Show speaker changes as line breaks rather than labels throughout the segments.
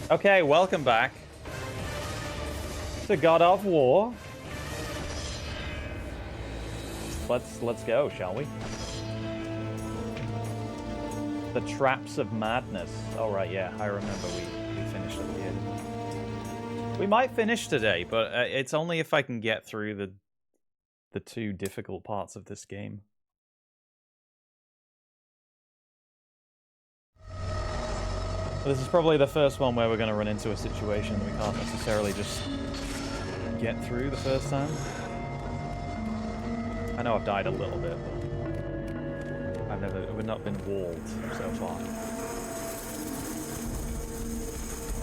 Okay, welcome back to God of War. Let's go, shall we? The Traps of Madness. Oh right, yeah, I remember we finished up here. We might finish today, but it's only if I can get through the two difficult parts of this game. This is probably the first one where we're going to run into a situation that we can't necessarily just get through the first time. I know I've died a little bit, but we've not been walled so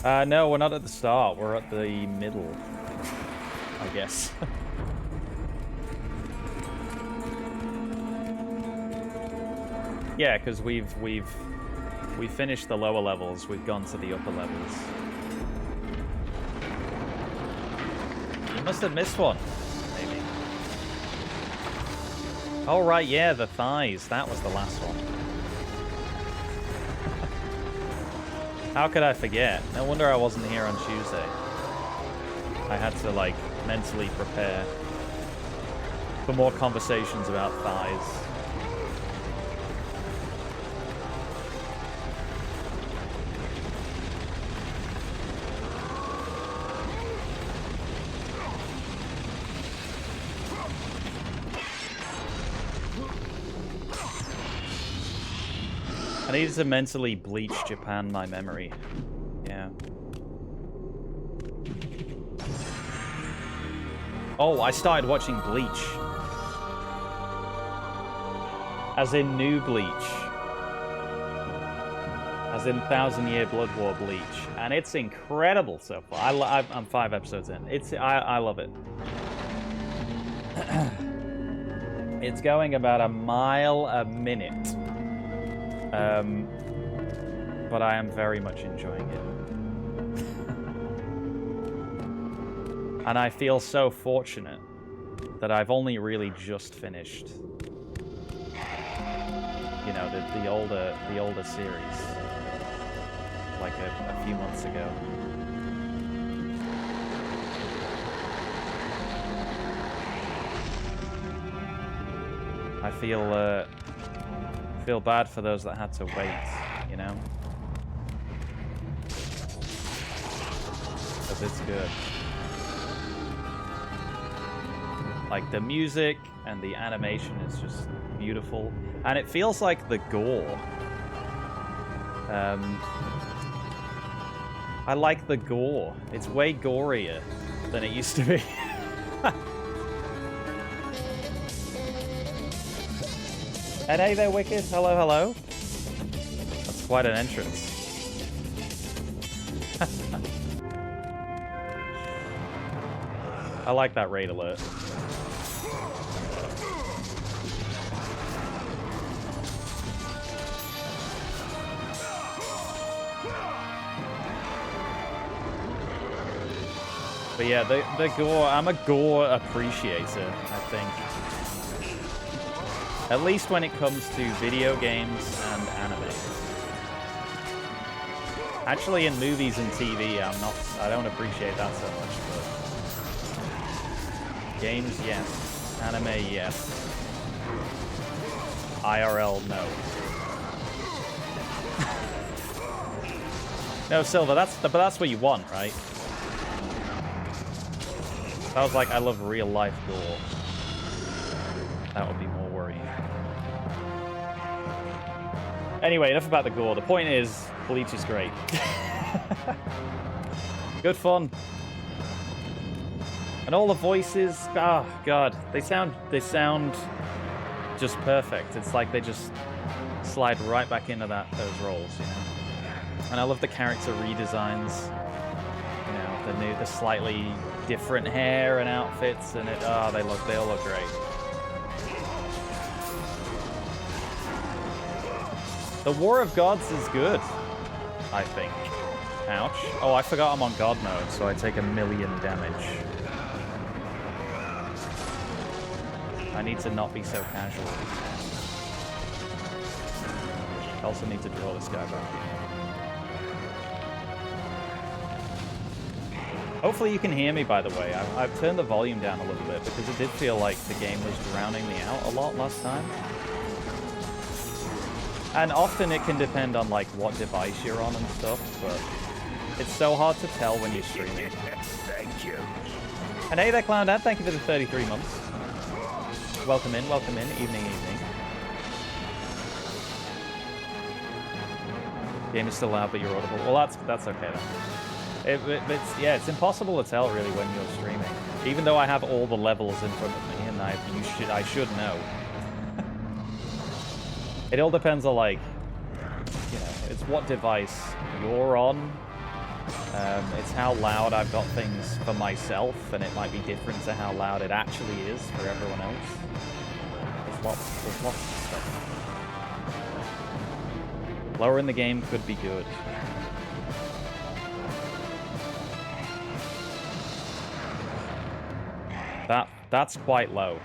far. No, we're not at the start. We're at the middle, I guess. Yeah, because we finished the lower levels. We've gone to the upper levels. You must have missed one, maybe. Oh right, yeah, the thighs. That was the last one. How could I forget? No wonder I wasn't here on Tuesday. I had to, like, mentally prepare for more conversations about thighs. I needed to mentally bleach Japan my memory. Yeah. Oh, I started watching Bleach. As in new Bleach. As in 1,000 Year Blood War Bleach. And it's incredible so far. I'm 5 episodes in. I love it. It's going about a mile a minute. But I am very much enjoying it. And I feel so fortunate that I've only really just finished, you know, the older series, like a few months ago. I feel bad for those that had to wait, you know? Because it's good. Like, the music and the animation is just beautiful. And it feels like the gore. I like the gore. It's way gorier than it used to be. And hey there, Wicked. Hello, hello. That's quite an entrance. I like that raid alert. But yeah, the gore, I'm a gore appreciator, I think. At least when it comes to video games and anime. Actually, in movies and TV, I don't appreciate that so much, but games, yes. Anime, yes. IRL, no. No, Silver, but that's what you want, right? I was like, I love real life gore. That would be more worrying. Anyway, enough about the gore. The point is, Bleach is great. Good fun. And all the voices, oh god, they sound just perfect. It's like they just slide right back into those roles, you know. And I love the character redesigns. You know, the slightly different hair and outfits, and they all look great. The War of Gods is good, I think. Ouch. Oh, I forgot I'm on God mode, so I take 1,000,000 damage. I need to not be so casual. I also need to draw this guy back. Hopefully you can hear me, by the way. I've turned the volume down a little bit because it did feel like the game was drowning me out a lot last time. And often it can depend on like what device you're on and stuff, but it's so hard to tell when you're streaming.
Thank you.
And hey there, Clown Dad, thank you for the 33 months. Welcome in, evening. Game is still loud, but you're audible. Well, that's okay then. It's impossible to tell really when you're streaming. Even though I have all the levels in front of me, and I should know. It all depends on like, you know, it's what device you're on. It's how loud I've got things for myself, and it might be different to how loud it actually is for everyone else. There's lots of stuff. Lower in the game could be good. That's quite low.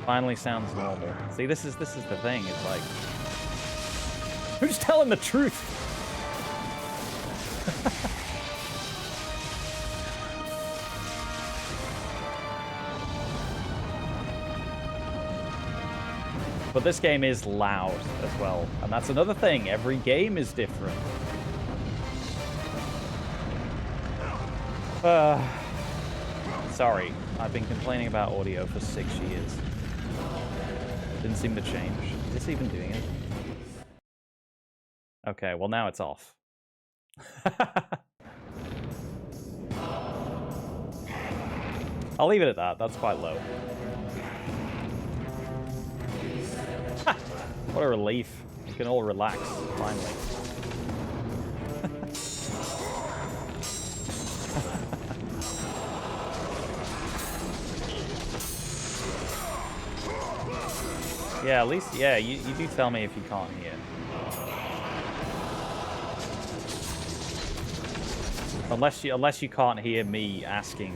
Finally sounds normal. See, this is the thing. It's like, who's telling the truth? But this game is loud as well, and that's another thing. Every game is different. Sorry, I've been complaining about audio for 6 years. Didn't seem to change. Is this even doing it? Okay, well now it's off. I'll leave it at that. That's quite low. What a relief. You can all relax, finally. Yeah, at least, yeah, you do tell me if you can't hear. Unless you can't hear me asking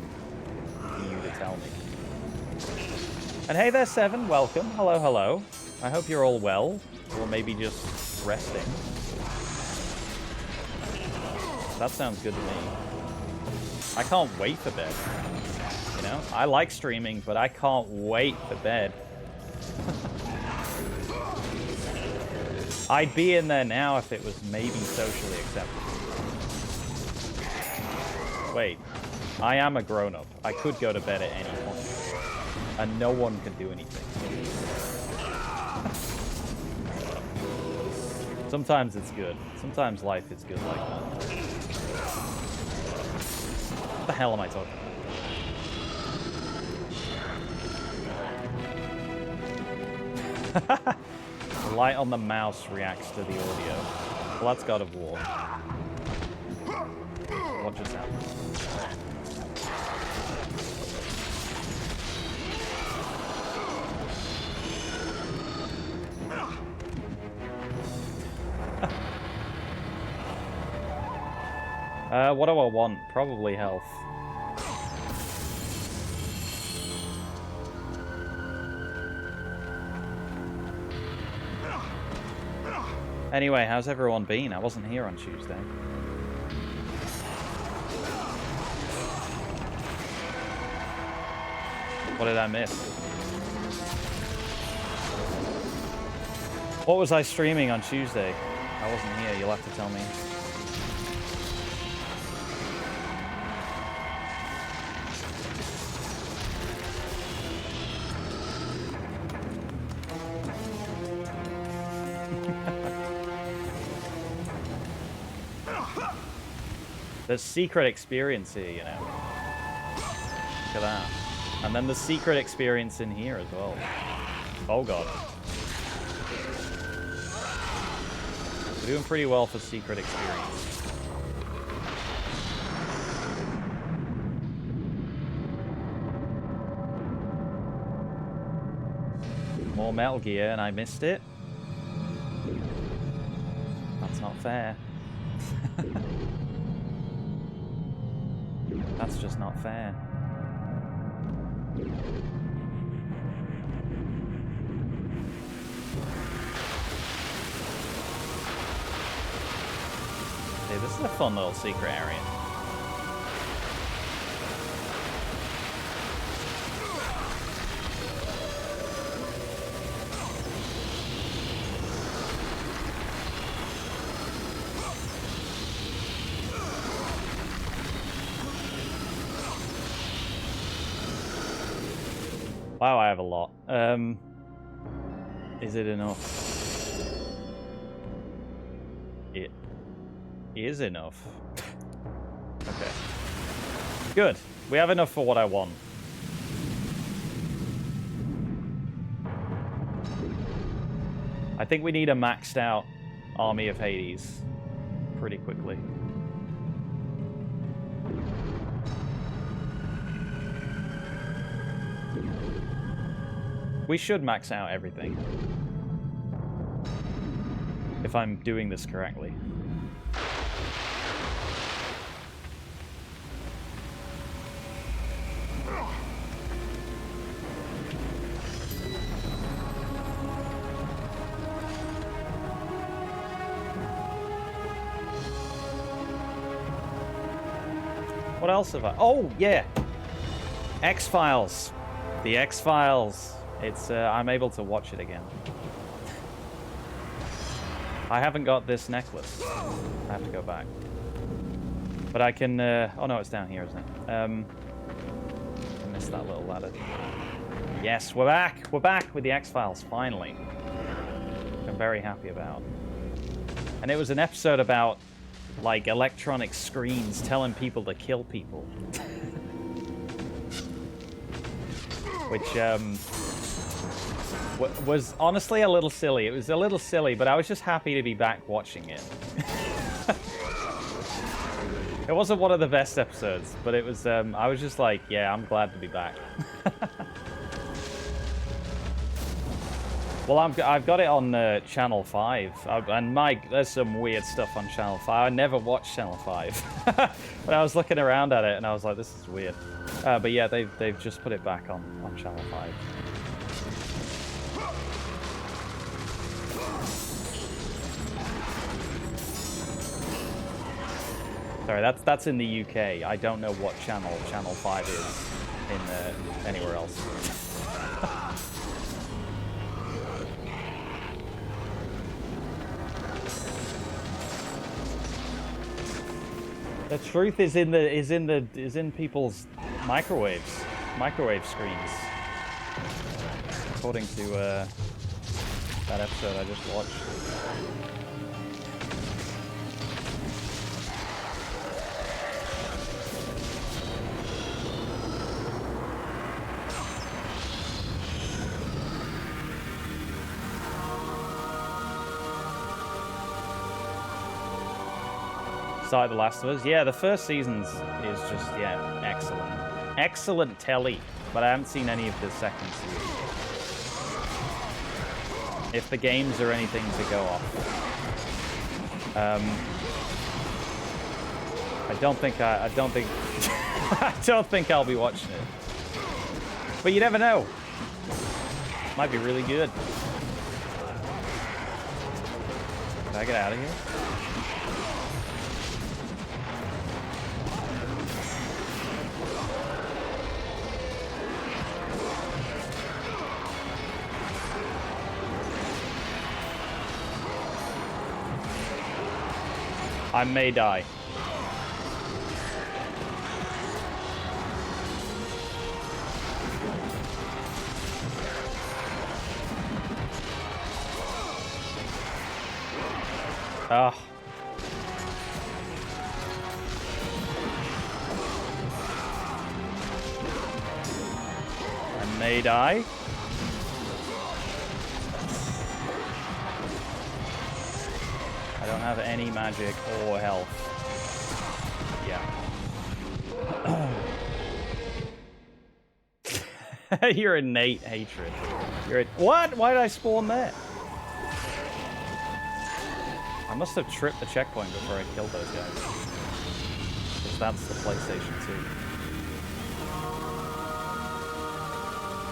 you to tell me. And hey there, Seven, welcome. Hello, hello. I hope you're all well, or maybe just resting. That sounds good to me. I can't wait for bed. You know, I like streaming, but I can't wait for bed. I'd be in there now if it was maybe socially acceptable. Wait, I am a grown-up. I could go to bed at any point, and no one can do anything. Sometimes it's good. Sometimes life is good like that. What the hell am I talking about? The light on the mouse reacts to the audio. Well, that's God of War. What just happened? What do I want? Probably health. Anyway, how's everyone been? I wasn't here on Tuesday. What did I miss? What was I streaming on Tuesday? I wasn't here, you'll have to tell me. The secret experience here, you know. Look at that. And then the secret experience in here as well. Oh god. We're doing pretty well for secret experience. More Metal Gear and I missed it. That's not fair. That's just not fair. See, this is a fun little secret area. Wow, I have a lot. Is it enough? It is enough. Okay. Good. We have enough for what I want. I think we need a maxed out army of Hades pretty quickly. We should max out everything. If I'm doing this correctly. What else have I... Oh, yeah! X-Files. The X-Files. It's, I'm able to watch it again. I haven't got this necklace. I have to go back. But I can, oh no, it's down here, isn't it? I missed that little ladder. Yes, we're back! We're back with the X-Files, finally. I'm very happy about. And it was an episode about, like, electronic screens telling people to kill people. Which, was honestly a little silly. It was a little silly, but I was just happy to be back watching it. It wasn't one of the best episodes, but it was, I was just like, yeah, I'm glad to be back. Well, I've got it on Channel 5, and Mike, there's some weird stuff on Channel 5. I never watched Channel 5, but I was looking around at it, and I was like, this is weird. But yeah, they've just put it back on Channel 5. Sorry, that's in the UK. I don't know what Channel 5 is in anywhere else. The truth is in people's microwave screens. According to that episode I just watched. The Last of Us. Yeah, the first season's is just, yeah, excellent. Excellent telly, but I haven't seen any of the second season. If the games are anything to go off. I don't think I don't think I'll be watching it. But you never know. Might be really good. Can I get out of here? I may die. Ah. I may die. I don't have any magic or health. Yeah. Your innate hatred. What? Why did I spawn there? I must have tripped the checkpoint before I killed those guys. Because that's the PlayStation 2.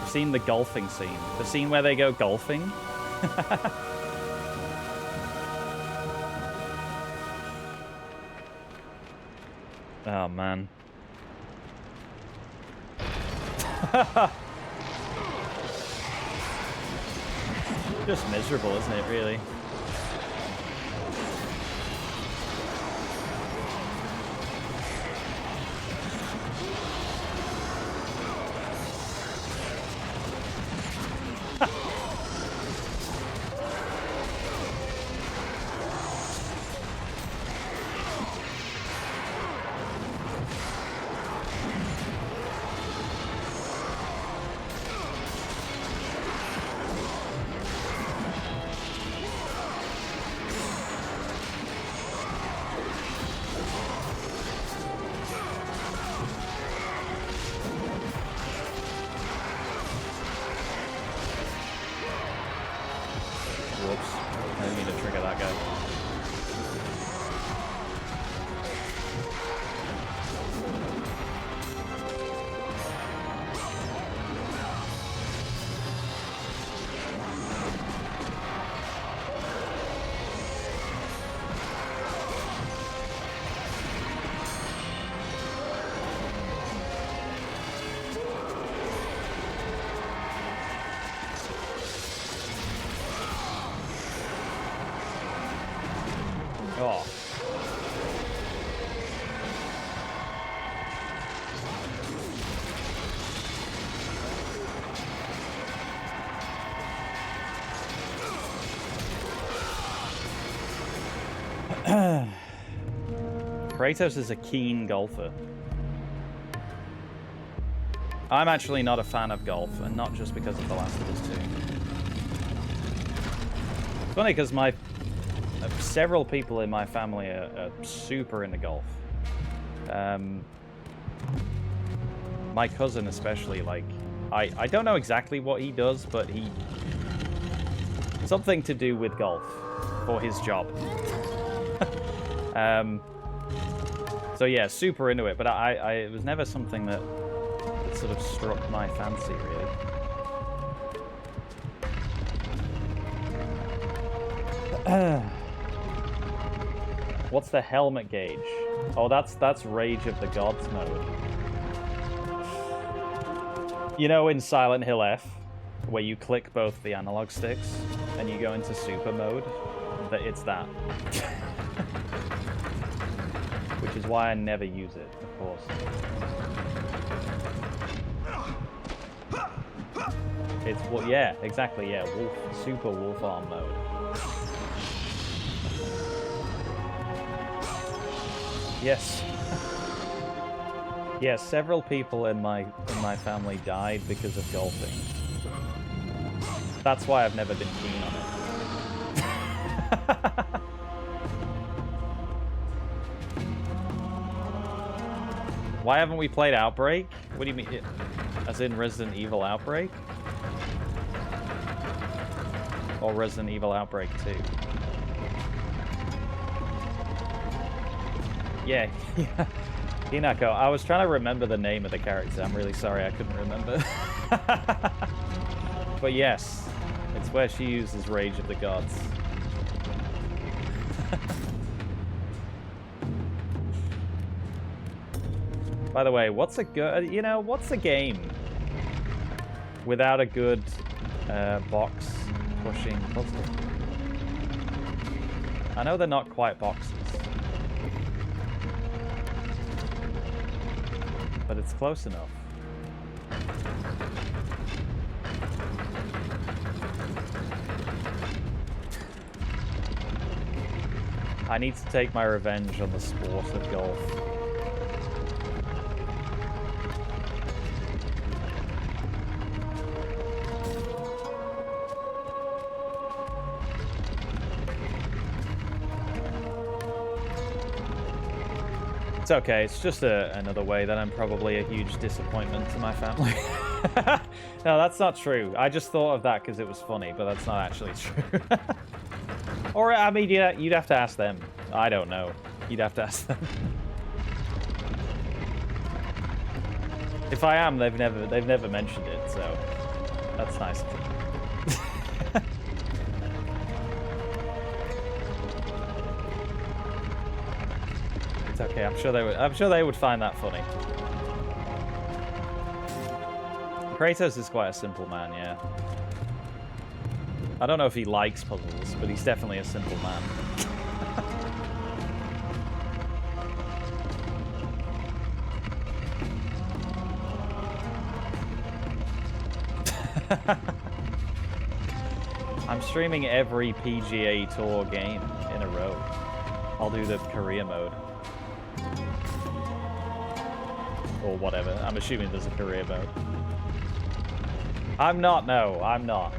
I've seen the golfing scene. The scene where they go golfing. Oh, man. Just miserable, isn't it, really? Oh. Kratos is a keen golfer. I'm actually not a fan of golf, and not just because of The Last of Us 2. It's funny because several people in my family are super into golf. My cousin especially, like, I don't know exactly what he does, but something to do with golf for his job. So yeah, super into it, but it was never something that sort of struck my fancy, really. What's the helmet gauge? Oh, that's Rage of the Gods mode. You know, in Silent Hill F, where you click both the analog sticks and you go into super mode, it's that. Which is why I never use it, of course. It's, well, yeah, exactly, yeah, super wolf arm mode. Yes. Yeah, several people in my family died because of golfing. That's why I've never been keen on it. Why haven't we played Outbreak? What do you mean? As in Resident Evil Outbreak? Or Resident Evil Outbreak 2? Yeah, yeah. Hinako, I was trying to remember the name of the character. I'm really sorry I couldn't remember. But yes, it's where she uses Rage of the Gods. By the way, what's a good, what's a game without a good box pushing puzzle? I know they're not quite boxes, but it's close enough. I need to take my revenge on the sport of golf. It's okay, it's just another way that I'm probably a huge disappointment to my family. No, that's not true. I just thought of that because it was funny, but that's not actually true. Or, I mean, yeah, you'd have to ask them. I don't know. You'd have to ask them. If I am, they've never mentioned it, so that's nice of them. It's okay. I'm sure they would. I'm sure they would find that funny. Kratos is quite a simple man, yeah. I don't know if he likes puzzles, but he's definitely a simple man. I'm streaming every PGA Tour game in a row. I'll do the career mode. Or whatever. I'm assuming there's a career mode. I'm not, no. I'm not.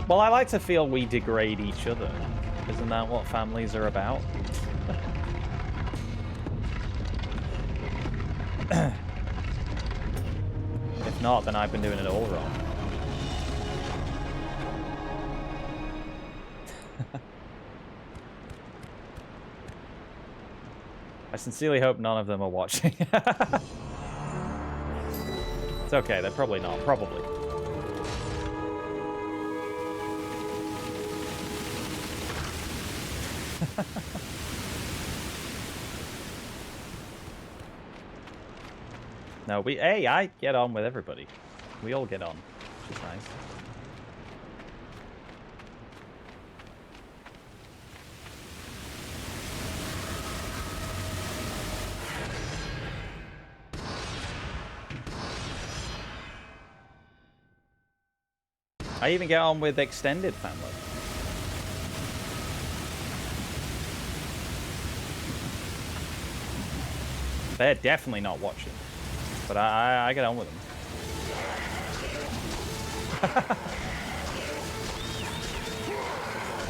Well, I like to feel we degrade each other. Isn't that what families are about? If not, then I've been doing it all wrong. I sincerely hope none of them are watching. It's okay, they're probably not. Probably. No, hey, I get on with everybody. We all get on, which is nice. I even get on with extended family. They're definitely not watching, but I get on with them.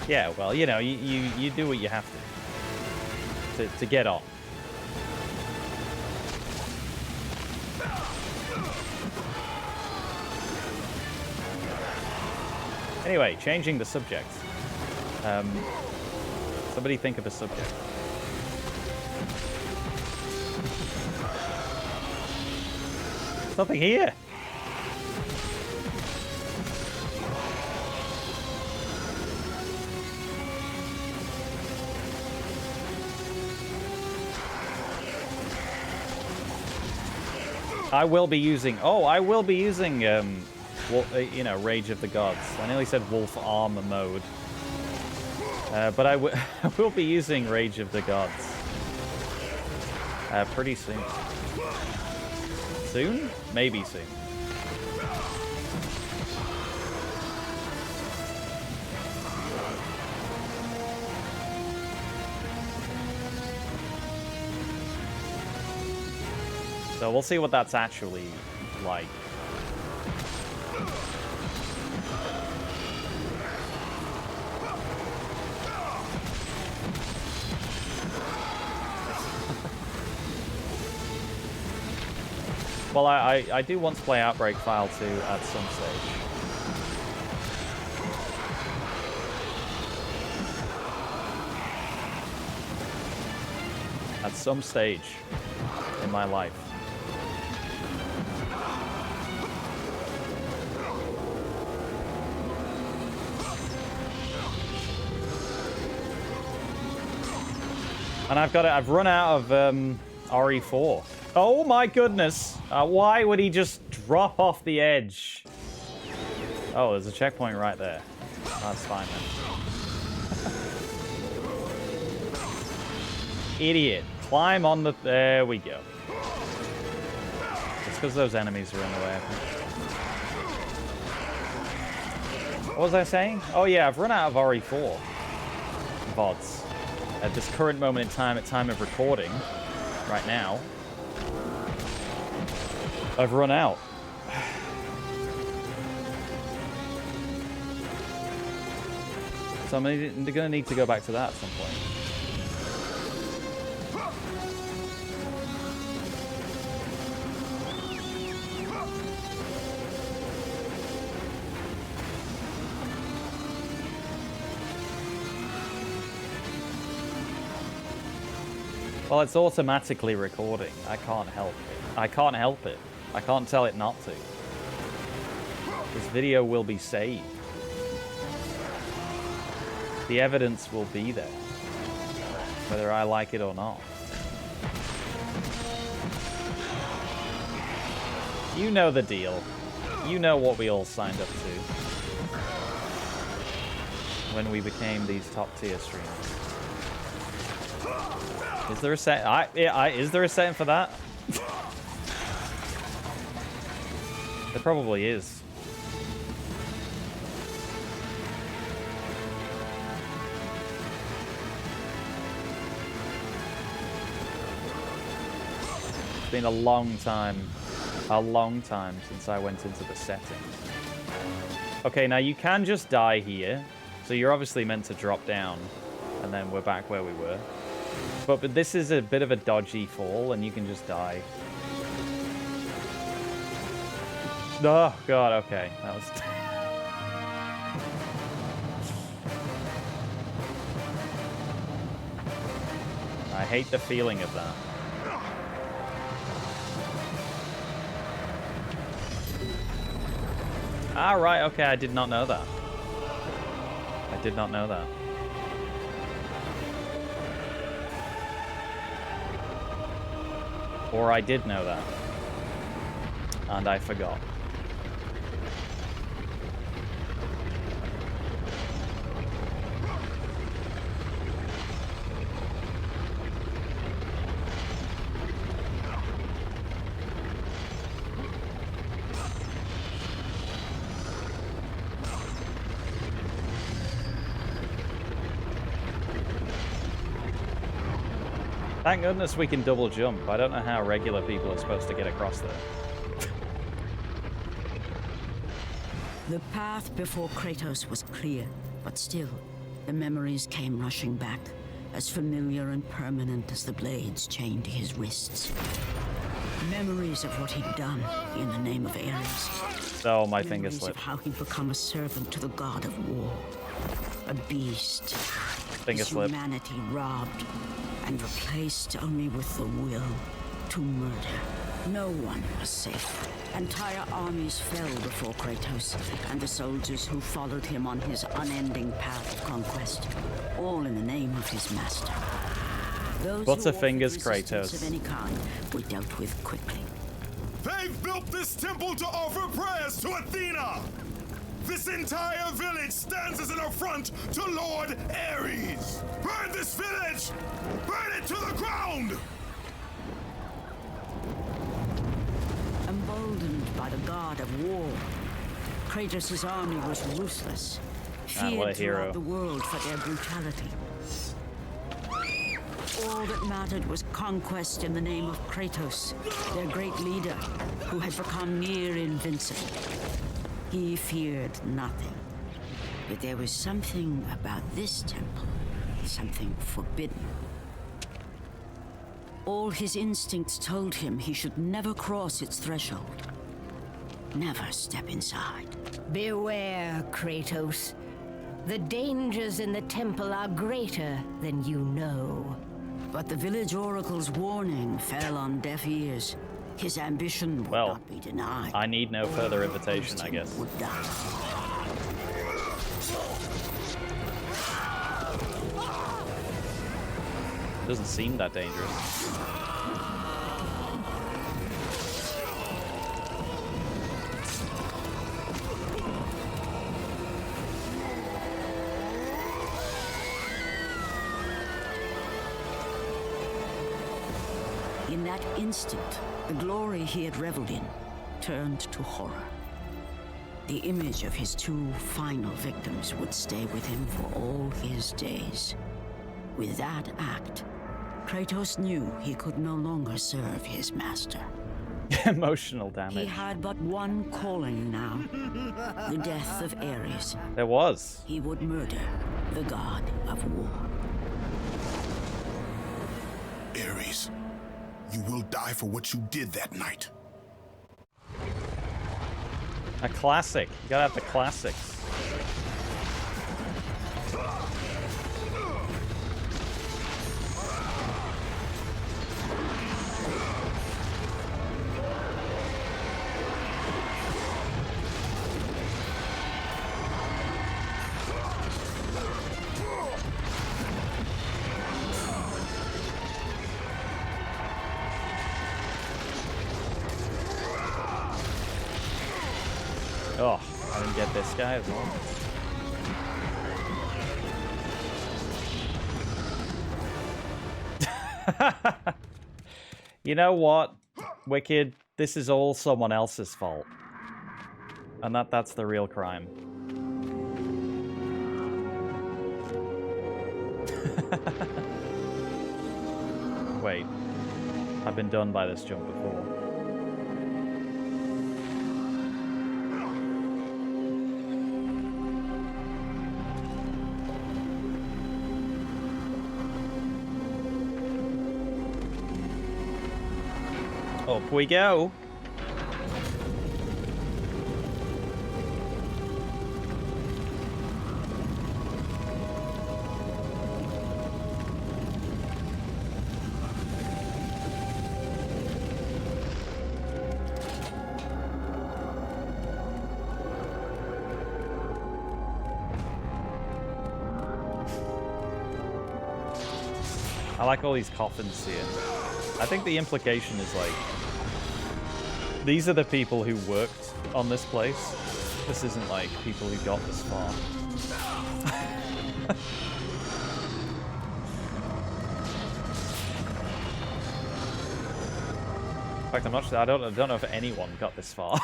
Yeah, well, you know, you do what you have to get on. Anyway, changing the subject. Somebody think of a subject. Something here. I will be using. Oh, I will be using. You know, Rage of the Gods. I nearly said Wolf Armor mode. But I will be using Rage of the Gods. Pretty soon. Soon? Maybe soon. So we'll see what that's actually like. Well, I do want to play Outbreak File 2 at some stage. At some stage in my life. And I've run out of RE4. Oh my goodness! Why would he just drop off the edge? Oh, there's a checkpoint right there. That's fine then. Idiot. Climb on the... There we go. It's because those enemies are in the way, I think. What was I saying? Oh yeah, I've run out of RE4 VODs. At this current moment in time, at time of recording, right now, I've run out. So I'm going to need to go back to that at some point. Well, it's automatically recording. I can't help it. I can't help it. I can't tell it not to. This video will be saved. The evidence will be there, whether I like it or not. You know the deal. You know what we all signed up to when we became these top tier streamers. Is there a set? Is there a setting for that? There probably is. It's been a long time since I went into the settings. Okay, now you can just die here. So you're obviously meant to drop down, and then we're back where we were. But this is a bit of a dodgy fall, and you can just die. Oh, God, okay. That was... I hate the feeling of that. Ah, right, okay, I did not know that. I did not know that. Or I did know that. And I forgot. Thank goodness we can double jump. I don't know how regular people are supposed to get across there.
The path before Kratos was clear, but still, the memories came rushing back, as familiar and permanent as the blades chained to his wrists. Memories of what he'd done in the name of Ares.
Oh, my finger
Memories
slipped.
of how he'd become a servant to the god of war. A beast.
Finger
His
slip.
humanity robbed and replaced only with the will to murder. No one was safe. Entire armies fell before Kratos and the soldiers who followed him on his unending path of conquest, all in the name of his master. Those
Butterfingers
who offered resistance
Kratos.
of any kind were dealt with quickly.
They've built this temple to offer prayers to Athena! This entire village stands as an affront to Lord Ares! Burn this village! Burn it to the ground!
Emboldened by the god of war, Kratos' army was ruthless,
Man, what a
feared
hero.
throughout the world for their brutality. All that mattered was conquest in the name of Kratos, their great leader, who had become near invincible. He feared nothing. But there was something about this temple, something forbidden. All his instincts told him he should never cross its threshold. Never step inside.
Beware, Kratos. The dangers in the temple are greater than you know.
But the village oracle's warning fell on deaf ears. His ambition would
Well,
not be denied.
I need no further invitation, I guess.
Would die.
Doesn't seem that dangerous.
In that instant, the glory he had reveled in turned to horror. The image of his two final victims would stay with him for all his days. With that act, Kratos knew he could no longer serve his master.
Emotional
He
damage.
had but one calling now, the death of Ares.
There was.
He would murder the god of war.
Ares, you will die for what you did that night.
A classic. You gotta have the classics. get this guy as well. You know what, Wicked? This is all someone else's fault. And that's the real crime. Wait. I've been done by this jump before. Up we go. I like all these coffins here. I think the implication is like, these are the people who worked on this place. This isn't like people who got this far. In fact, I'm not sure. I don't know if anyone got this far.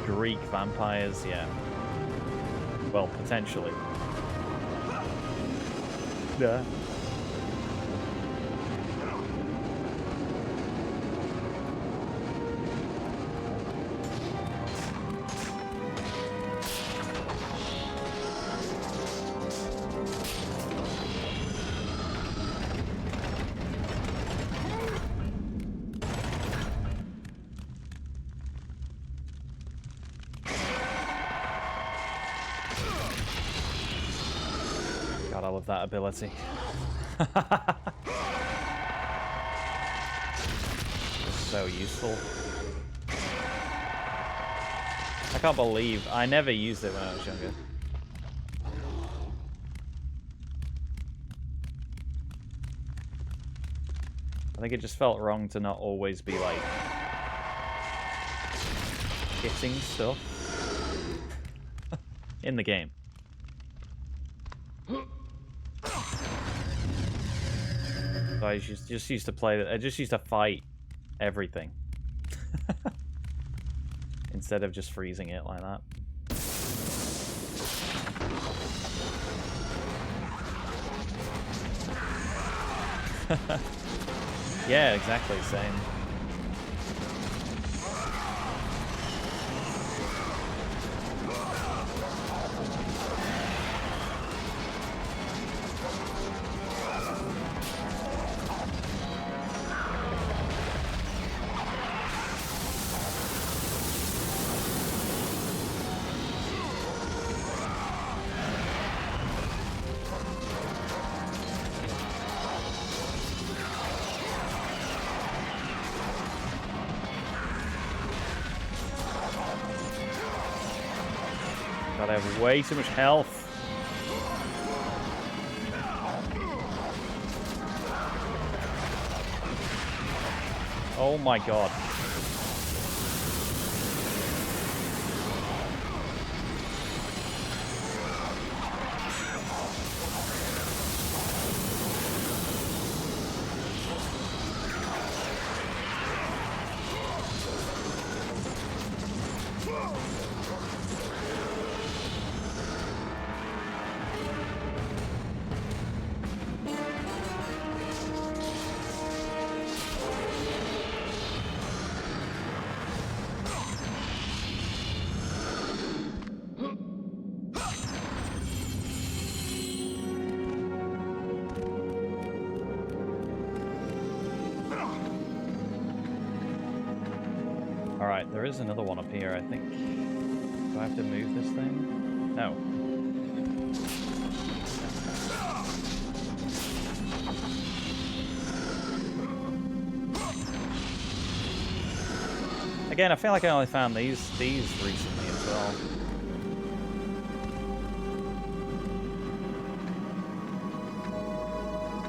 Greek vampires, yeah. Well, potentially. Yeah. God, I love that ability. It's so useful. I can't believe I never used it when I was younger. I think it just felt wrong to not always be like hitting stuff in the game. So I just used to play that. I just used to fight everything instead of just freezing it like that. Yeah, exactly, same. God, I have way too much health. Oh my god. Alright, there is another one up here, I think. Do I have to move this thing? No. Again, I feel like I only found these recently as well.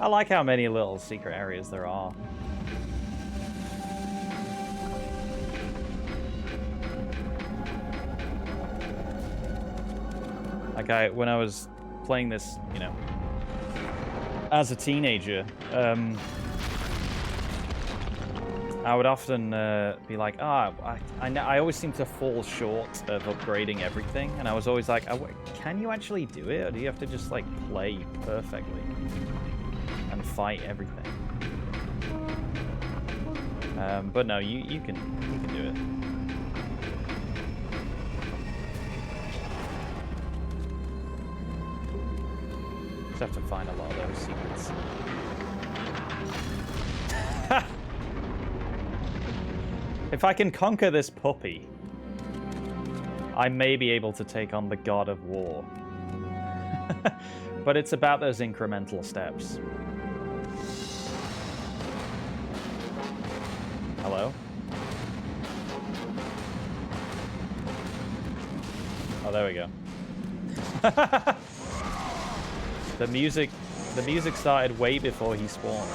I like how many little secret areas there are. Like when I was playing this, you know, as a teenager, I would often be like, I always seem to fall short of upgrading everything, and I was always like, can you actually do it, or do you have to just like play perfectly and fight everything? But no, you can do it. Just have to find a lot of those secrets. If I can conquer this puppy, I may be able to take on the God of War. But it's about those incremental steps. Hello? Oh, there we go. The music started way before he spawned.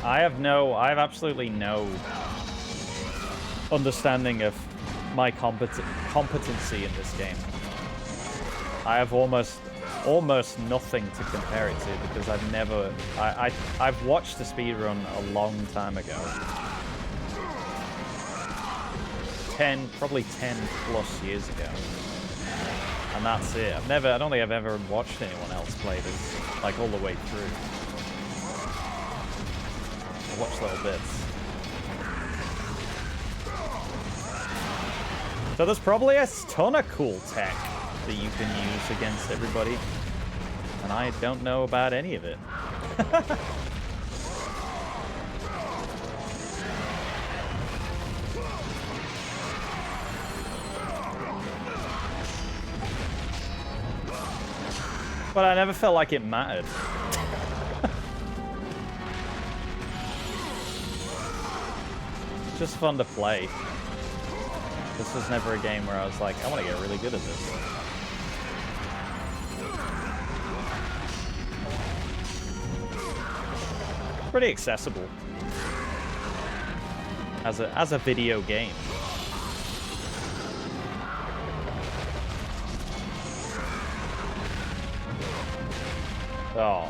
I have absolutely no understanding of my competency in this game. I have almost nothing to compare it to because I've watched the speedrun a long time ago. Probably 10 plus years ago. And that's it. I don't think I've ever watched anyone else play this like all the way through. I watched little bits. So there's probably a ton of cool tech that you can use against everybody. And I don't know about any of it. But I never felt like it mattered. Just fun to play. This was never a game where I was like, I want to get really good at this. Pretty accessible as a video game. Oh.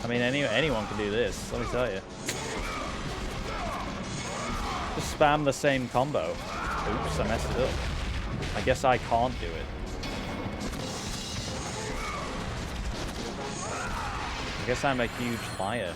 I mean, anyone can do this, let me tell you. Just spam the same combo. Oops, I messed it up. I guess I can't do it. I guess I'm a huge liar.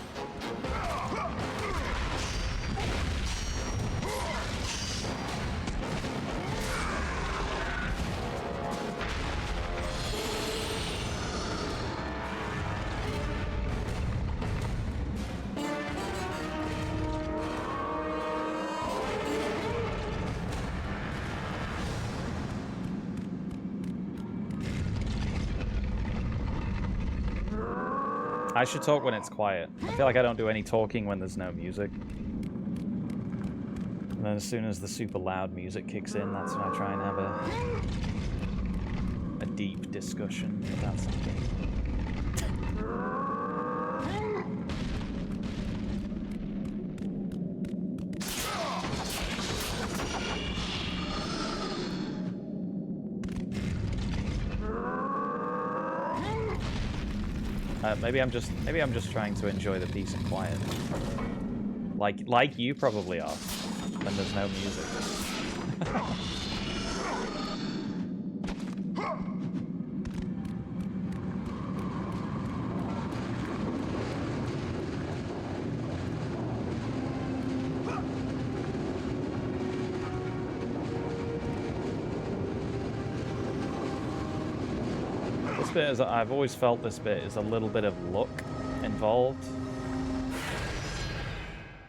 I should talk when it's quiet. I feel like I don't do any talking when there's no music. And then as soon as the super loud music kicks in, that's when I try and have a deep discussion about something. Maybe I'm just trying to enjoy the peace and quiet, like you probably are when there's no music. I've always felt this bit is a little bit of luck involved.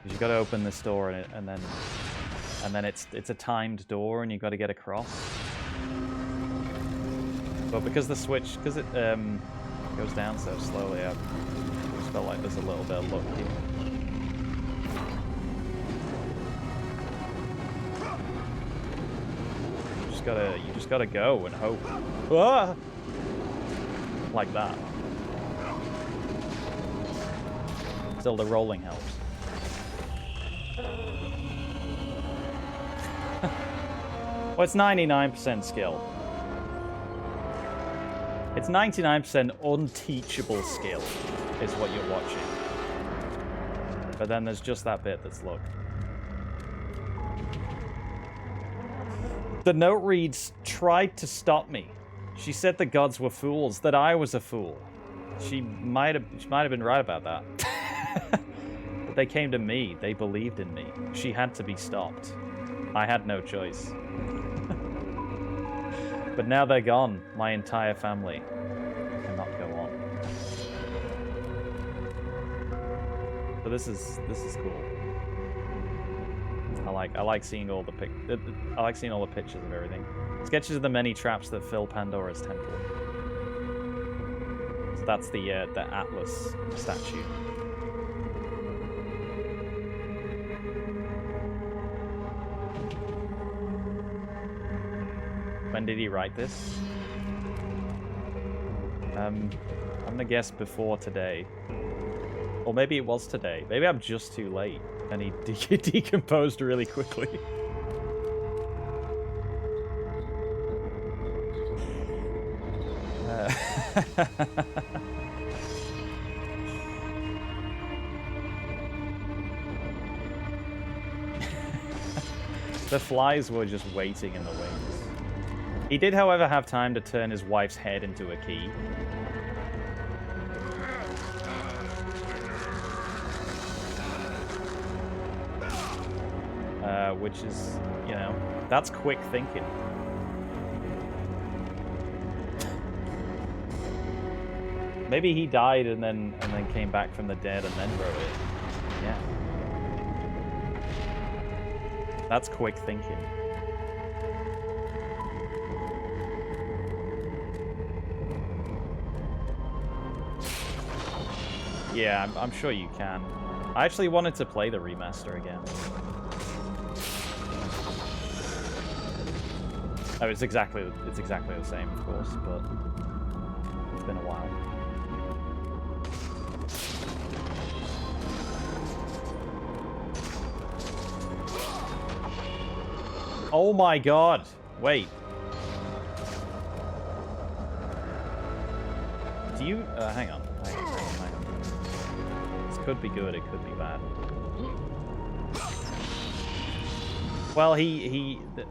You've got to open this door and then it's a timed door and you've got to get across. But because the switch, because it goes down so slowly, I was felt like there's a little bit of luck here. You just gotta go and hope. Ah! Like that. Still, the rolling helps. Well, it's 99% skill. It's 99% unteachable skill, is what you're watching. But then there's just that bit that's luck. The note reads, tried to stop me. She said the gods were fools, that I was a fool. She might have been right about that. But they came to me. They believed in me. She had to be stopped. I had no choice. But now they're gone. My entire family cannot go on. So this is cool. I like seeing all the pictures of everything. Sketches of the many traps that fill Pandora's temple. So that's the Atlas statue. When did he write this? I'm gonna guess before today. Or maybe it was today. Maybe I'm just too late and he decomposed really quickly. The flies were just waiting in the wings. He did, however, have time to turn his wife's head into a key. Which is, you know, that's quick thinking. Maybe he died and then came back from the dead and then wrote it. Yeah. That's quick thinking. Yeah, I'm sure you can. I actually wanted to play the remaster again. Oh, it's exactly the same, of course, but it's been a while. Oh my god! Wait. Do you... hang on. Hang on. This could be good, it could be bad. Well,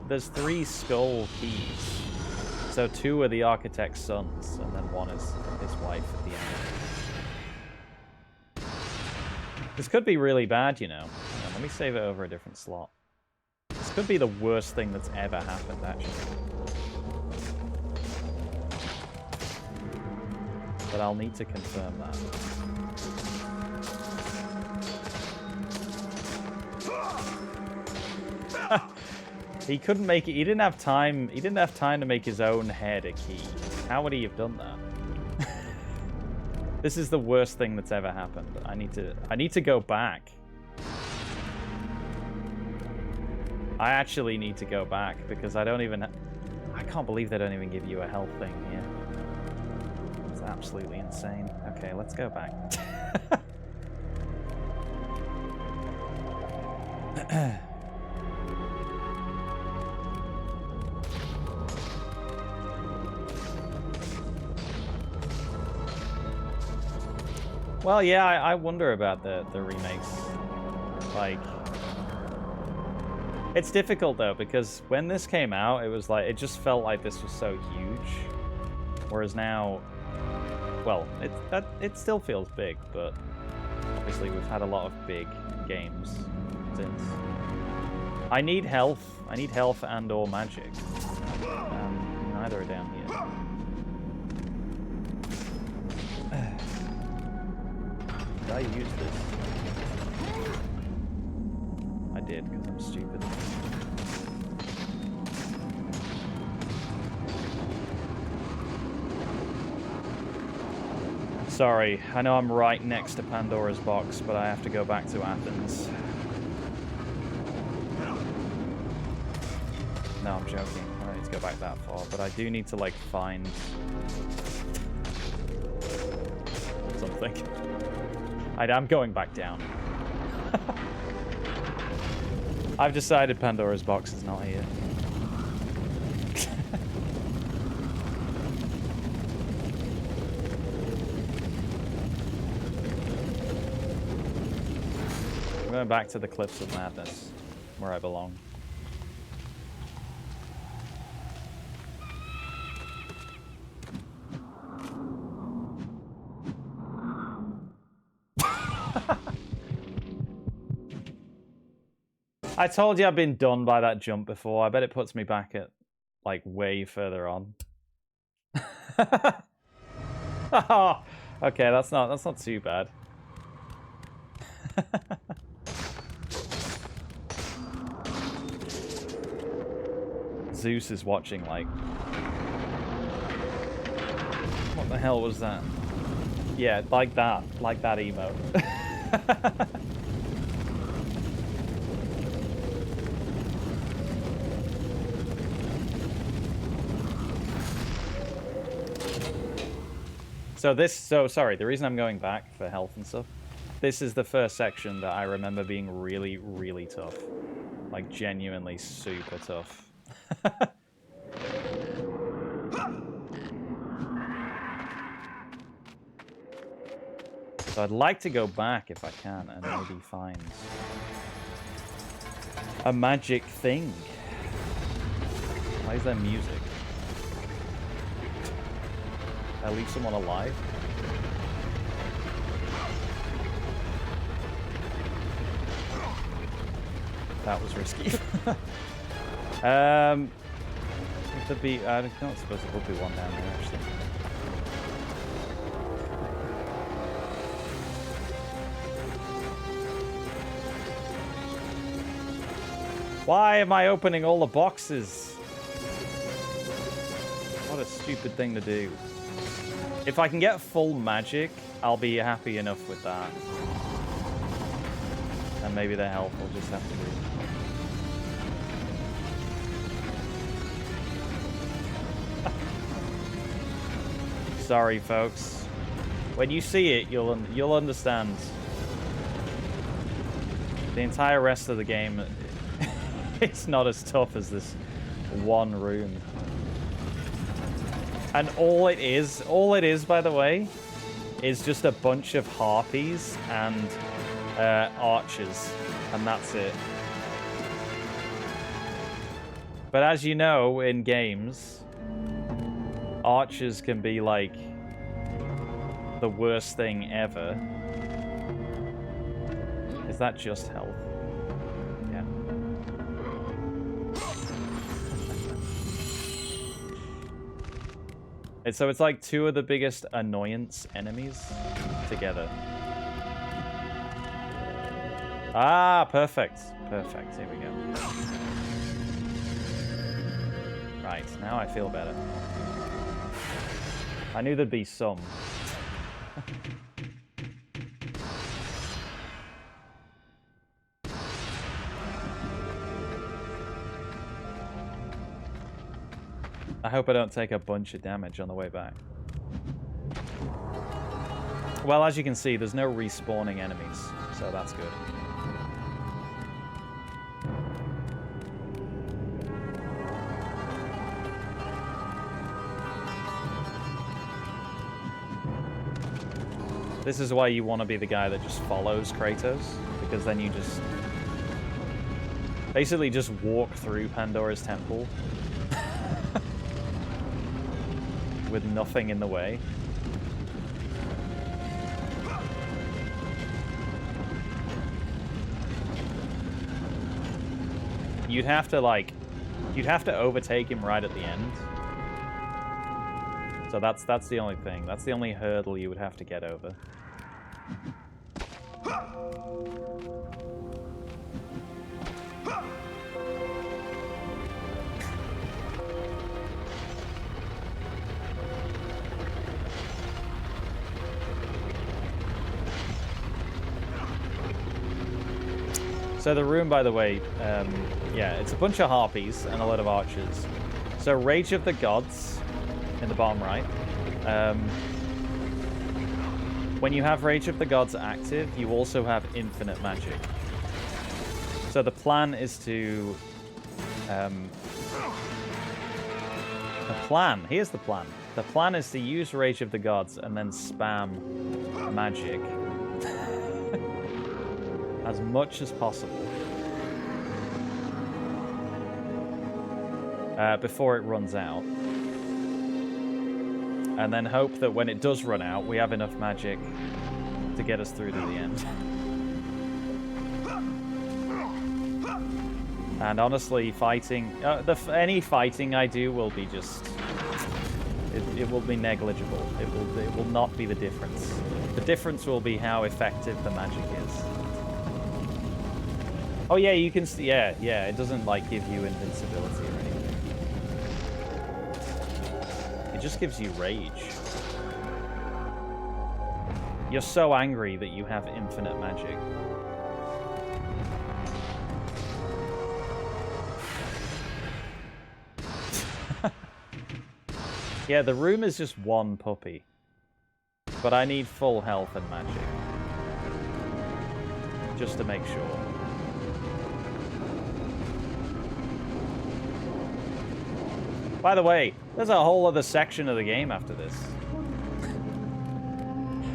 there's 3 skull keys. So 2 are the architect's sons, and then 1 is his wife at the end. This could be really bad, you know. Hang on, let me save it over a different slot. This could be the worst thing that's ever happened, actually. But I'll need to confirm that. He couldn't make it. He didn't have time. He didn't have time to make his own head a key. How would he have done that? This is the worst thing that's ever happened. I need to go back. I actually need to go back because I don't even... I can't believe they don't even give you a health thing here. It's absolutely insane. Okay, let's go back. Well, yeah, I wonder about the remakes. Like, it's difficult though, because when this came out, it was like, it just felt like this was so huge. Whereas now, well, it still feels big, but obviously we've had a lot of big games since. I need health. I need health and or magic. Neither are down here. Did I use this? I did, because I'm stupid. Sorry, I know I'm right next to Pandora's box, but I have to go back to Athens. No, I'm joking. I don't need to go back that far, but I do need to, like, find something. I'm going back down. I've decided Pandora's box is not here. I'm going back to the Cliffs of Madness, where I belong. I told you I've been done by that jump before. I bet it puts me back at, like, way further on. Oh, okay, that's not too bad. Zeus is watching, like... What the hell was that? Yeah, like that emote. So sorry, the reason I'm going back for health and stuff, this is the first section that I remember being really, really tough. Like, genuinely super tough. So I'd like to go back if I can and maybe find a magic thing. Why is there music? Did I leave someone alive? That was risky. If there be, I don't suppose there would be one down there actually. Why am I opening all the boxes? What a stupid thing to do. If I can get full magic, I'll be happy enough with that. And maybe the health will just have to be. Sorry, folks. When you see it, you'll understand. The entire rest of the game, it's not as tough as this one room. And all it is, by the way, is just a bunch of harpies and archers, and that's it. But as you know, in games, archers can be like the worst thing ever. Is that just health? Yeah. So it's like two of the biggest annoyance enemies together. Ah, perfect. Perfect. Here we go. Right, now I feel better. I knew there'd be some. I hope I don't take a bunch of damage on the way back. Well, as you can see, there's no respawning enemies, so that's good. This is why you want to be the guy that just follows Kratos, because then you just basically just walk through Pandora's temple with nothing in the way. You'd have to overtake him right at the end. So that's the only thing. That's the only hurdle you would have to get over. So the room, by the way, yeah, it's a bunch of harpies and a lot of archers. So Rage of the Gods in the bottom right. When you have Rage of the Gods active, you also have infinite magic. So the plan is to... here's the plan. The plan is to use Rage of the Gods and then spam magic as much as possible before it runs out. And then hope that when it does run out, we have enough magic to get us through to the end. And honestly, fighting... any fighting I do will be just... It will be negligible. It will not be the difference. The difference will be how effective the magic is. Oh yeah, you can see... Yeah, it doesn't, like, give you invincibility or anything. It just gives you rage. You're so angry that you have infinite magic. Yeah, the room is just one puppy. But I need full health and magic. Just to make sure. By the way, there's a whole other section of the game after this.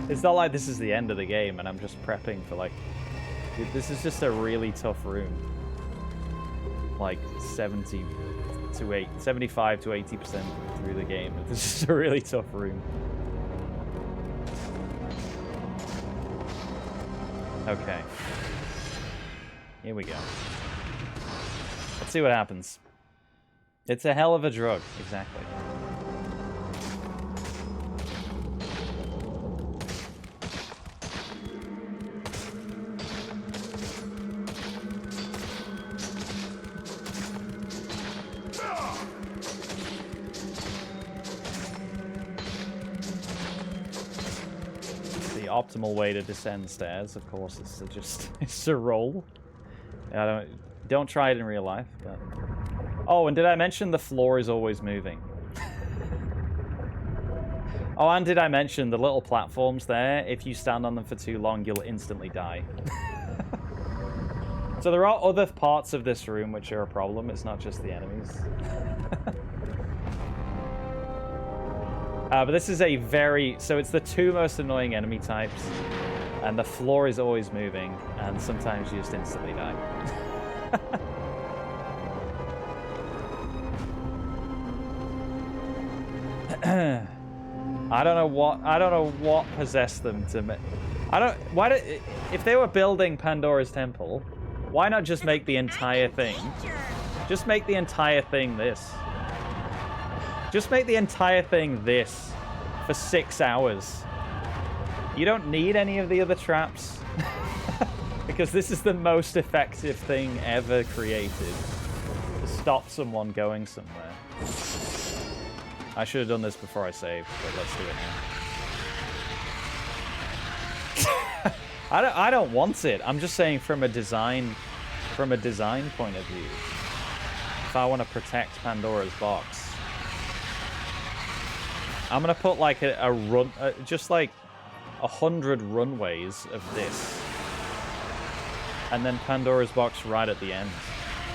It's not like this is the end of the game and I'm just prepping for, like... This is just a really tough room. Like 75 to 80% through the game. This is a really tough room. Okay. Here we go. Let's see what happens. It's a hell of a drug, exactly. Optimal way to descend stairs, of course, is to just to roll. Don't try it in real life. But... Oh, and did I mention the floor is always moving? Oh, and did I mention the little platforms there? If you stand on them for too long, you'll instantly die. So there are other parts of this room which are a problem. It's not just the enemies. But this is a very... So it's the two most annoying enemy types. And the floor is always moving. And sometimes you just instantly die. I don't know what possessed them to make... If they were building Pandora's Temple, why not just make the entire thing... Just make the entire thing this. Just make the entire thing this for 6 hours. You don't need any of the other traps. Because this is the most effective thing ever created to stop someone going somewhere. I should have done this before I saved, but let's do it now. I don't want it. I'm just saying from a design point of view. If I want to protect Pandora's box. I'm gonna put like a run, just like 100 runways of this, and then Pandora's box right at the end.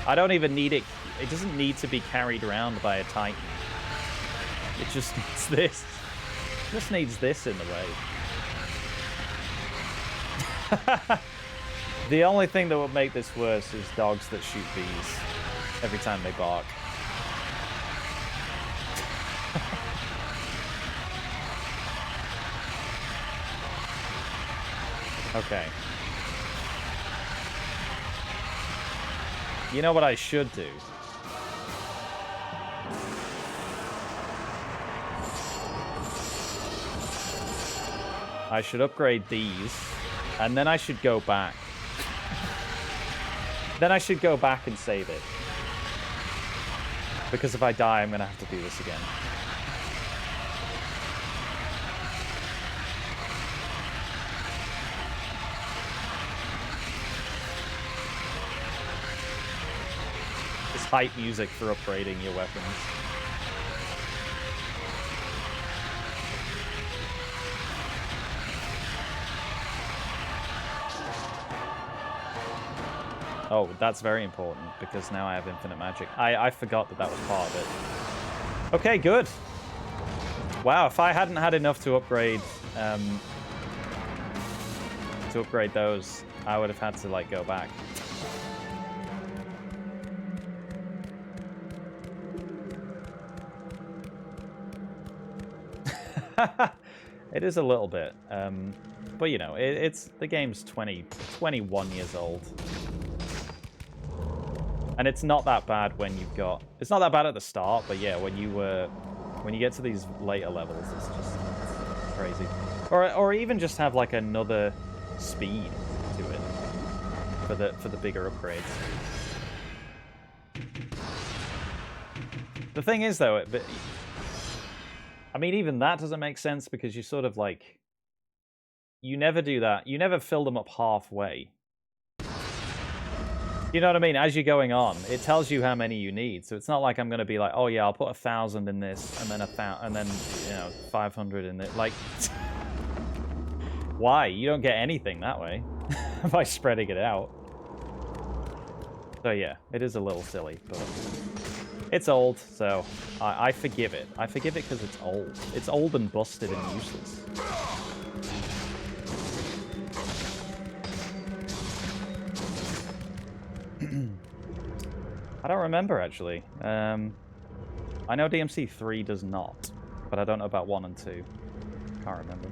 I don't even need it. It doesn't need to be carried around by a Titan. It just needs this. It just needs this in the way. The only thing that would make this worse is dogs that shoot bees every time they bark. Okay. You know what I should do? I should upgrade these, and then I should go back. Then I should go back and save it. Because if I die, I'm going to have to do this again. hype music for upgrading your weapons. Oh, that's very important, because now I have infinite magic. I forgot that that was part of it. Okay, good. Wow, if I hadn't had enough to upgrade those, I would have had to, like, go back. It is a little bit. But, you know, it's the game's 21 years old. And it's not that bad when you've got... It's not that bad at the start, but yeah, when you get to these later levels, it's just crazy. Or even just have, like, another speed to it for the bigger upgrades. The thing is, though, I mean, even that doesn't make sense, because you sort of, like... You never do that. You never fill them up halfway. You know what I mean? As you're going on, it tells you how many you need. So it's not like I'm going to be like, oh yeah, I'll put 1,000 in this, and then 1,000, and then, you know, 500 in it. Like, why? You don't get anything that way by spreading it out. So yeah, it is a little silly, but it's old, so I forgive it. I forgive it because it's old. It's old and busted and useless. I don't remember, actually. I know DMC 3 does not, but I don't know about 1 and 2. Can't remember.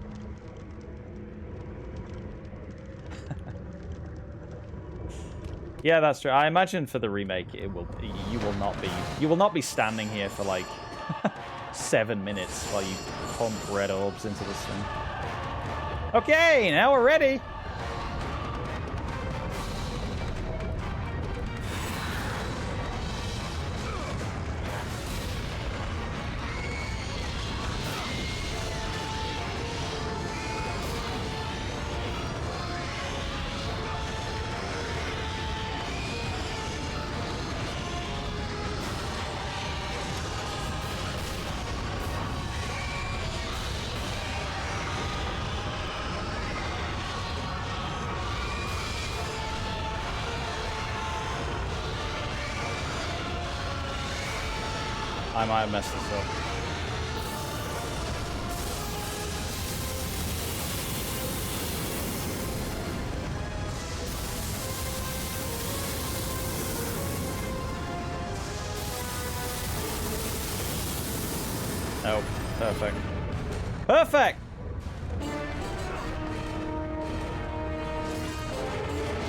Yeah, that's true. I imagine for the remake, you will not be standing here for like 7 minutes while you pump red orbs into this thing. Okay, now we're ready. I might have messed this up. Oh, perfect. Perfect!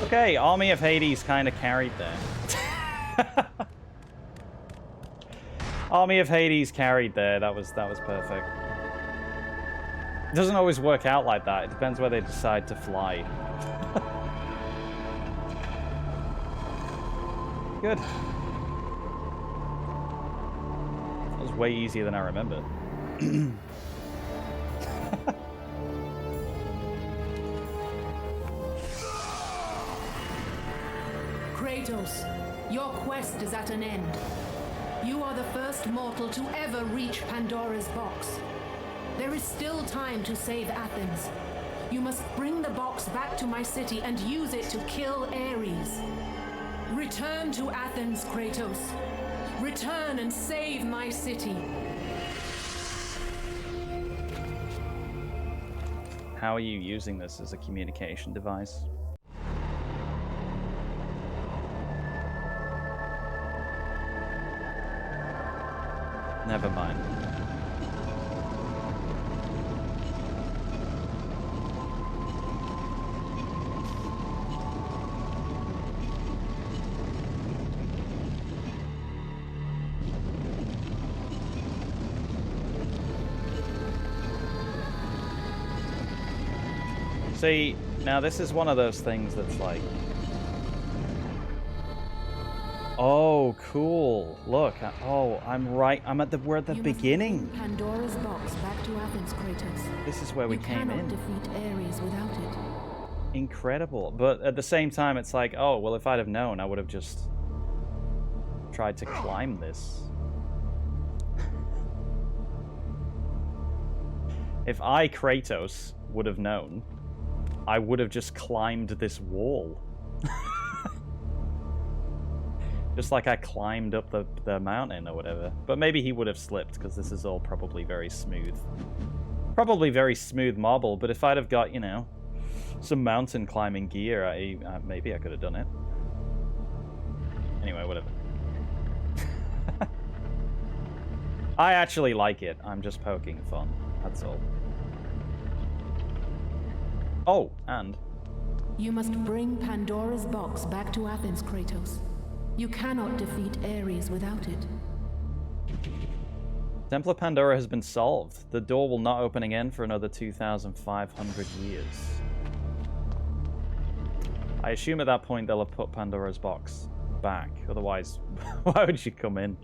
Okay, Army of Hades kind of carried there. Army of Hades carried there. That was perfect. It doesn't always work out like that. It depends where they decide to fly. Good. That was way easier than I remember.
Kratos, your quest is at an end. You are the first mortal to ever reach Pandora's box. There is still time to save Athens. You must bring the box back to my city and use it to kill Ares. Return to Athens, Kratos. Return and save my city.
How are you using this as a communication device? Never mind. See, now this is one of those things that's like... Oh, cool. Look, oh, I'm right. We're at the beginning.
Pandora's box back to Athens, Kratos.
This is where we came in.
You cannot defeat Ares without it.
Incredible. But at the same time, it's like, oh, well, if I'd have known, I would have just tried to climb this. If I, Kratos, would have known, I would have just climbed this wall. Just like I climbed up the mountain or whatever. But maybe he would have slipped, because this is all probably very smooth. Probably very smooth marble, but if I'd have got, you know, some mountain climbing gear, maybe I could have done it. Anyway, whatever. I actually like it. I'm just poking fun. That's all. Oh, and...
You must bring Pandora's box back to Athens, Kratos. You cannot defeat Ares without it.
Temple of Pandora has been solved. The door will not open again for another 2,500 years. I assume at that point they'll have put Pandora's box back. Otherwise, why would you come in?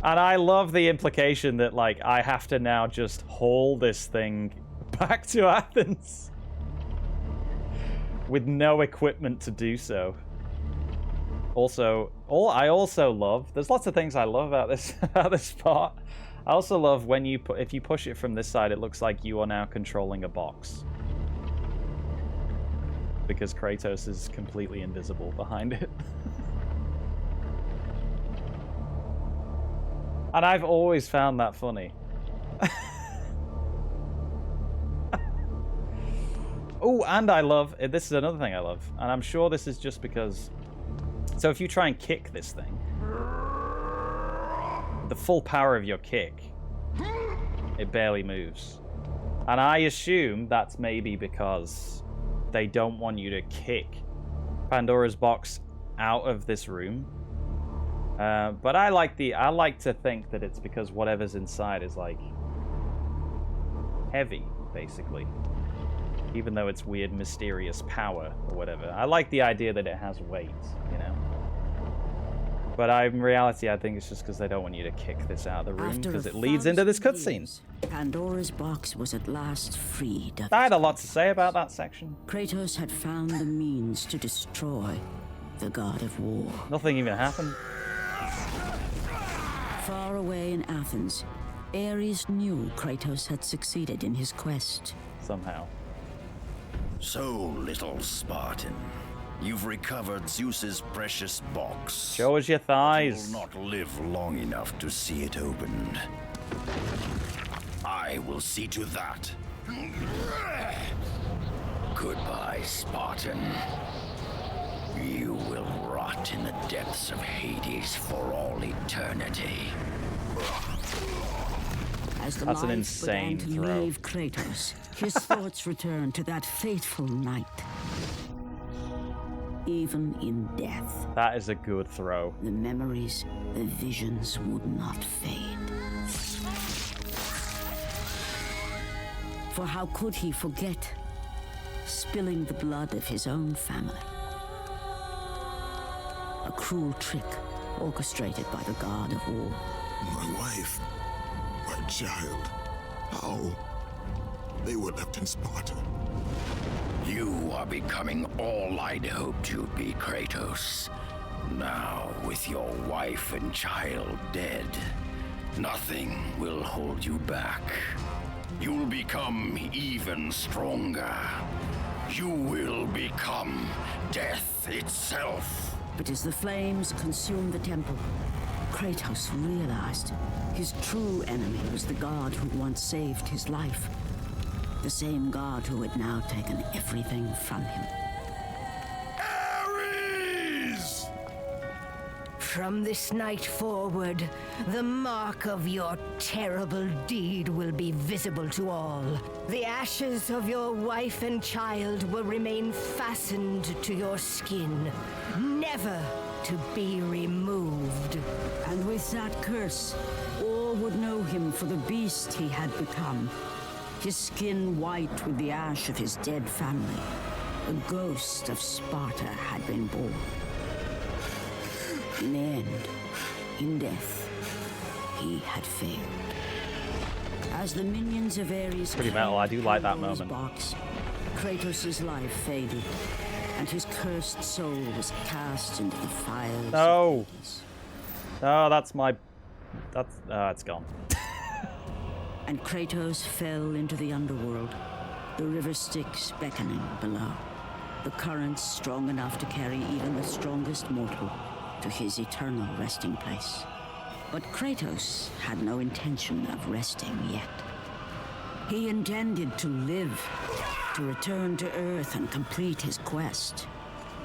And I love the implication that, like, I have to now just haul this thing back to Athens. With no equipment to do so. Also, I also love... There's lots of things I love about this part. I also love when you if you push it from this side, it looks like you are now controlling a box. Because Kratos is completely invisible behind it. And I've always found that funny. Oh, and I love... This is another thing I love. And I'm sure this is just because... So if you try and kick this thing, the full power of your kick, it barely moves. And I assume that's maybe because they don't want you to kick Pandora's box out of this room. But I like to think that it's because whatever's inside is like heavy, basically. Even though it's weird, mysterious power or whatever. I like the idea that it has weight, you know. But in reality, I think it's just because they don't want you to kick this out of the room, because it leads into this cutscene.
Pandora's box was at last freed.
I had a lot to say about that section.
Kratos had found the means to destroy the god of war.
Nothing even happened.
Far away in Athens, Ares knew Kratos had succeeded in his quest.
Somehow.
So, little Spartan, you've recovered Zeus's precious box.
Show us your thighs.
You'll not live long enough to see it opened. I will see to that. Goodbye, Spartan. You will rot in the depths of Hades for all eternity.
As the
That's an
light
insane
began to
throw.
leave Kratos, his thoughts returned to that fateful night. Even in death,
That is a good throw.
the memories, the visions would not fade. For how could he forget spilling the blood of his own family? A cruel trick orchestrated by the god of war.
My wife, my child, how? They were left in Sparta.
You are becoming all I'd hoped you'd be, Kratos. Now, with your wife and child dead, nothing will hold you back. You'll become even stronger. You will become death itself.
But as the flames consumed the temple, Kratos realized his true enemy was the god who once saved his life. The same god who had now taken everything from him.
Ares!
From this night forward, the mark of your terrible deed will be visible to all. The ashes of your wife and child will remain fastened to your skin, never to be removed.
And with that curse, all would know him for the beast he had become. His skin white with the ash of his dead family. The ghost of Sparta had been born. In the end, in death, he had failed. As the minions of Ares
Pretty metal, I do like that
Pandora's
moment.
box, Kratos' life faded, and his cursed soul was cast into the fires.
No.
Of Hades.
Oh, that's my... That's... it's gone.
And Kratos fell into the underworld, the river Styx beckoning below, the currents strong enough to carry even the strongest mortal to his eternal resting place. But Kratos had no intention of resting yet. He intended to live, to return to Earth and complete his quest.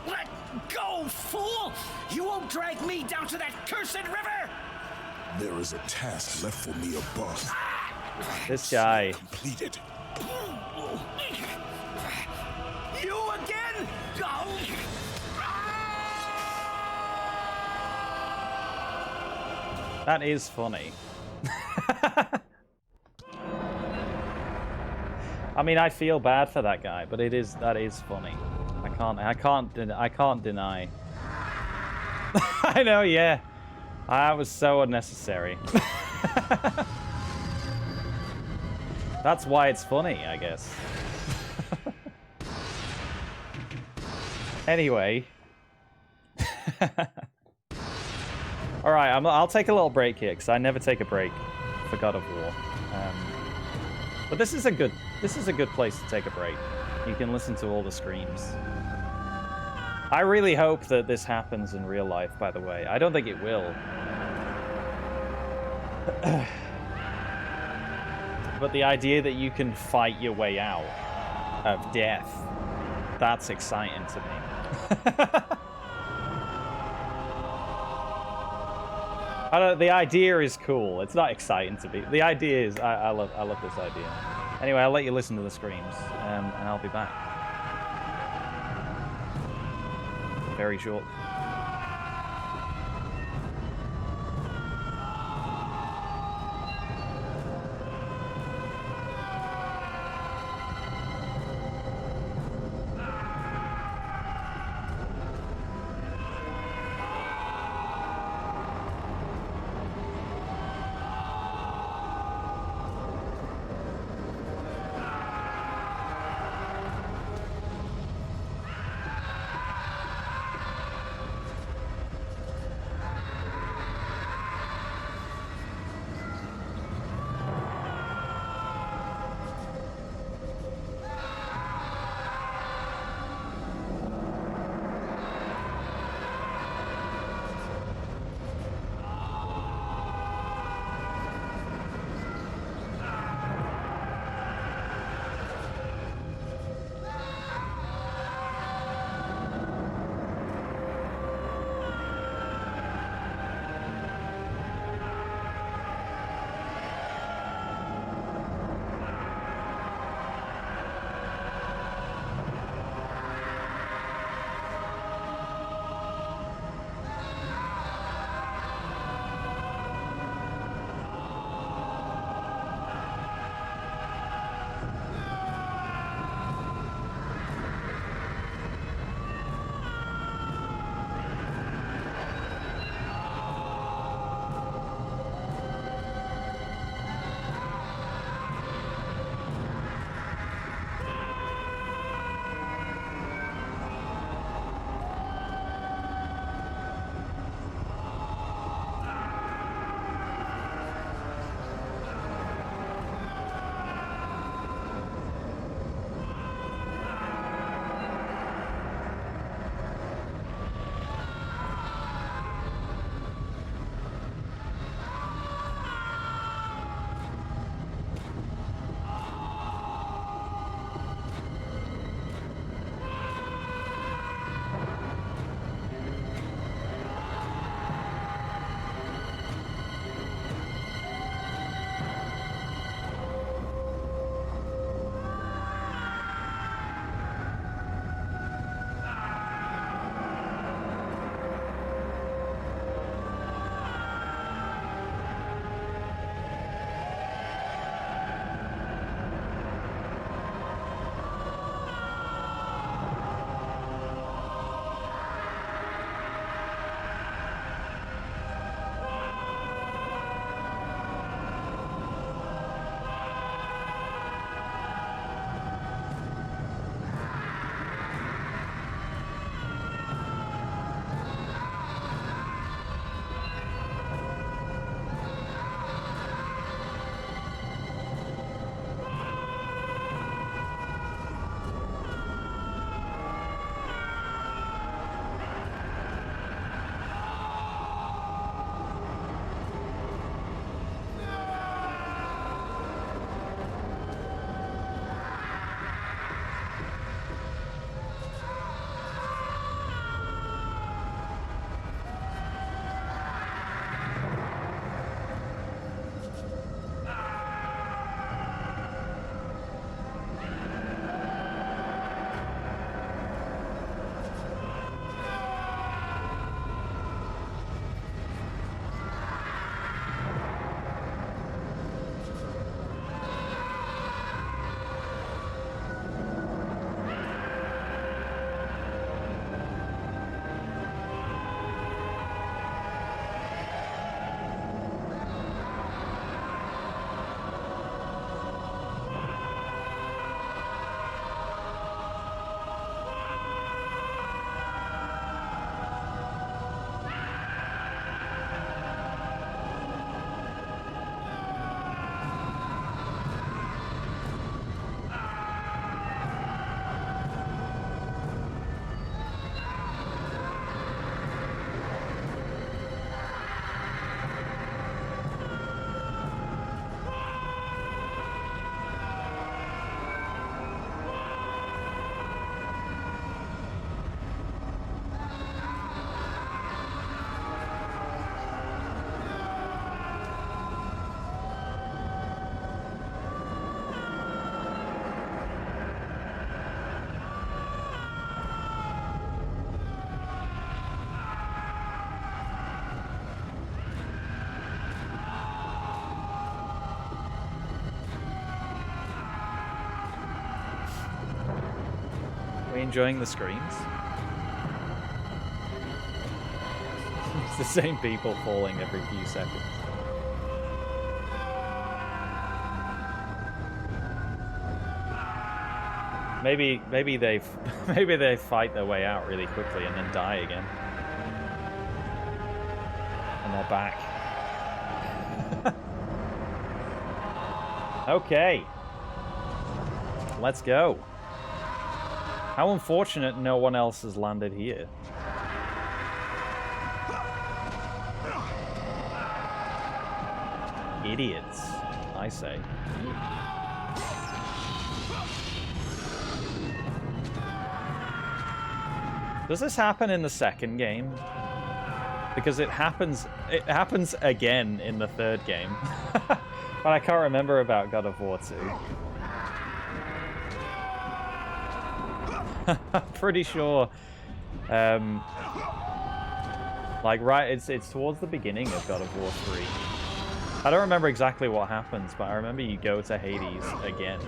Let go, fool! You won't drag me down to that cursed river!
There is a task left for me above.
This guy.
Completed.
You again? Oh.
That is funny. I mean, I feel bad for that guy, but that is funny. I can't deny. I know, yeah. That was so unnecessary. That's why it's funny, I guess. Anyway. Alright, I'll take a little break here, because I never take a break for God of War. But this is a good place to take a break. You can listen to all the screams. I really hope that this happens in real life, by the way. I don't think it will. But the idea that you can fight your way out of death, that's exciting to me. The idea is cool. It's not exciting to me. The idea is, I love this idea. Anyway, I'll let you listen to the screams, and I'll be back. Very short. we enjoying the screams? It's the same people falling every few seconds. Maybe they maybe they fight their way out really quickly and then die again. And they're back. Okay. Let's go. How unfortunate no one else has landed here. Idiots, I say. Does this happen in the second game? Because it happens again in the third game. But I can't remember about God of War 2. I'm pretty sure like right it's towards the beginning of God of War 3. I don't remember exactly what happens, but I remember you go to Hades again.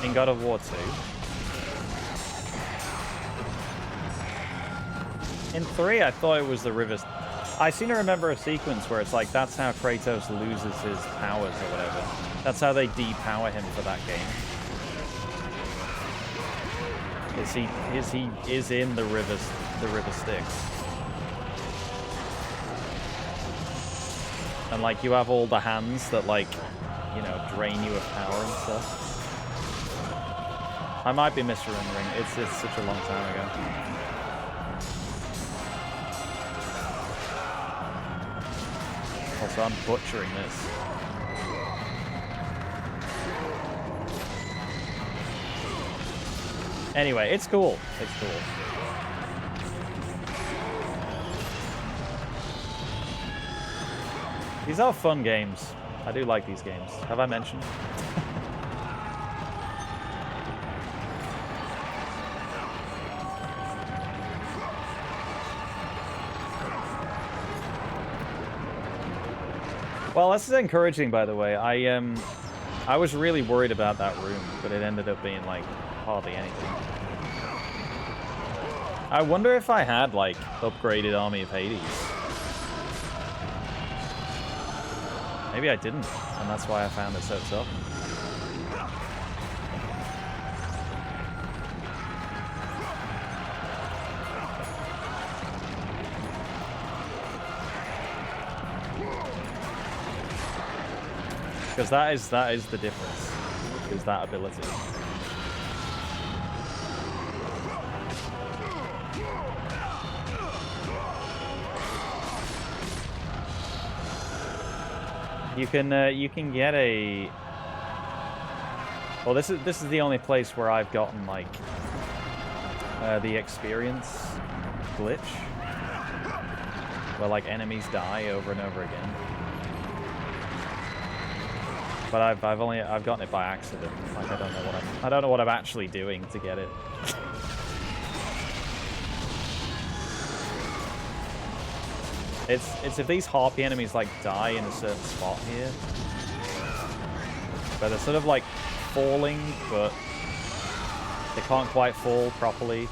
In God of War 2. In 3, I thought it was the rivers. I seem to remember a sequence where it's like that's how Kratos loses his powers or whatever. That's how they depower him for that game. He is in the river Styx. And like you have all the hands that like, you know, drain you of power and stuff. I might be misremembering. It's such a long time ago. Also, I'm butchering this. Anyway, it's cool. It's cool. These are fun games. I do like these games. Have I mentioned? Well, this is encouraging, by the way. I was really worried about that room, but it ended up being, like, hardly anything. I wonder if I had, like, upgraded Army of Hades. Maybe I didn't, and that's why I found it so tough. Because that is the difference, is that ability. You can get a. Well, this is the only place where I've gotten like the experience glitch, where like enemies die over and over again. But I've gotten it by accident. Like I don't know what I'm actually doing to get it. It's if these harpy enemies like die in a certain spot here, but they're sort of like falling, but they can't quite fall properly.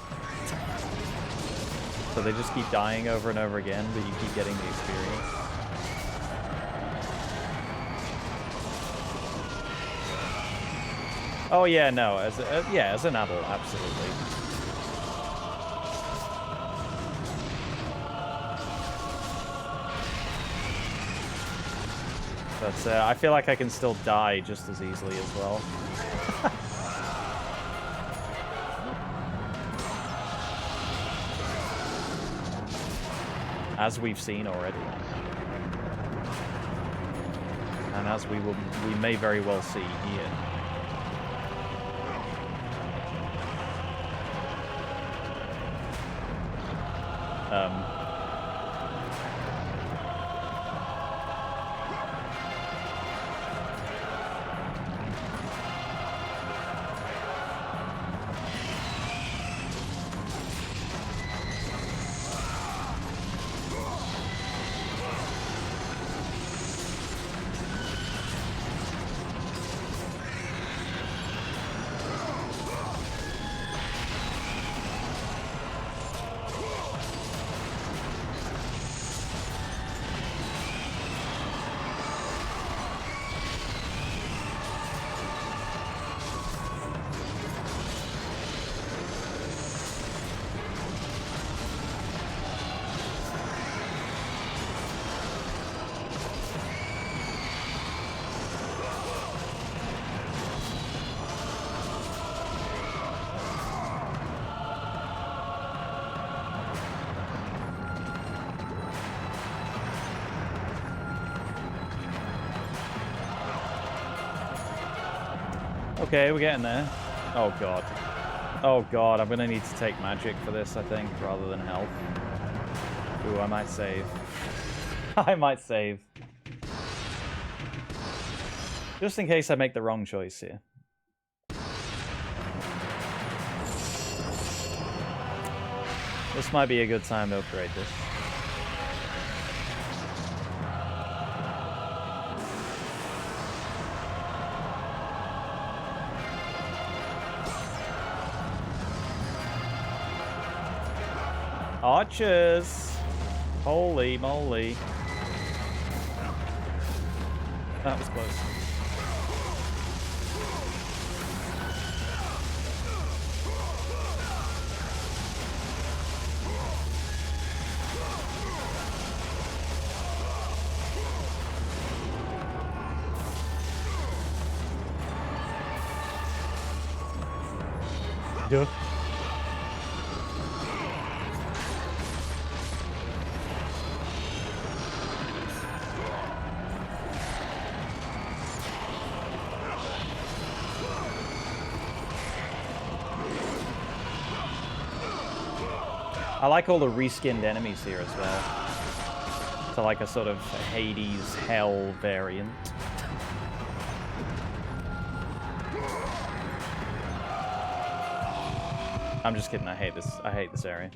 So they just keep dying over and over again, but you keep getting the experience. Oh yeah, no, as an adult, absolutely. But I feel like I can still die just as easily as well. as we've seen already. And as we may very well see here. Okay, we're getting there. Oh god. Oh god, I'm gonna need to take magic for this, I think, rather than health. Ooh, I might save. I might save. Just in case I make the wrong choice here. This might be a good time to upgrade this. Archers! Holy moly. That was close. Duh. I like all the reskinned enemies here as well. So like a sort of Hades Hell variant. I'm just kidding, I hate this area.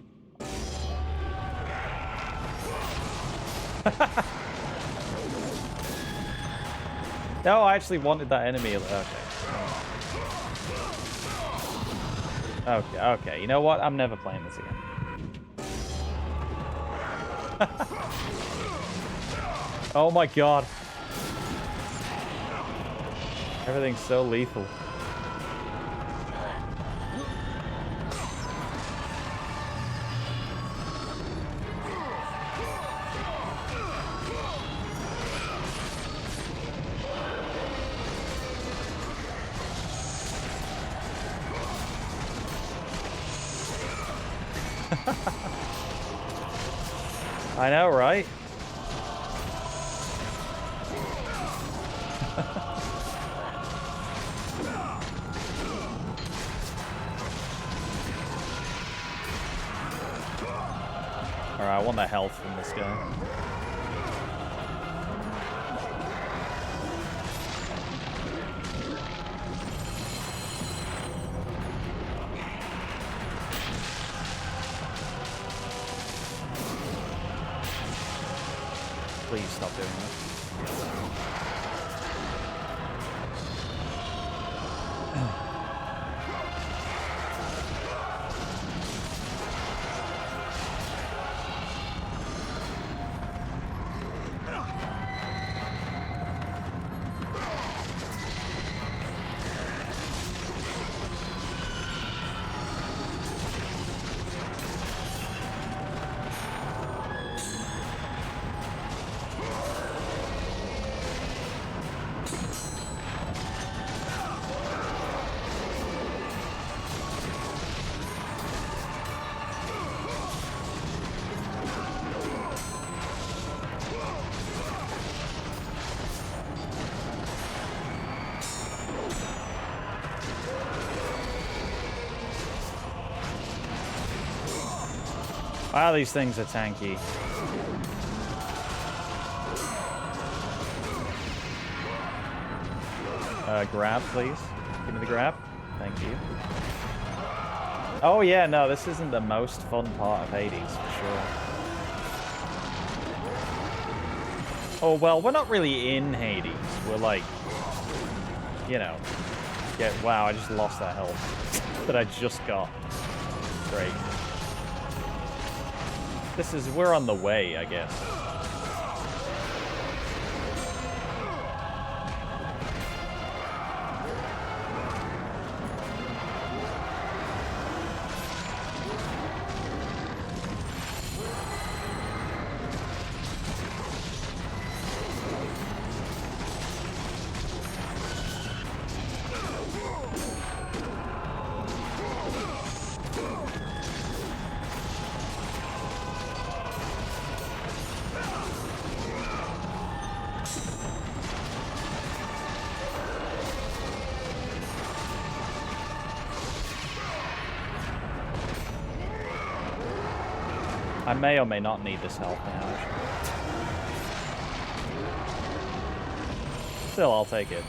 No, I actually wanted that enemy. Okay. Okay, you know what? I'm never playing this again. Oh my god. Everything's so lethal. I know, right? Alright, I want the health from this guy. Please stop doing that. Wow, these things are tanky. Grab, please. Give me the grab. Thank you. Oh yeah, no, this isn't the most fun part of Hades, for sure. Oh, well, we're not really in Hades. We're like, you know, wow, I just lost that health that I just got. Great. We're on the way, I guess. I may or may not need this help now. Still, I'll take it.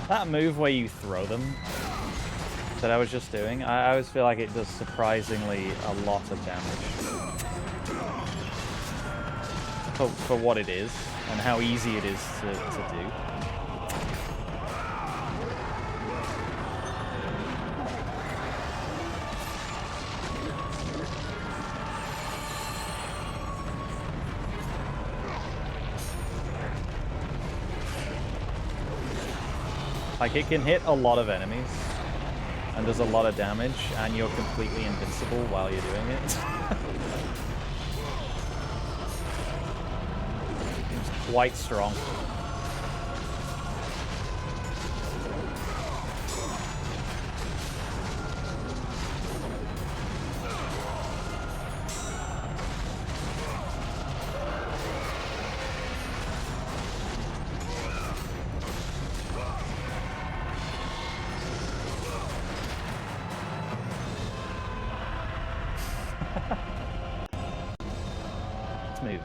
That move where you throw them that I was just doing, I always feel like it does surprisingly a lot of damage. For what it is, and how easy it is to do. Like, it can hit a lot of enemies, and does a lot of damage, and you're completely invincible while you're doing it. It's quite strong.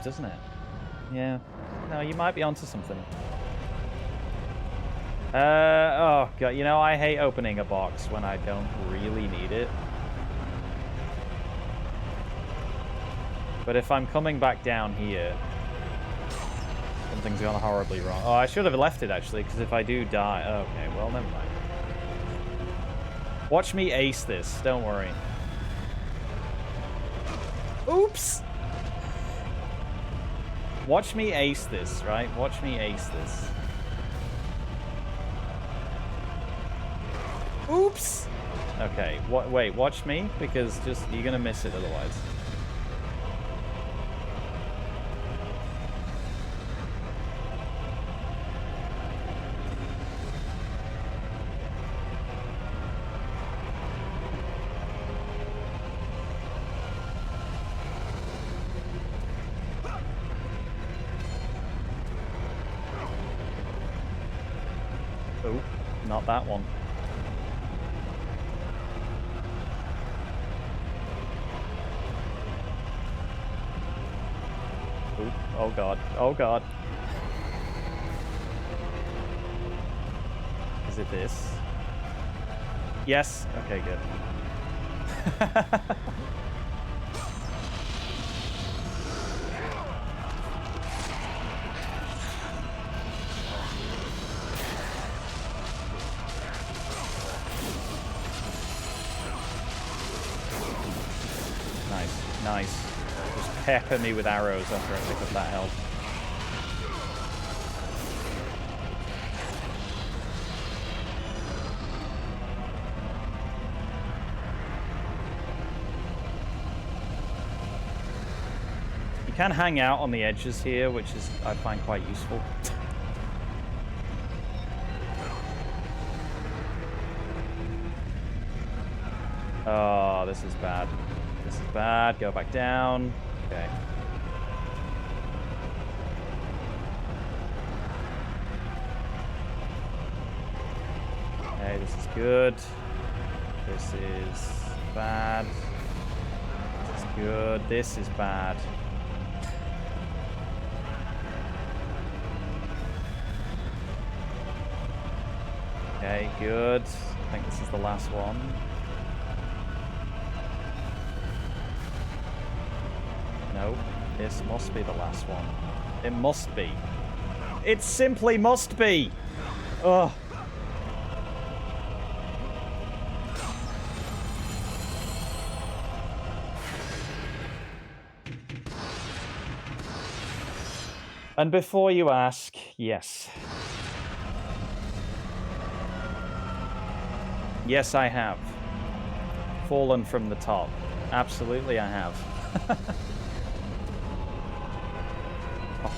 Doesn't it? Yeah. No, you might be onto something. Oh god, you know, I hate opening a box when I don't really need it. But if I'm coming back down here, something's gone horribly wrong. Oh, I should have left it actually, because if I do die... Okay, well, never mind. Watch me ace this, don't worry. Oops! Watch me ace this, right? Watch me ace this. Oops! Okay, wait, watch me, because just you're gonna miss it otherwise. Not that one. Ooh, oh god. Oh god. Is it this? Yes. Okay, good. Nice. Just pepper me with arrows after I pick up that health. You can hang out on the edges here, which is I find quite useful. Oh, this is bad. This is bad. Go back down. Okay. Okay, this is good. This is bad. This is good. This is bad. Okay, good. I think this is the last one. No, this must be the last one. It must be. It simply must be. Ugh. And before you ask, yes. Yes, I have. Fallen from the top. Absolutely, I have.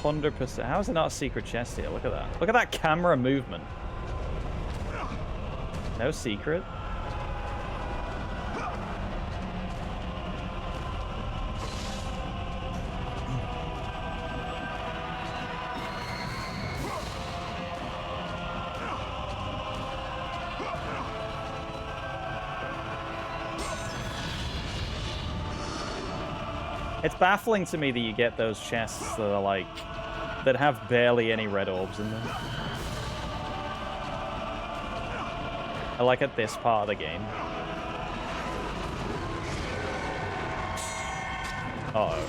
100%. How is it not a secret chest here? Look at that. Look at that camera movement. No secret. It's baffling to me that you get those chests that are like, that have barely any red orbs in them. I like at this part of the game. Uh-oh.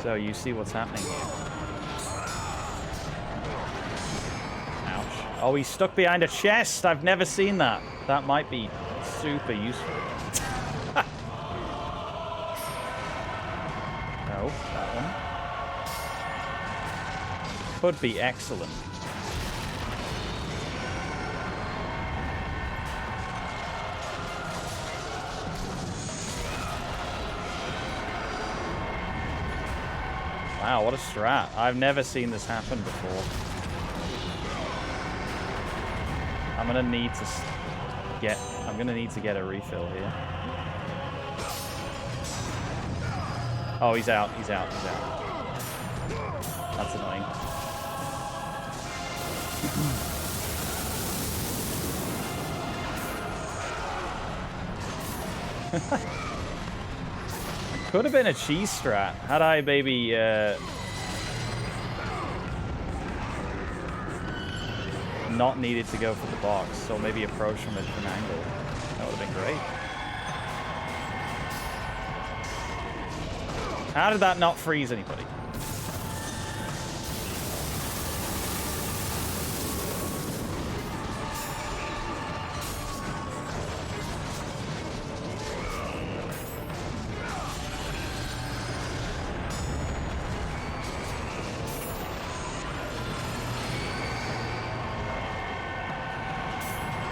So you see what's happening here. Ouch. Oh, he's stuck behind a chest. I've never seen that. That might be super useful. No, that one. Could be excellent. Wow, what a strat. I've never seen this happen before. I'm gonna need to get a refill here. Oh, he's out. He's out. He's out. That's annoying. Could have been a cheese strat had I maybe not needed to go for the box, or maybe approach from a different angle. That would have been great. How did that not freeze anybody?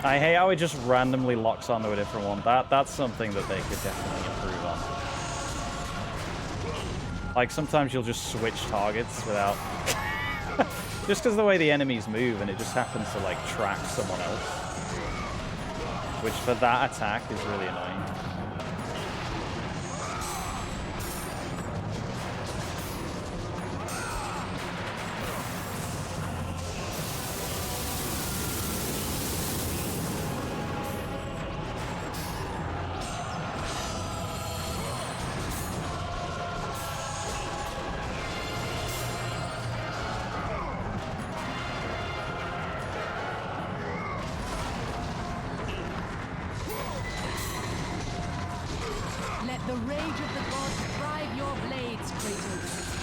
I hate how it just randomly locks onto a different one. That's something that they could definitely improve on. Like, sometimes you'll just switch targets without... just because of the way the enemies move, and it just happens to, like, track someone else. Which, for that attack, is really annoying.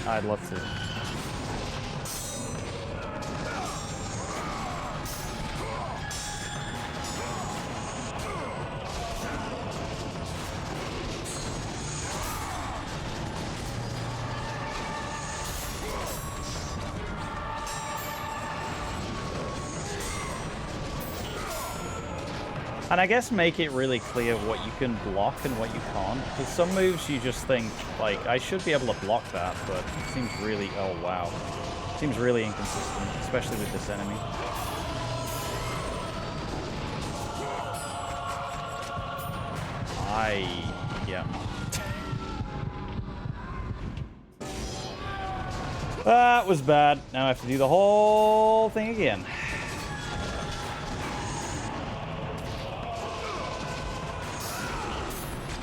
I'd love to. And I guess make it really clear what you can block and what you can't. Because some moves you just think, like, I should be able to block that, but it seems really, oh wow. It seems really inconsistent, especially with this enemy. Yeah. That was bad. Now I have to do the whole thing again.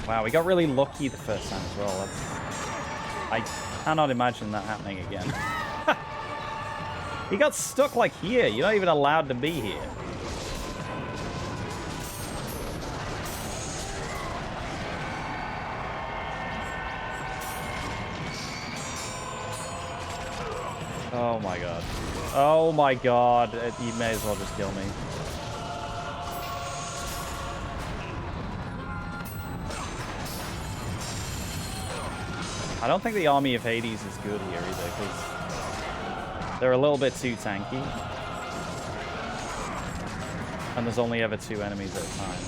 Wow, we got really lucky the first time as well. I cannot imagine that happening again. He got stuck like here. You're not even allowed to be here. Oh my god. Oh my god. You may as well just kill me. I don't think the Army of Hades is good here either, because they're a little bit too tanky. And there's only ever 2 enemies at a time.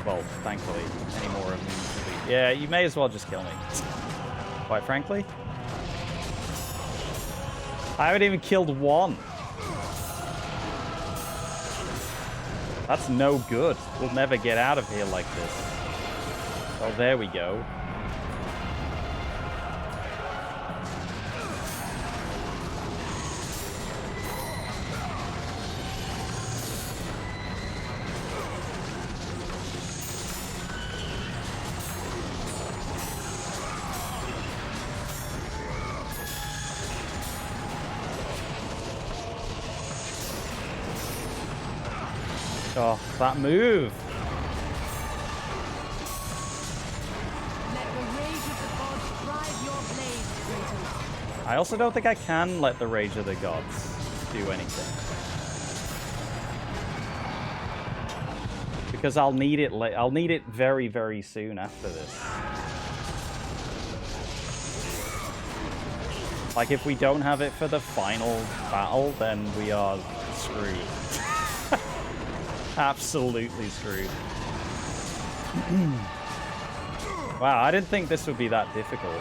Well, thankfully, any more of them should be. Yeah, you may as well just kill me. Quite frankly. I haven't even killed one. That's no good. We'll never get out of here like this. Oh, there we go. Oh, that move!
Let the rage of the gods drive your blades, Kratos.
I also don't think I can let the rage of the gods do anything. Because I'll need it I'll need it very, very soon after this. Like, if we don't have it for the final battle, then we are screwed. Absolutely screwed. Wow, I didn't think this would be that difficult.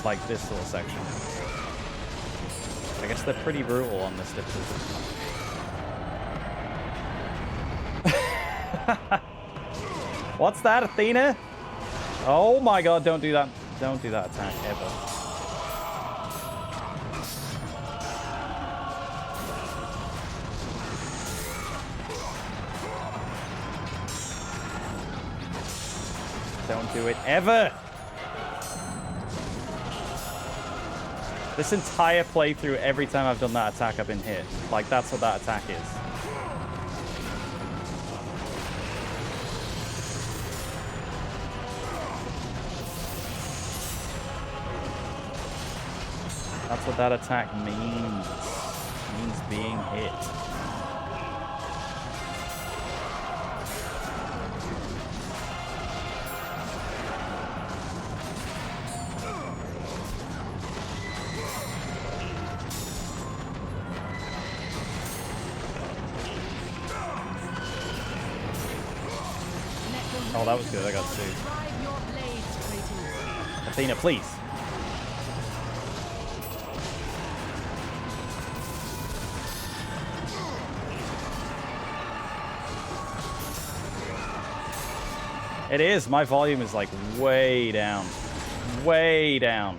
Like this little section. I guess they're pretty brutal on this difficulty. What's that, Athena? Oh my god, don't do that. Don't do that attack ever. Don't do it ever! This entire playthrough, every time I've done that attack, I've been hit. Like, that's what that attack is. That's what that attack means. It means being hit. Oh, that was good. I got 2. Athena, please. It is. My volume is like way down. Way down.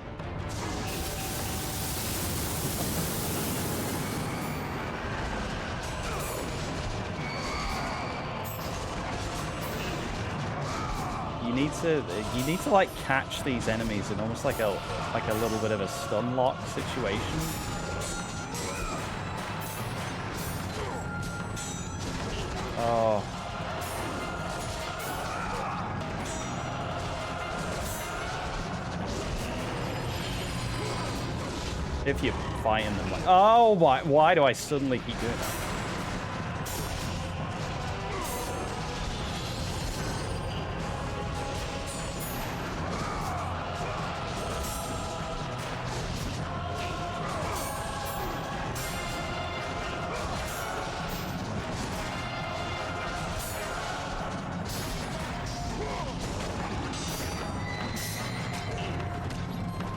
You need to like catch these enemies in almost like a little bit of a stun lock situation. Oh. If you're fighting them like... Oh, why do I suddenly keep doing that?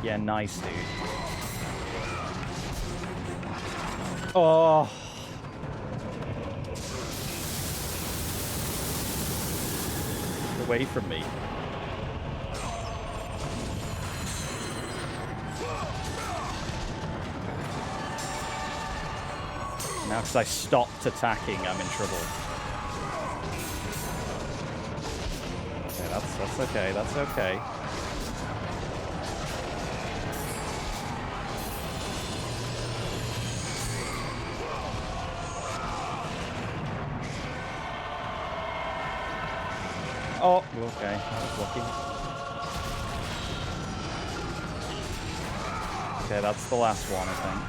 Yeah, nice, dude. Oh. Away from me. Now, because I stopped attacking, I'm in trouble. Okay, that's okay. That's okay. Oh, okay. I was lucky. Okay, that's the last one, I think.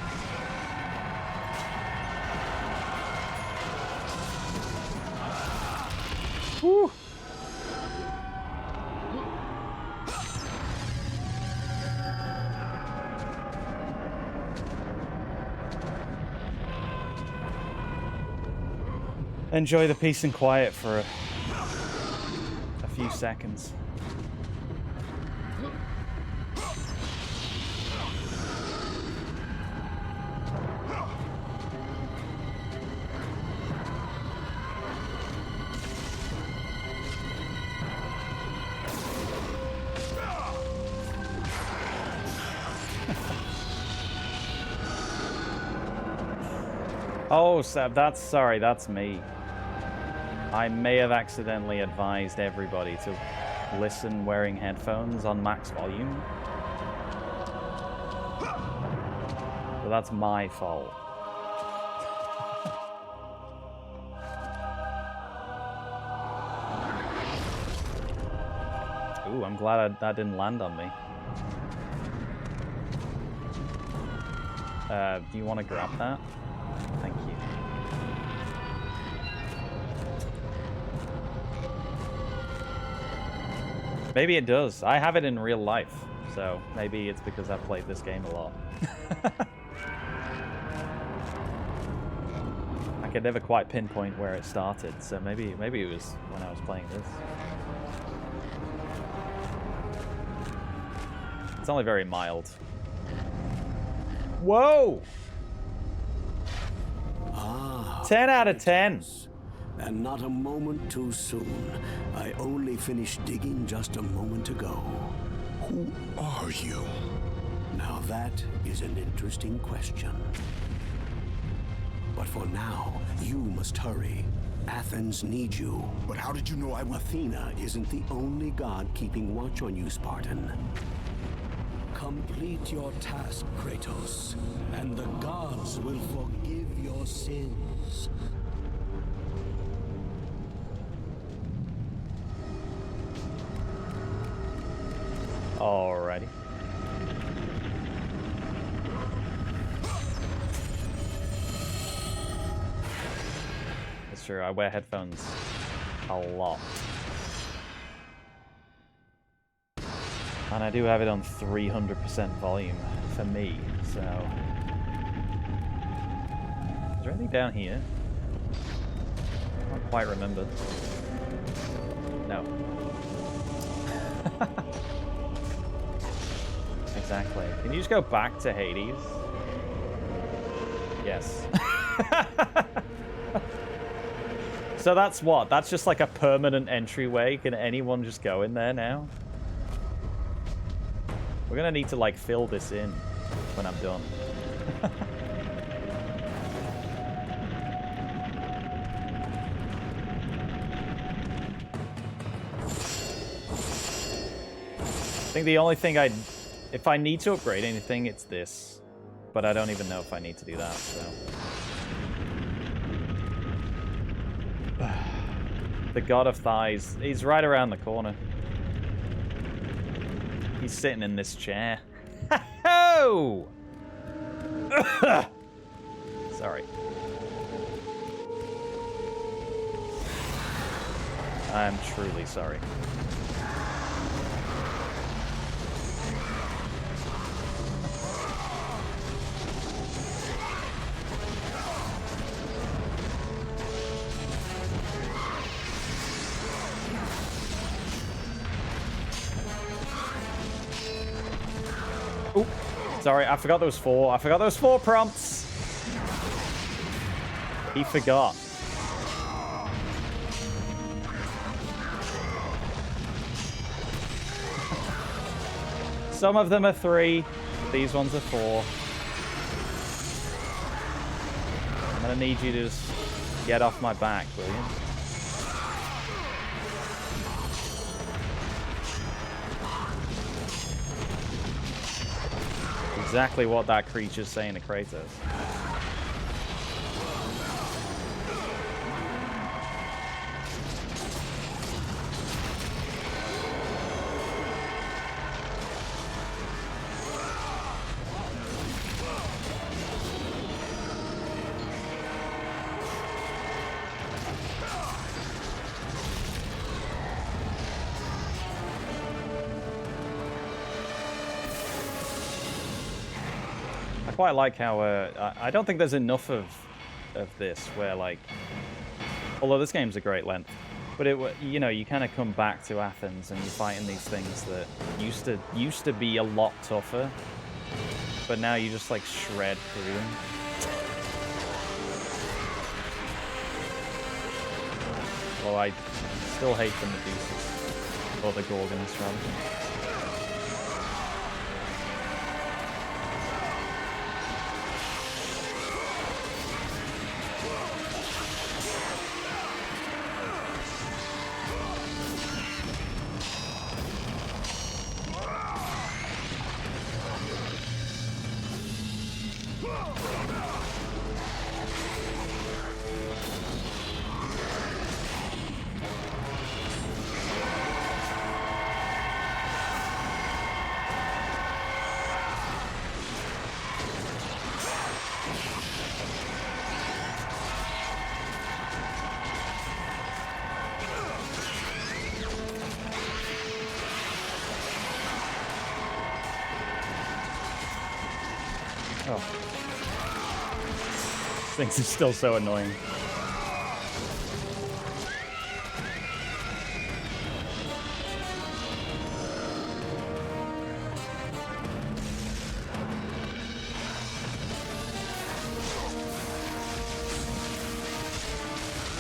Whew. Enjoy the peace and quiet for a few seconds. Oh, Seb, that's me. I may have accidentally advised everybody to listen wearing headphones on max volume. So that's my fault. Ooh, I'm glad that didn't land on me. Do you want to grab that? Thank you. Maybe it does. I have it in real life, so maybe it's because I've played this game a lot. I could never quite pinpoint where it started, so maybe it was when I was playing this. It's only very mild. Whoa! 10 out of 10.
And not a moment too soon. I only finished digging just a moment ago.
Who are you?
Now that is an interesting question. But for now, you must hurry. Athens needs you.
But how did you know I would...
Athena isn't the only god keeping watch on you, Spartan. Complete your task, Kratos, and the gods will forgive your sins.
Alrighty. That's true, I wear headphones a lot. And I do have it on 300% volume for me, so... Is there anything down here? I don't quite remember. No. Exactly. Can you just go back to Hades? Yes. So that's what? That's just like a permanent entryway? Can anyone just go in there now? We're gonna need to like fill this in when I'm done. I think the only thing if I need to upgrade anything, it's this. But I don't even know if I need to do that, so. The God of Thighs, he's right around the corner. He's sitting in this chair. Ho! Sorry. I'm truly sorry. Oh, sorry, I forgot those four. I forgot those 4 prompts. He forgot. Some of them are 3. These ones are 4. I'm gonna need you to just get off my back, will you? Exactly what that creature's saying to Kratos. I quite like how I don't think there's enough of this where, like, although this game's a great length, but you know, you kind of come back to Athens and you're fighting these things that used to be a lot tougher, but now you just like shred through them. Well, I still hate the Medusas, or the Gorgons rather. Things are still so annoying.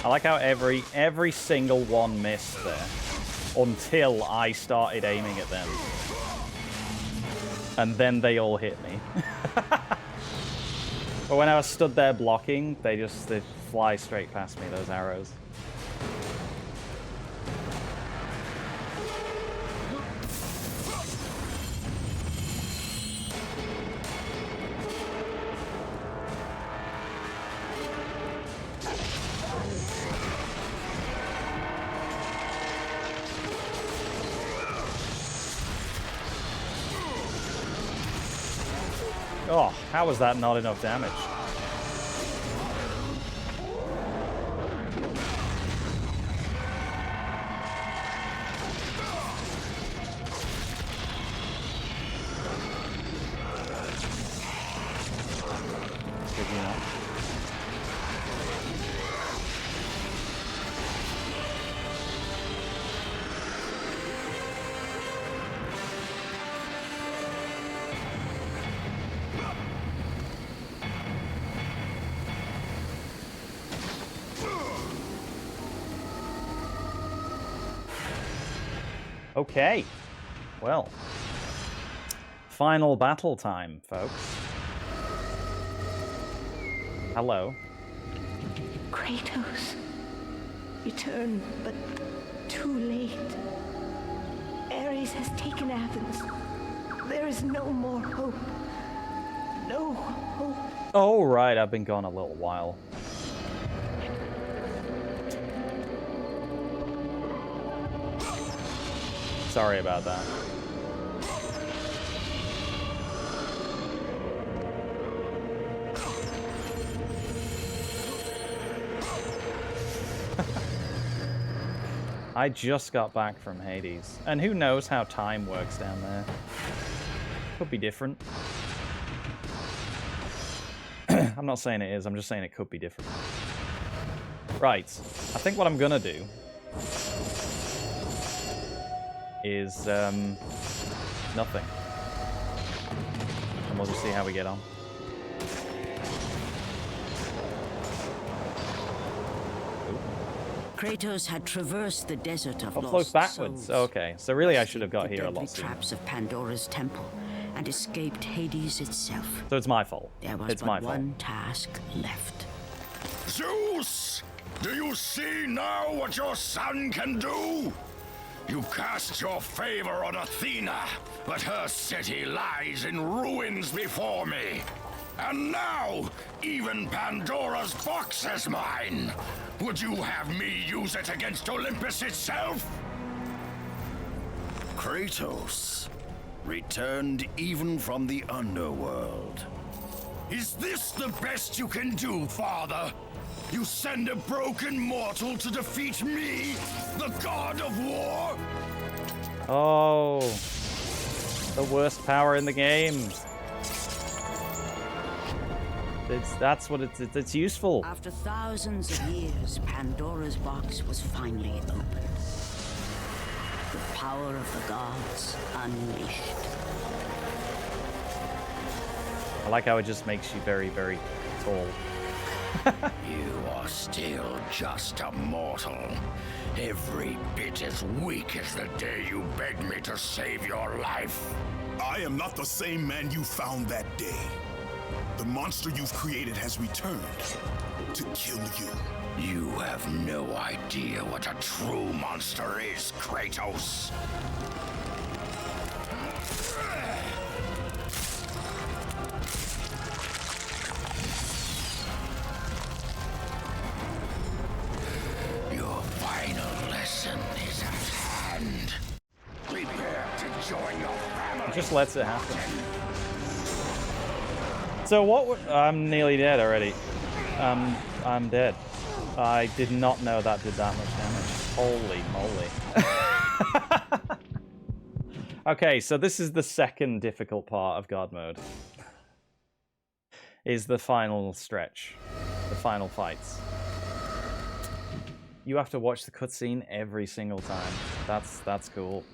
I like how every single one missed there until I started aiming at them. And then they all hit me. But when I was stood there blocking, they fly straight past me, those arrows. Oh, how was that not enough damage? Good enough. Okay, well, final battle time, folks. Hello.
Kratos, return, but too late. Ares has taken Athens. There is no more hope. No hope.
Oh, right, I've been gone a little while. Sorry about that. I just got back from Hades. And who knows how time works down there. Could be different. I'm not saying it is, I'm just saying it could be different. Right. I think what I'm gonna do is nothing. And we'll just see how we get on.
Kratos had traversed the desert of
Flows
lost
backwards.
souls,
Okay, so really I should have got
the
here a
deadly
lot sooner.
traps of Pandora's temple, and escaped Hades itself.
So it's my fault.
There was
It's my
but
fault.
one task left.
Zeus! Do you see now what your son can do? You cast your favor on Athena, but her city lies in ruins before me. And now, even Pandora's box is mine. Would you have me use it against Olympus itself? Kratos, returned even from the underworld. Is this the best you can do, Father? You send a broken mortal to defeat me, the god of war?
Oh. The worst power in the game. That's what it's useful.
After thousands of years, Pandora's box was finally opened. The power of the gods unleashed.
I like how it just makes you very, very tall.
You are still just a mortal. Every bit as weak as the day you begged me to save your life.
I am not the same man you found that day. The monster you've created has returned to kill you.
You have no idea what a true monster is, Kratos. Your final lesson is at hand. Prepare to join your family.
It just lets it happen. So what I'm nearly dead already. I'm dead. I did not know that did that much damage. Holy moly. Okay, so this is the second difficult part of God mode. Is the final stretch. The final fights. You have to watch the cutscene every single time. That's cool.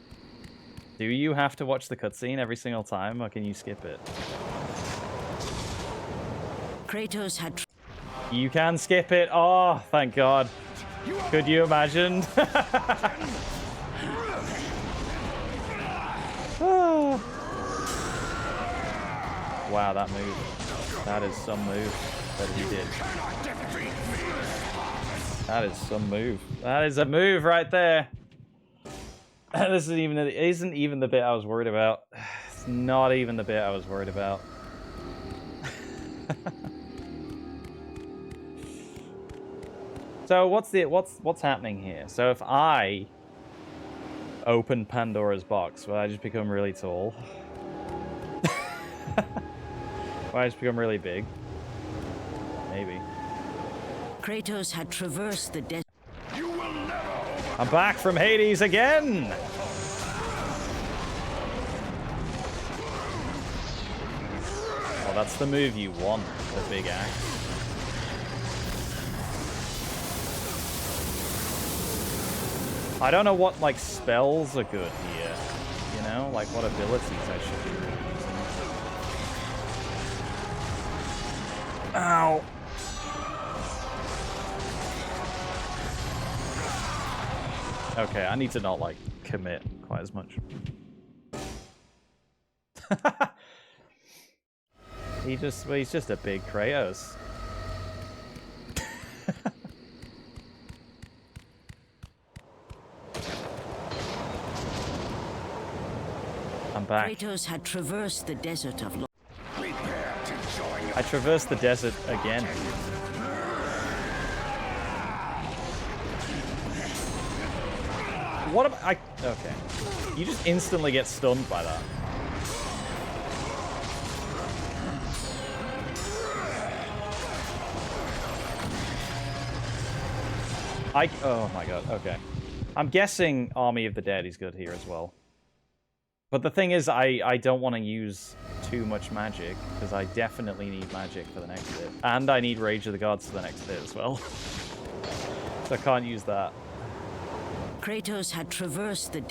Do you have to watch the cutscene every single time, or can you skip it?
Kratos had
You can skip it. Oh, thank God. Could you imagine? Wow, that move. That is some move that he did. That is some move. That is a move right there. This isn't even the bit I was worried about. It's not even the bit I was worried about. So what's happening here? So if I open Pandora's box, will I just become really tall? Will I just become really big? Maybe.
Kratos had traversed the desert.
I'm back from Hades again! Well, that's the move you want, the big axe. I don't know what, like, spells are good here. You know? Like, what abilities I should be using. Ow! Okay, I need to not, like, commit quite as much. He's just a big Kratos. I'm back.
Kratos had traversed the desert of
I traversed the desert again. What am I? Okay. You just instantly get stunned by that. Oh my god, okay. I'm guessing Army of the Dead is good here as well. But the thing is, I don't want to use too much magic, because I definitely need magic for the next bit. And I need Rage of the Gods for the next bit as well. So I can't use that.
Kratos had traversed the...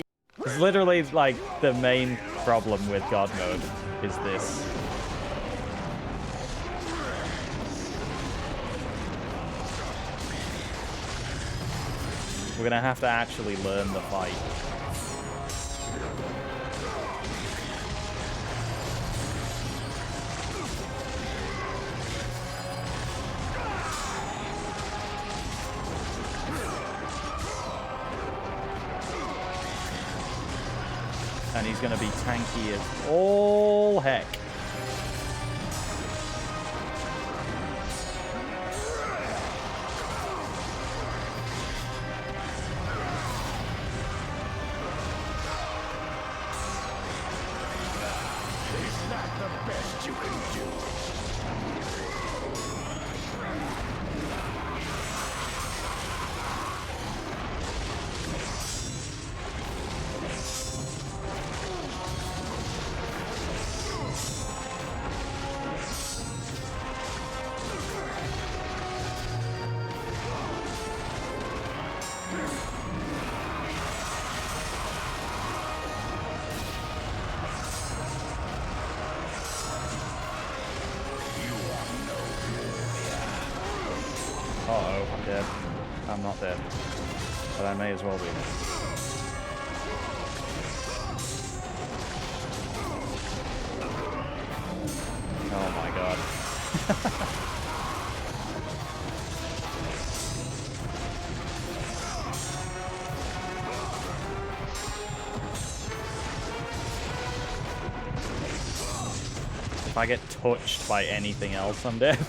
It's literally, like, the main problem with God mode is this. We're gonna have to actually learn the fight. And he's gonna be tanky as all heck.
Is that the best you can do?
Uh-oh, I'm dead. I'm not dead. But I may as well be. Oh my god. If I get touched by anything else, I'm dead.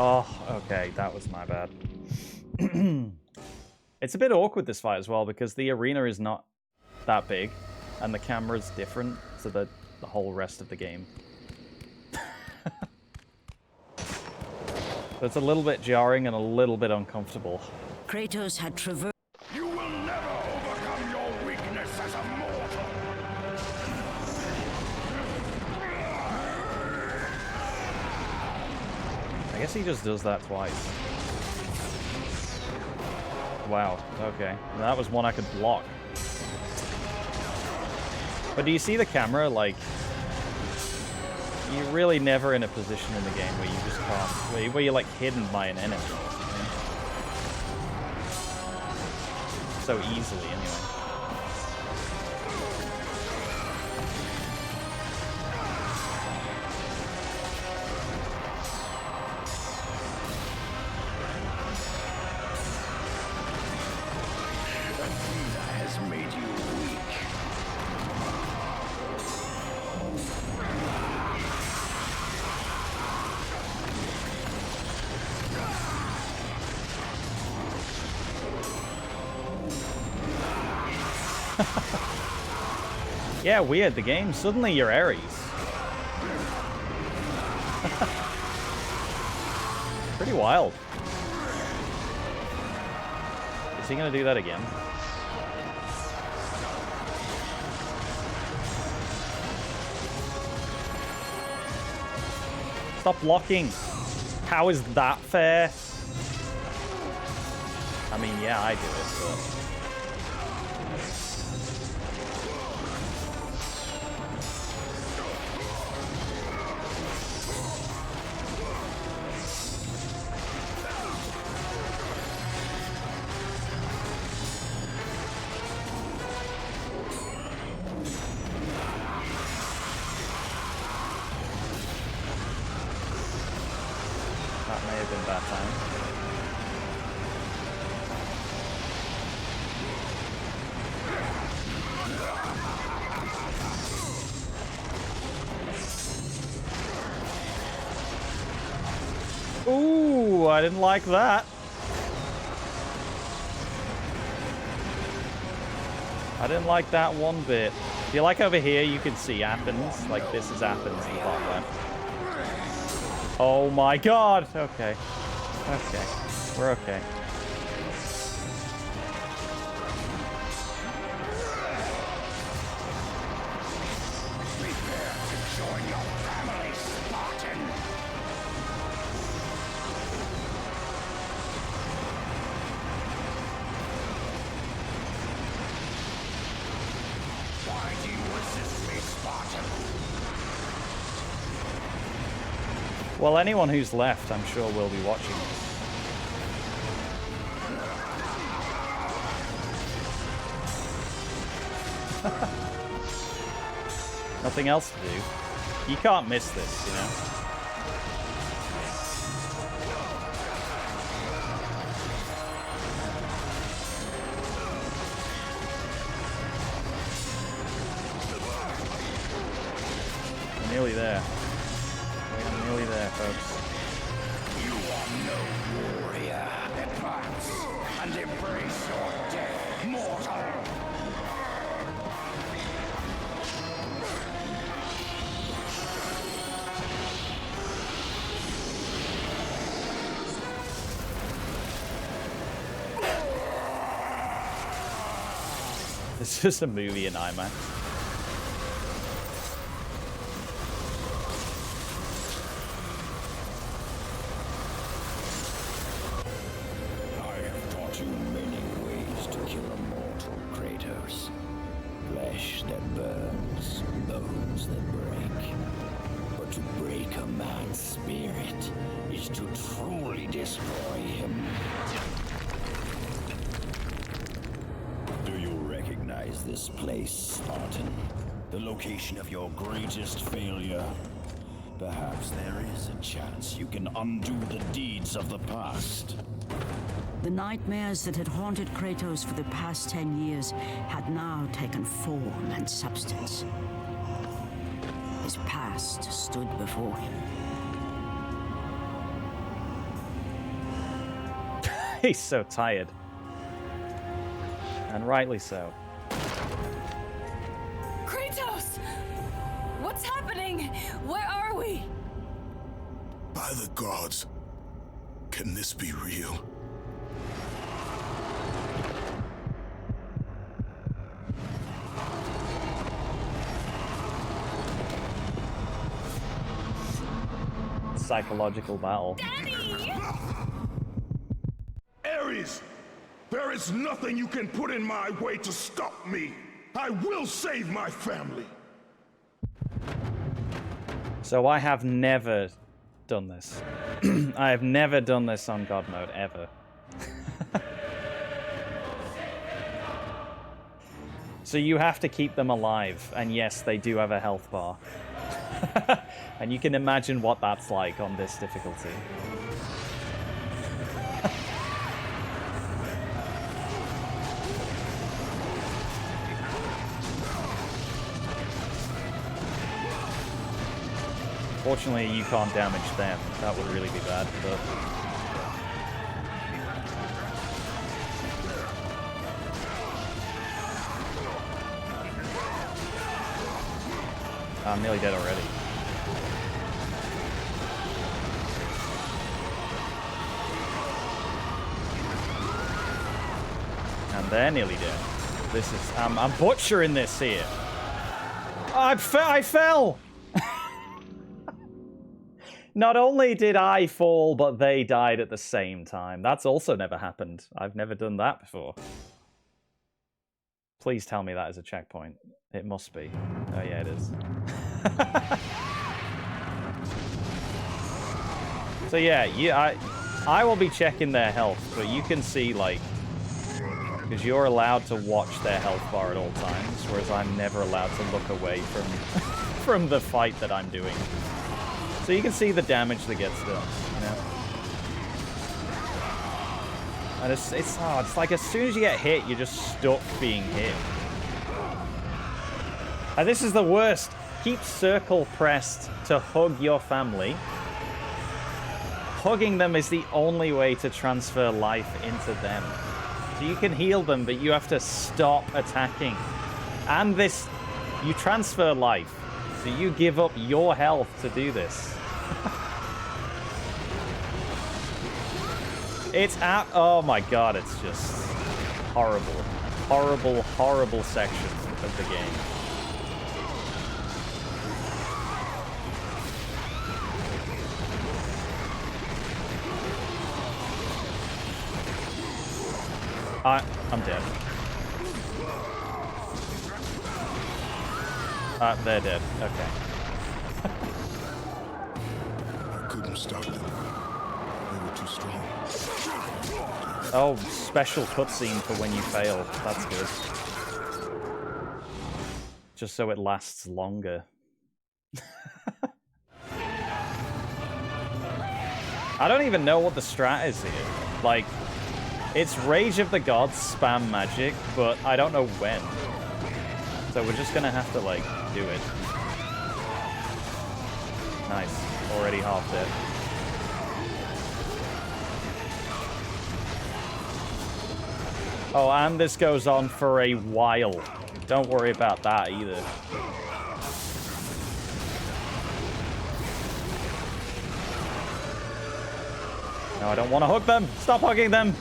Oh, okay, that was my bad. It's a bit awkward, this fight, as well, because the arena is not that big, and the camera's different to the whole rest of the game. So it's a little bit jarring and a little bit uncomfortable.
Kratos had traversed...
You will never overcome your weakness as a mortal.
I guess he just does that twice. Wow, okay. That was one I could block. But do you see the camera? Like, you're really never in a position in the game where you just can't... Where you're, like, hidden by an enemy. So easily, anyway.
Has made you weak.
Yeah, weird. The game, suddenly you're Ares. Pretty wild. Is he gonna do that again? Stop blocking. How is that fair? I mean, yeah, I do it, but... That may have been bad time. Ooh, I didn't like that. I didn't like that one bit. If you like over here, you can see Athens. Like, this is Athens in the bottom left. Oh my god! Okay. Okay. We're okay.
Prepare to join your family, Spartan. Why do you resist me, Spartan?
Well, anyone who's left, I'm sure, will be watching this. Nothing else to do. You can't miss this, you know? We're nearly there. We are nearly there, folks.
You are no warrior. Advance and embrace your death, mortal.
It's just a movie in IMAX.
I have taught you many ways to kill a mortal, Kratos. Flesh that burns, bones that break. But to break a man's spirit is to truly destroy him. Do you recognize this place, Spartan? The location of your greatest failure? Perhaps there is a chance you can undo the deeds of the past.
The nightmares that had haunted Kratos for the past 10 years had now taken form and substance. His past stood before him.
He's so tired. And rightly so.
Kratos! What's happening? Where are we?
By the gods, can this be real?
Psychological battle.
Ares! There is nothing you can put in my way to stop me! I will save my family!
So I have never done this. I have never done this on God mode, ever. So you have to keep them alive, and yes, they do have a health bar. And you can imagine what that's like on this difficulty. Fortunately, you can't damage them. That would really be bad, but... I'm nearly dead already. And they're nearly dead. This is... I'm butchering this here. I fell! Not only did I fall, but they died at the same time. That's also never happened. I've never done that before. Please tell me that is a checkpoint. It must be. Oh yeah, it is. So yeah, I will be checking their health, but you can see, like, because you're allowed to watch their health bar at all times, whereas I'm never allowed to look away from from the fight that I'm doing. So you can see the damage that gets done, you know? And it's like as soon as you get hit, you're just stuck being hit. And this is the worst. Keep circle pressed to hug your family. Hugging them is the only way to transfer life into them. So you can heal them, but you have to stop attacking. And this You transfer life. So you give up your health to do this. It's at... Oh my god, it's just horrible. Horrible, horrible section of the game. I'm dead. They're dead. Okay.
I couldn't stop them. They were too strong.
Oh, special cutscene for when you fail. That's good. Just so it lasts longer. I don't even know what the strat is here. Like, it's Rage of the Gods spam magic, but I don't know when. So we're just gonna have to, like, do it. Nice. Already half dead. Oh, and this goes on for a while. Don't worry about that either. No, I don't want to hug them. Stop hugging them.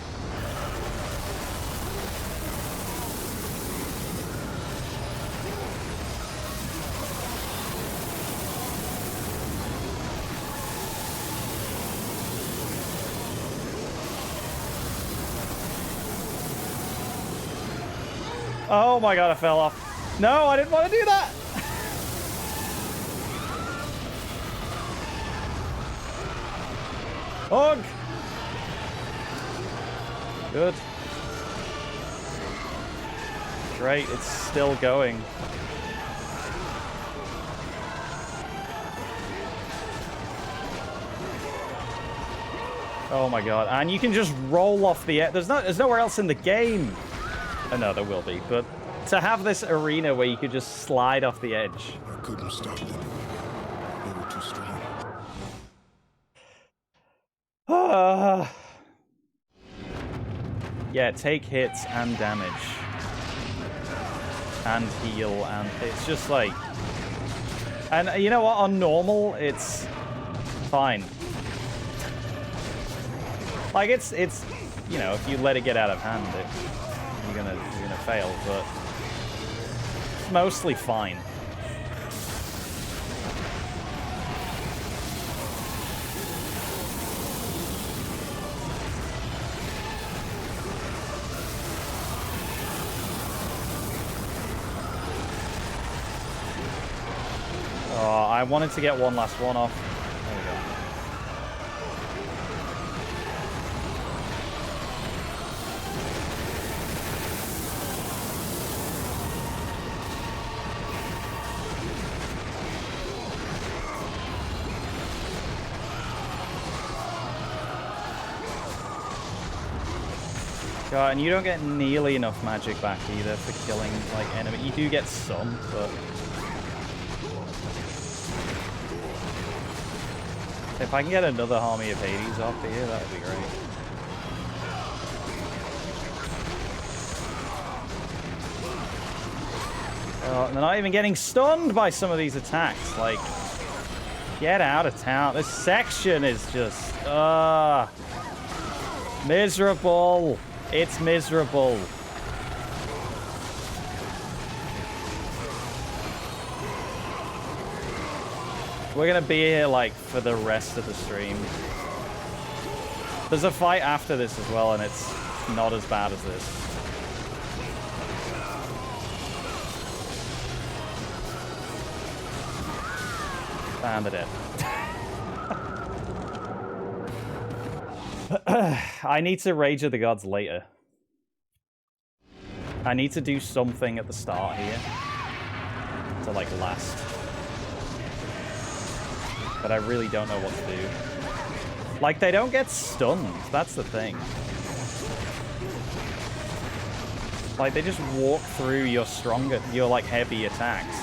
Oh my god, I fell off. No, I didn't want to do that. Hug. Good. Great, it's still going. Oh my god, and you can just roll off the edge. There's nowhere else in the game. Oh, no, there will be, but to have this arena where you could just slide off the edge.
I couldn't stop them. They were too strong.
Yeah, take hits and damage. And heal, and it's just like... And you know what? On normal, it's fine. Like, it's you know, if you let it get out of hand, you're gonna fail, but it's mostly fine. Oh, I wanted to get one last one off. There we go. God, and you don't get nearly enough magic back either for killing, like, enemy. You do get some, but... If I can get another Army of Hades off here, that would be great. Oh, they're not even getting stunned by some of these attacks. Like, get out of town. This section is just... miserable. It's miserable. We're gonna be here, like, for the rest of the stream. There's a fight after this as well, and it's not as bad as this. And they're dead. I need to Rage of the Gods later. I need to do something at the start here to, like, last. But I really don't know what to do. Like, they don't get stunned. That's the thing. Like, they just walk through your like, heavy attacks.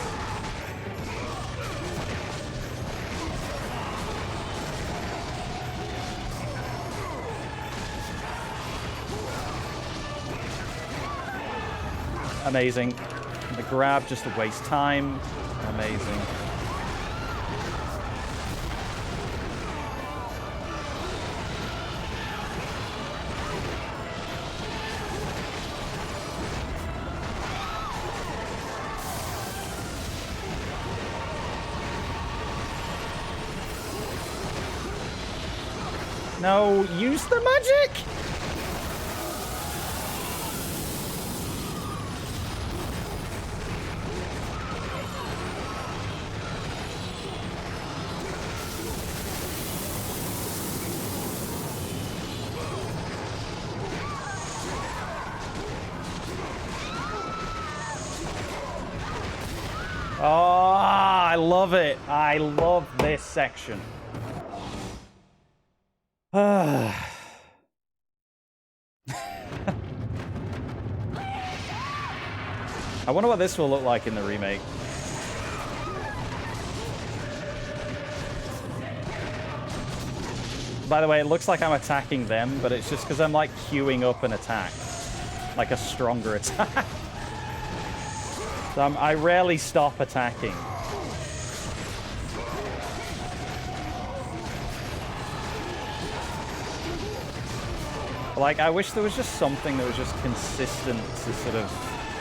Amazing. The grab just to waste time. Amazing. No, use the magic! Oh, I love it. I love this section. I wonder what this will look like in the remake. By the way, it looks like I'm attacking them, but it's just because I'm like queuing up an attack. Like a stronger attack. So I rarely stop attacking. Like, I wish there was just something that was just consistent to sort of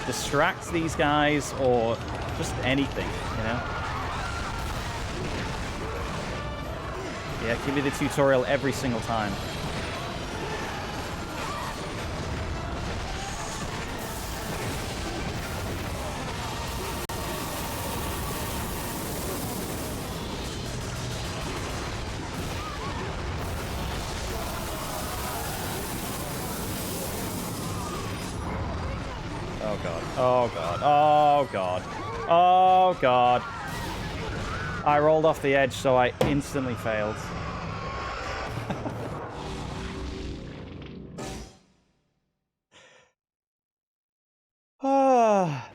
distract these guys, or just anything, you know? Yeah, give me the tutorial every single time. Oh god. Oh god. Oh god. Oh god. I rolled off the edge, so I instantly failed.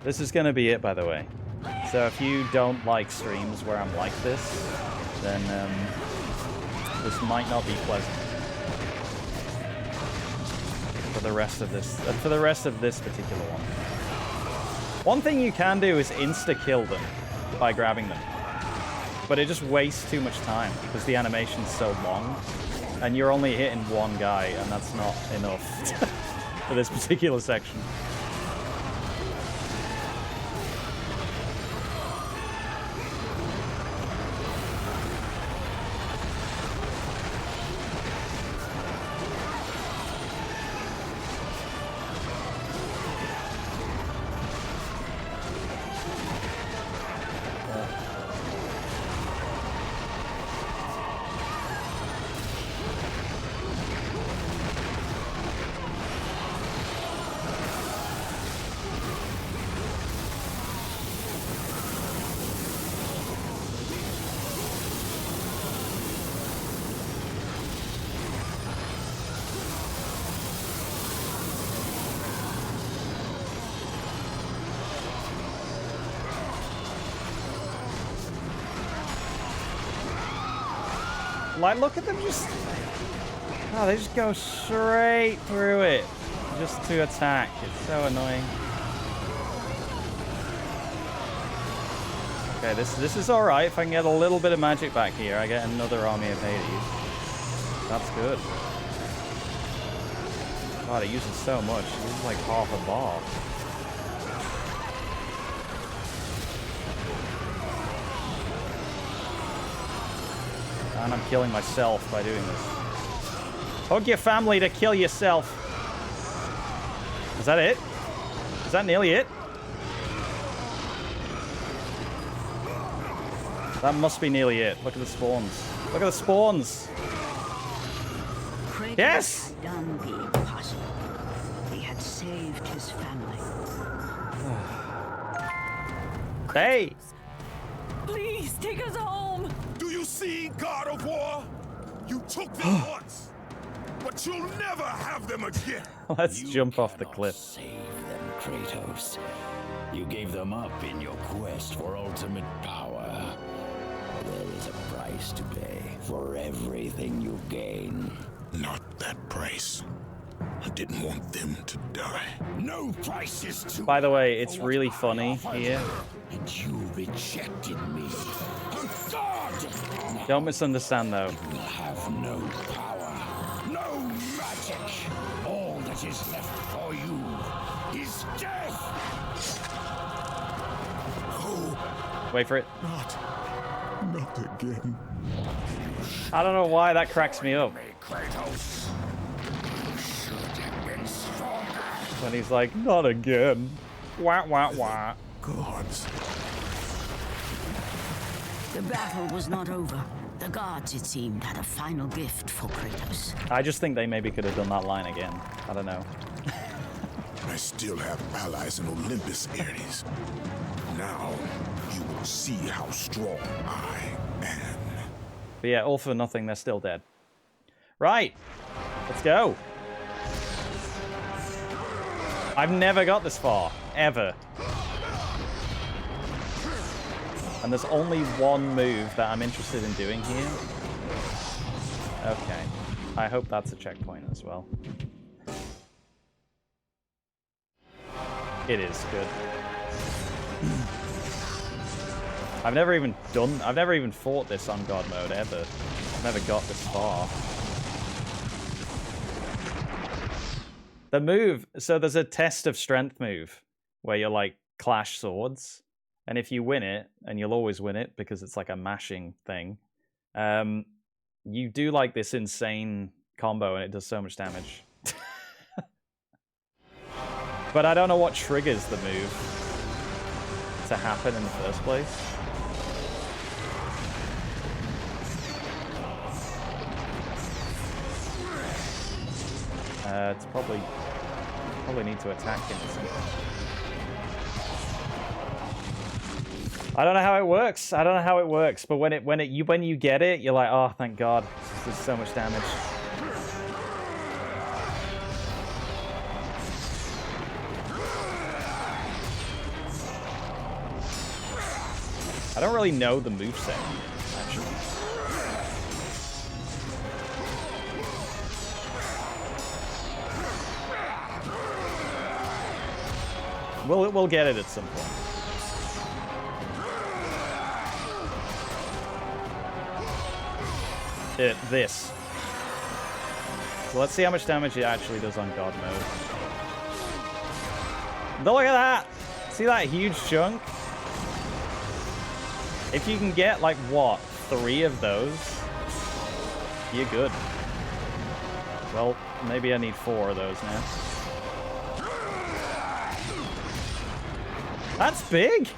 This is going to be it, by the way. So if you don't like streams where I'm like this, then this might not be pleasant for the rest of this particular one. One thing you can do is insta-kill them by grabbing them. But it just wastes too much time because the animation's so long. And you're only hitting one guy, and that's not enough for this particular section. Like, look at them just... Oh, they just go straight through it. Just to attack. It's so annoying. Okay, this is alright. If I can get a little bit of magic back here, I get another army of Hades. That's good. God, it uses so much. It uses like half a bar. And I'm killing myself by doing this. Hug your family to kill yourself. Is that it? Is that nearly it? That must be nearly it. Look at the spawns. Look at the spawns.
Kratos
Yes!
had done the impossible. He had saved his family.
Hey!
Please take us home.
Do you see, God of War? You took them once, but you'll never have them again.
Let's
You
jump off the
cannot
cliff.
Save them, Kratos. You gave them up in your quest for ultimate power. There is a price to pay for everything you gain.
Not that price. A didn't want them to die.
No price is too
By the way, it's
for what
really
I
funny
offered,
here.
And you rejected me. God!
Don't misunderstand though.
You will have no power, no magic. All that is left for you is death.
Oh,
Wait for it.
not again.
I don't know why that cracks me up.
May Kratos. You should have been stronger.
When he's like, not again. Wah, wah, wah.
Gods.
The battle was not over. The gods, it seemed, had a final gift for Kratos.
I just think they maybe could have done that line again. I don't know.
I still have allies in Olympus, Ares. Now, you will see how strong I am.
But yeah, all for nothing, they're still dead. Right, let's go. I've never got this far, ever. And there's only one move that I'm interested in doing here. Okay, I hope that's a checkpoint as well. It is good. I've never even fought this on God mode ever. I've never got this far. The move, so there's a test of strength move where you're like clash swords, and if you win it, and you'll always win it because it's like a mashing thing, you do like this insane combo and it does so much damage. But I don't know what triggers the move to happen in the first place. It's probably need to attack him or something. I don't know how it works. I don't know how it works, but when you get it, you're like, oh, thank God, there's so much damage. I don't really know the moveset, actually. We'll get it at some point. This. So let's see how much damage it actually does on God mode. Look at that! See that huge chunk? If you can get, like, what, 3 of those, you're good. Well, maybe I need 4 of those now. That's big!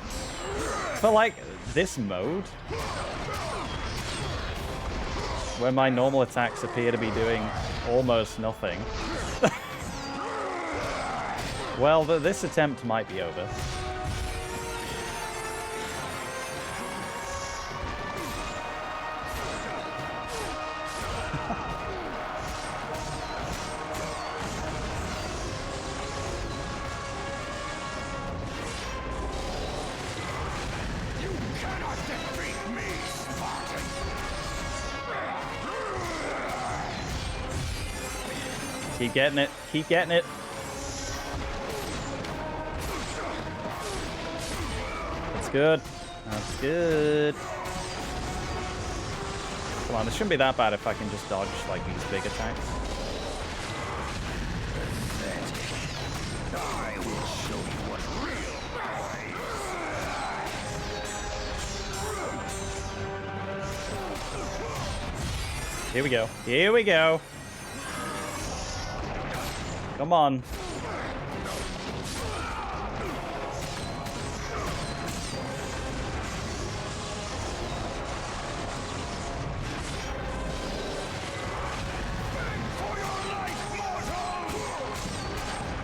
For, like, this mode. Where my normal attacks appear to be doing almost nothing. Well, this attempt might be over. Keep getting it. Keep getting it. That's good. That's good. Come on, it shouldn't be that bad if I can just dodge, like, these big attacks.
I will show you what real power is.
Here we go. Here we go. Come on.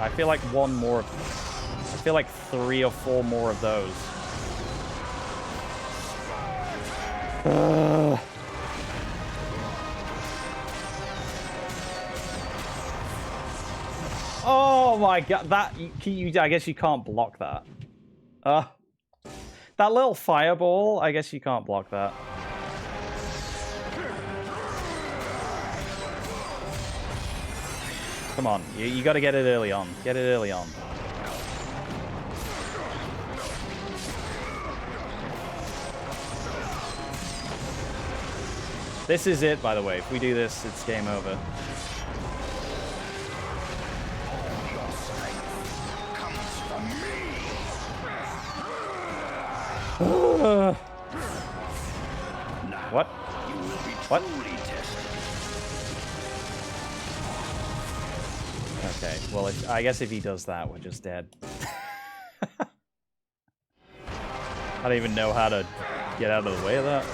I feel like one more. I feel like 3 or 4 more of those. Oh my God! That I guess you can't block that. That little fireball. I guess you can't block that. Come on, you got to get it early on. Get it early on. This is it, by the way. If we do this, it's game over. What? What? Okay, well, I guess if he does that, we're just dead. I don't even know how to get out of the way of that.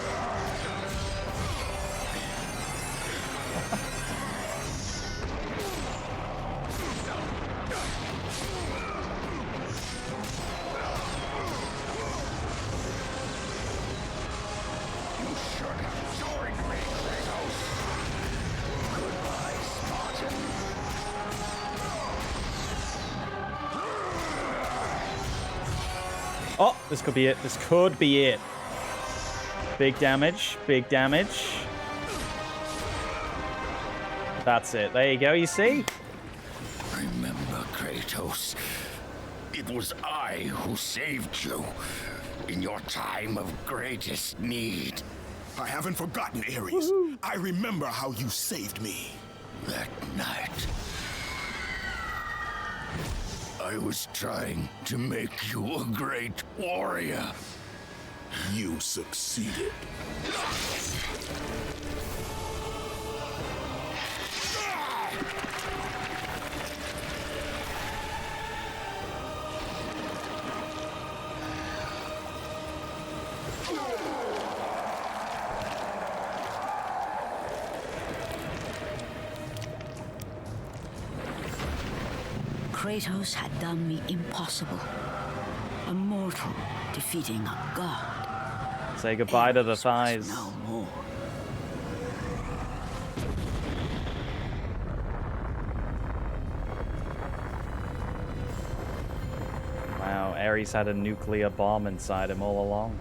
Oh, this could be it. This could be it. Big damage. Big damage. That's it. There you go, you see?
Remember, Kratos. It was I who saved you in your time of greatest need.
I haven't forgotten, Ares. I remember how you saved me.
That night, I was trying to make you a great warrior.
You succeeded.
Kratos had done the impossible. A mortal defeating a god.
Say goodbye to the thighs.
No more.
Wow, Ares had a nuclear bomb inside him all along.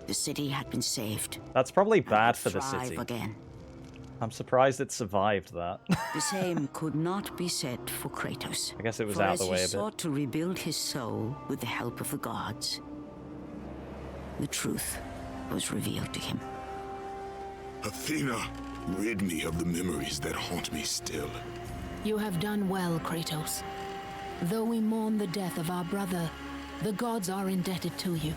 The city had been saved.
That's probably bad for the
thrive
city.
Again.
I'm surprised it survived that.
The same could not be said for Kratos.
I guess it was
For
out
as
the way
he
a bit.
sought to rebuild his soul with the help of the gods, the truth was revealed to him.
Athena, rid me of the memories that haunt me still.
You have done well, Kratos. Though we mourn the death of our brother, the gods are indebted to you.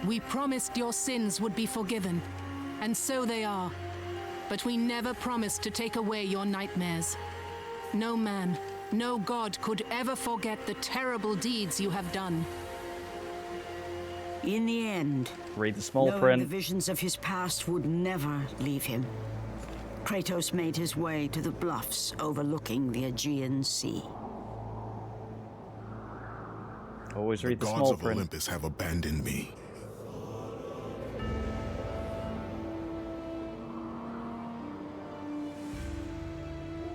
We promised your sins would be forgiven, and so they are. But we never promised to take away your nightmares. No man, no god could ever forget the terrible deeds you have done.
In the end,
Read the small
knowing
print.
the visions of his past would never leave him, Kratos made his way to the bluffs overlooking the Aegean Sea.
Always read the
gods
small
of
print.
Olympus have abandoned me.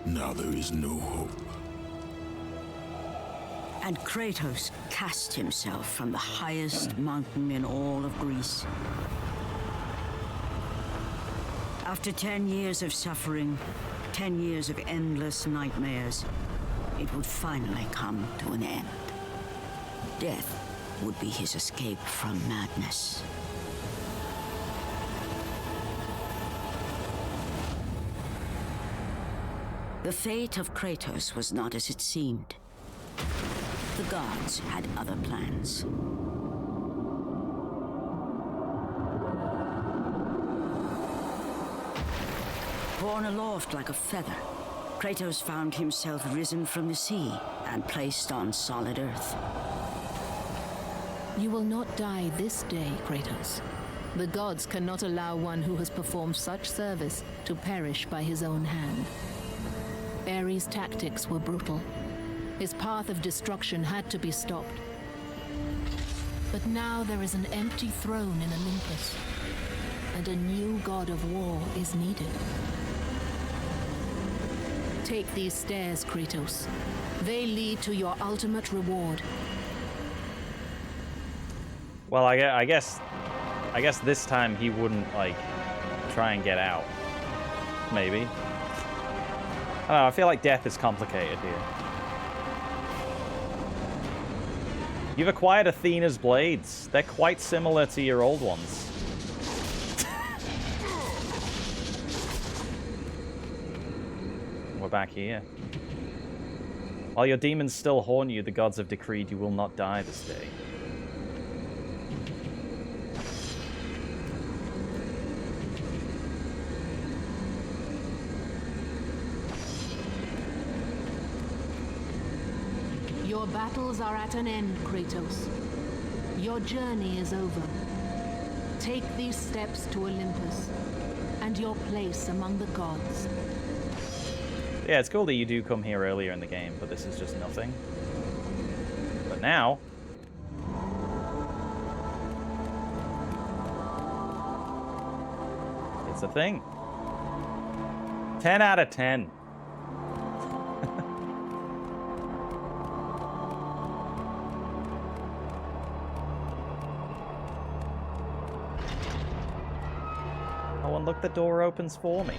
Now there is no hope.
And Kratos cast himself from the highest mountain in all of Greece. After 10 years of suffering, 10 years of endless nightmares, it would finally come to an end. Death would be his escape from madness. The fate of Kratos was not as it seemed. The gods had other plans. Borne aloft like a feather, Kratos found himself risen from the sea and placed on solid earth.
You will not die this day, Kratos. The gods cannot allow one who has performed such service to perish by his own hand. Ares' tactics were brutal. His path of destruction had to be stopped. But now there is an empty throne in Olympus, and a new god of war is needed. Take these stairs, Kratos. They lead to your ultimate reward.
Well, I guess I guess this time he wouldn't, like, try and get out. Maybe. I don't know, I feel like death is complicated here. You've acquired Athena's blades. They're quite similar to your old ones. We're back here. While your demons still haunt you, the gods have decreed you will not die this day.
Your battles are at an end, Kratos. Your journey is over. Take these steps to Olympus, and your place among the gods.
Yeah, it's cool that you do come here earlier in the game, but this is just nothing. But now... it's a thing. 10 out of 10. Oh, and look, the door opens for me.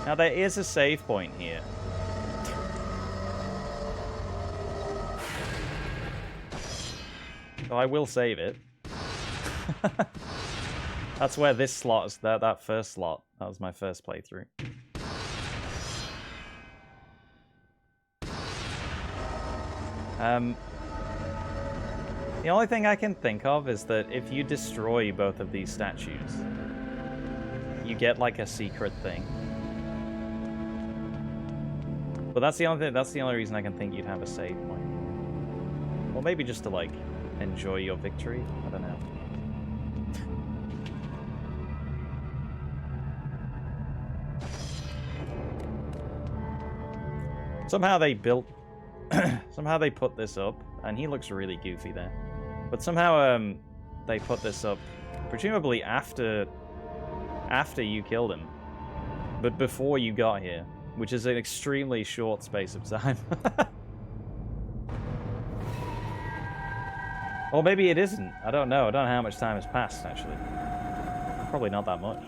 Now, there is a save point here. So I will save it. That's where this slot is, that first slot. That was my first playthrough. The only thing I can think of is that if you destroy both of these statues, you get like a secret thing. But that's the only reason I can think you'd have a save point. Or maybe just to like enjoy your victory. I don't know. Somehow they built somehow they put this up, and he looks really goofy there. But somehow they put this up presumably after you killed him. But before you got here. Which is an extremely short space of time. Or maybe it isn't. I don't know. I don't know how much time has passed, actually. Probably not that much.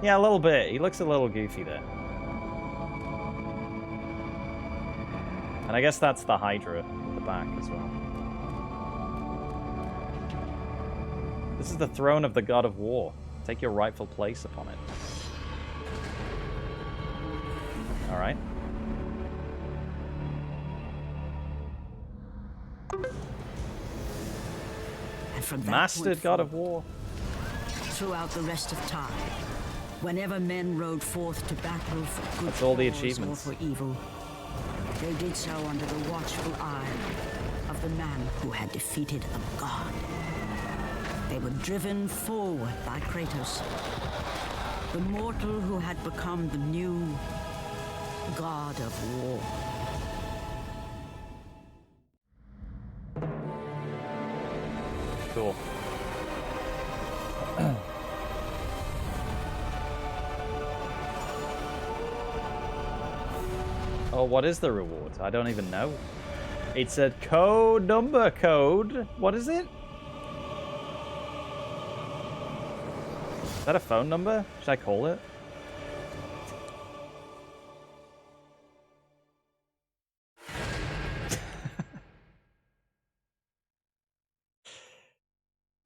Yeah, a little bit. He looks a little goofy there. And I guess that's the Hydra at the back as well. This is the throne of the God of War. Take your rightful place upon it. Alright.
And from that
Mastered God of War.
Throughout the rest of time, whenever men rode forth to battle for good
That's all the
cause
achievements.
or for evil, they did so under the watchful eye of the man who had defeated a god. They were driven forward by Kratos, the mortal who had become the new god of war.
Cool. Oh, what is the reward? I don't even know. It's a code number code. What is it? Is that a phone number? Should I call it?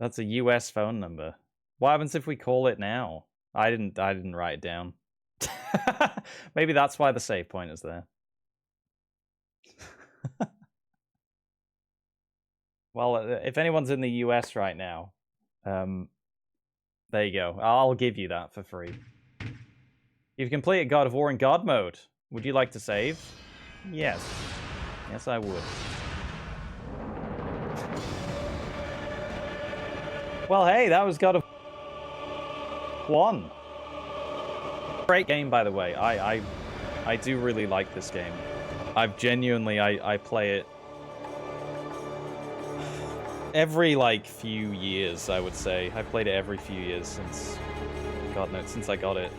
That's a US phone number. What happens if we call it now? I didn't write it down. Maybe that's why the save point is there. Well, if anyone's in the US right now, there you go. I'll give you that for free. You've completed God of War in God mode. Would you like to save? Yes. Yes, I would. Well, hey, that was God of War 1. Great game, by the way. I do really like this game. I've genuinely, I play it every, like, few years, I would say. I played it every few years since, God knows, since I got it.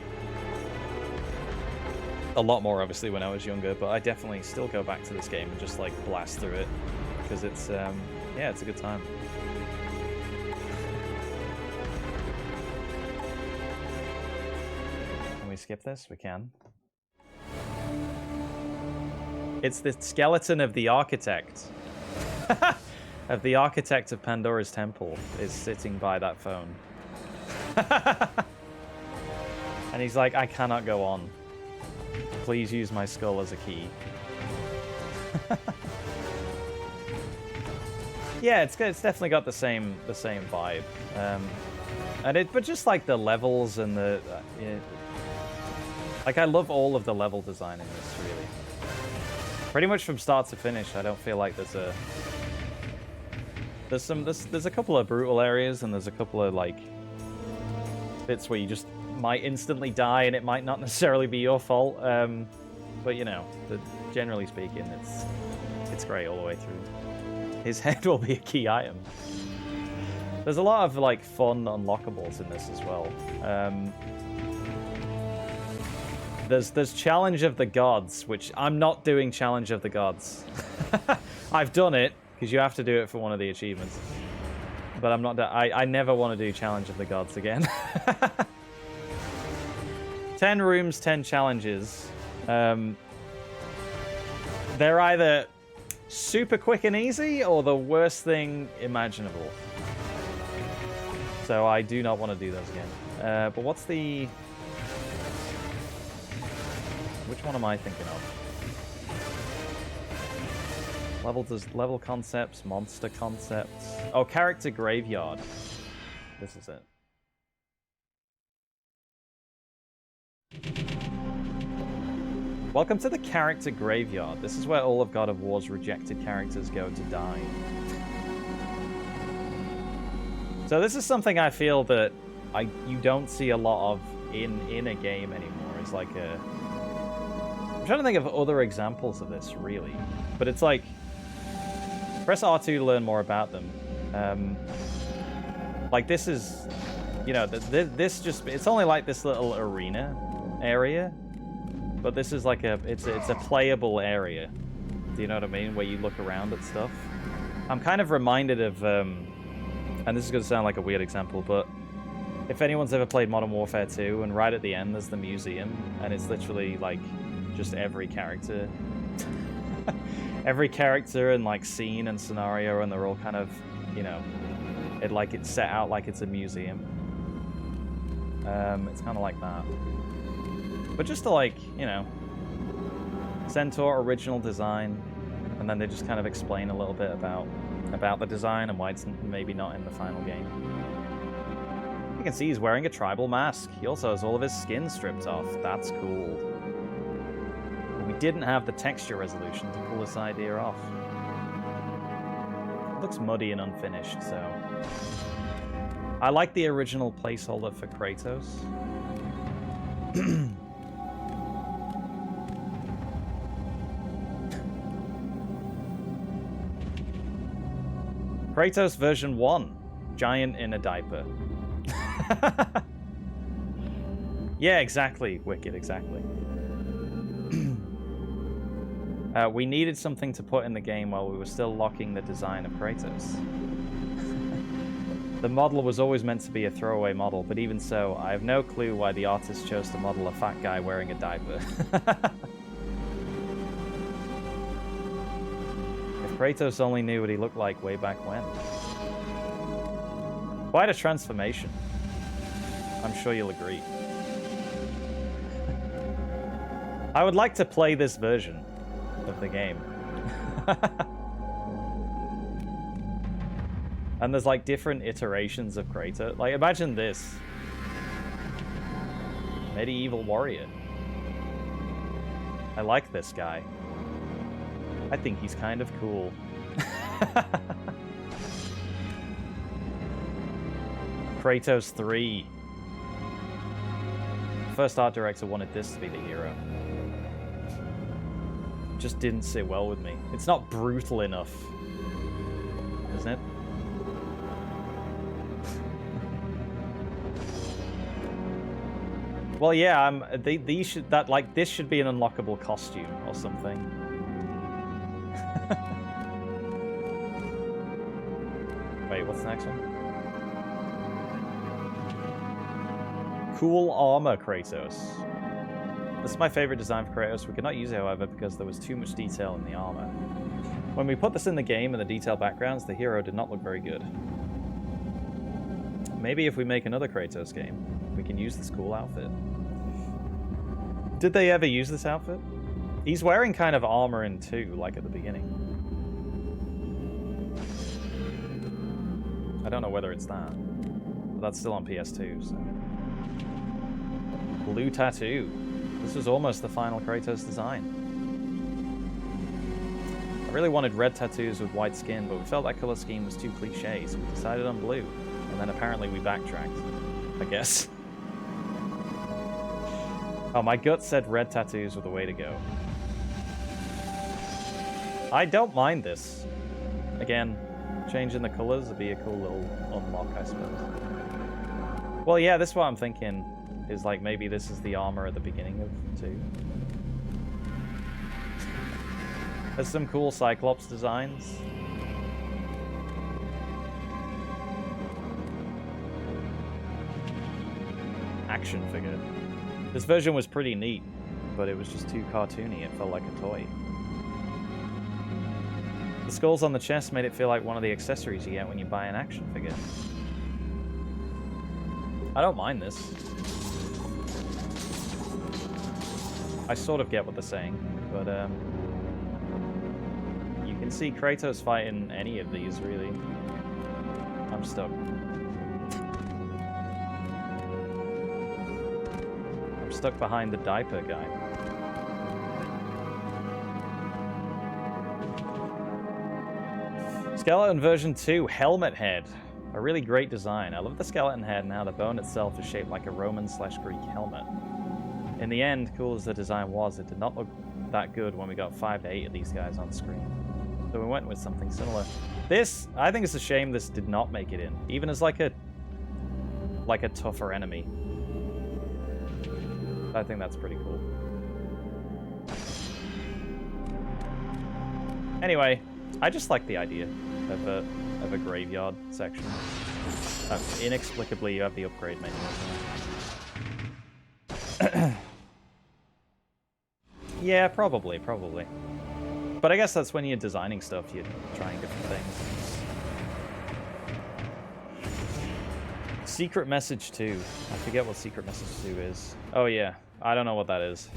a lot more, obviously, when I was younger, but I definitely still go back to this game and just, like, blast through it. Because it's, yeah, it's a good time. Can we skip this? We can. It's the skeleton of the architect. Of the architect of Pandora's Temple is sitting by that phone. And he's like, I cannot go on. Please use my skull as a key. Yeah, it's definitely got the same vibe. But just like the levels and the like, I love all of the level design in this, really. Pretty much from start to finish, I don't feel like there's a couple of brutal areas, and there's a couple of like bits where you just might instantly die, and it might not necessarily be your fault. But you know, generally speaking, it's great all the way through. His head will be a key item. There's a lot of like fun unlockables in this as well. There's Challenge of the Gods, which I'm not doing Challenge of the Gods. I've done it because you have to do it for one of the achievements, but I'm not. I never want to do Challenge of the Gods again. 10 rooms, 10 challenges. They're either super quick and easy or the worst thing imaginable. So I do not want to do those again. But what's the... Which one am I thinking of? Level concepts, monster concepts. Oh, character graveyard. This is it. Welcome to the character graveyard. This is where all of God of War's rejected characters go to die. So this is something I feel that you don't see a lot of in a game anymore. It's like a... I'm trying to think of other examples of this, really. But it's like... Press R2 to learn more about them. Like, this is... You know, this just... It's only like this little arena area. But this is like a... It's a playable area. Do you know what I mean? Where you look around at stuff. I'm kind of reminded of... and this is going to sound like a weird example, but... If anyone's ever played Modern Warfare 2, and right at the end there's the museum, and it's literally, like... just every character. Every character and like scene and scenario, and they're all kind of, you know, it's set out like it's a museum. It's kind of like that. But just to, like, you know, Centaur original design, and then they just kind of explain a little bit about the design and why it's maybe not in the final game. You can see he's wearing a tribal mask. He also has all of his skin stripped off. That's cool. We didn't have the texture resolution to pull this idea off. It looks muddy and unfinished, so... I like the original placeholder for Kratos. Kratos version 1. Giant in a diaper. Yeah, exactly, Wicked, exactly. We needed something to put in the game while we were still locking the design of Kratos. The model was always meant to be a throwaway model, but even so, I have no clue why the artist chose to model a fat guy wearing a diaper. If Kratos only knew what he looked like way back when. Quite a transformation. I'm sure you'll agree. I would like to play this version of the game. And there's like different iterations of Kratos. Like, imagine this. Medieval warrior. I like this guy. I think he's kind of cool. Kratos 3. First art director wanted this to be the hero. Just didn't sit well with me. It's not brutal enough, isn't it? Well, yeah, these should this should be an unlockable costume or something. Wait, what's the next one? Cool armor, Kratos. This is my favorite design for Kratos. We could not use it, however, because there was too much detail in the armor. When we put this in the game and the detailed backgrounds, the hero did not look very good. Maybe if we make another Kratos game, we can use this cool outfit. Did they ever use this outfit? He's wearing kind of armor in 2, like at the beginning. I don't know whether it's that. But that's still on PS2, so. Blue tattoo. This was almost the final Kratos design. I really wanted red tattoos with white skin, but we felt that color scheme was too cliché, so we decided on blue. And then apparently we backtracked, I guess. Oh, my gut said red tattoos were the way to go. I don't mind this. Again, changing the colors would be a cool little unlock, I suppose. Well, yeah, this is what I'm thinking. Is like maybe this is the armor at the beginning of 2. There's some cool Cyclops designs. Action figure. This version was pretty neat, but it was just too cartoony. It felt like a toy. The skulls on the chest made it feel like one of the accessories you get when you buy an action figure. I don't mind this. I sort of get what they're saying, but you can see Kratos fighting any of these, really. I'm stuck. I'm stuck behind the diaper guy. Skeleton version 2, helmet head. A really great design. I love the skeleton head and how the bone itself is shaped like a Roman/Greek helmet. In the end, cool as the design was, it did not look that good when we got 5 to 8 of these guys on screen. So we went with something similar. This, I think it's a shame this did not make it in, even as like a tougher enemy. I think that's pretty cool. Anyway, I just like the idea of a graveyard section. Inexplicably, you have the upgrade menu. Yeah, probably. But I guess that's when you're designing stuff, you're trying different things. Secret Message 2. I forget what Secret Message 2 is. Oh yeah, I don't know what that is.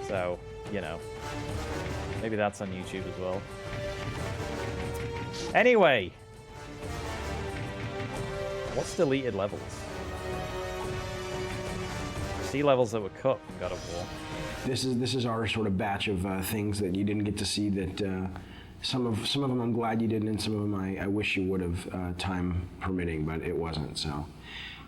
So, you know. Maybe that's on YouTube as well. Anyway. What's deleted levels? Sea levels that were cut from God of War.
This is our sort of batch of things that you didn't get to see. That some of them I'm glad you didn't, and some of them I wish you would have, time permitting, but it wasn't. So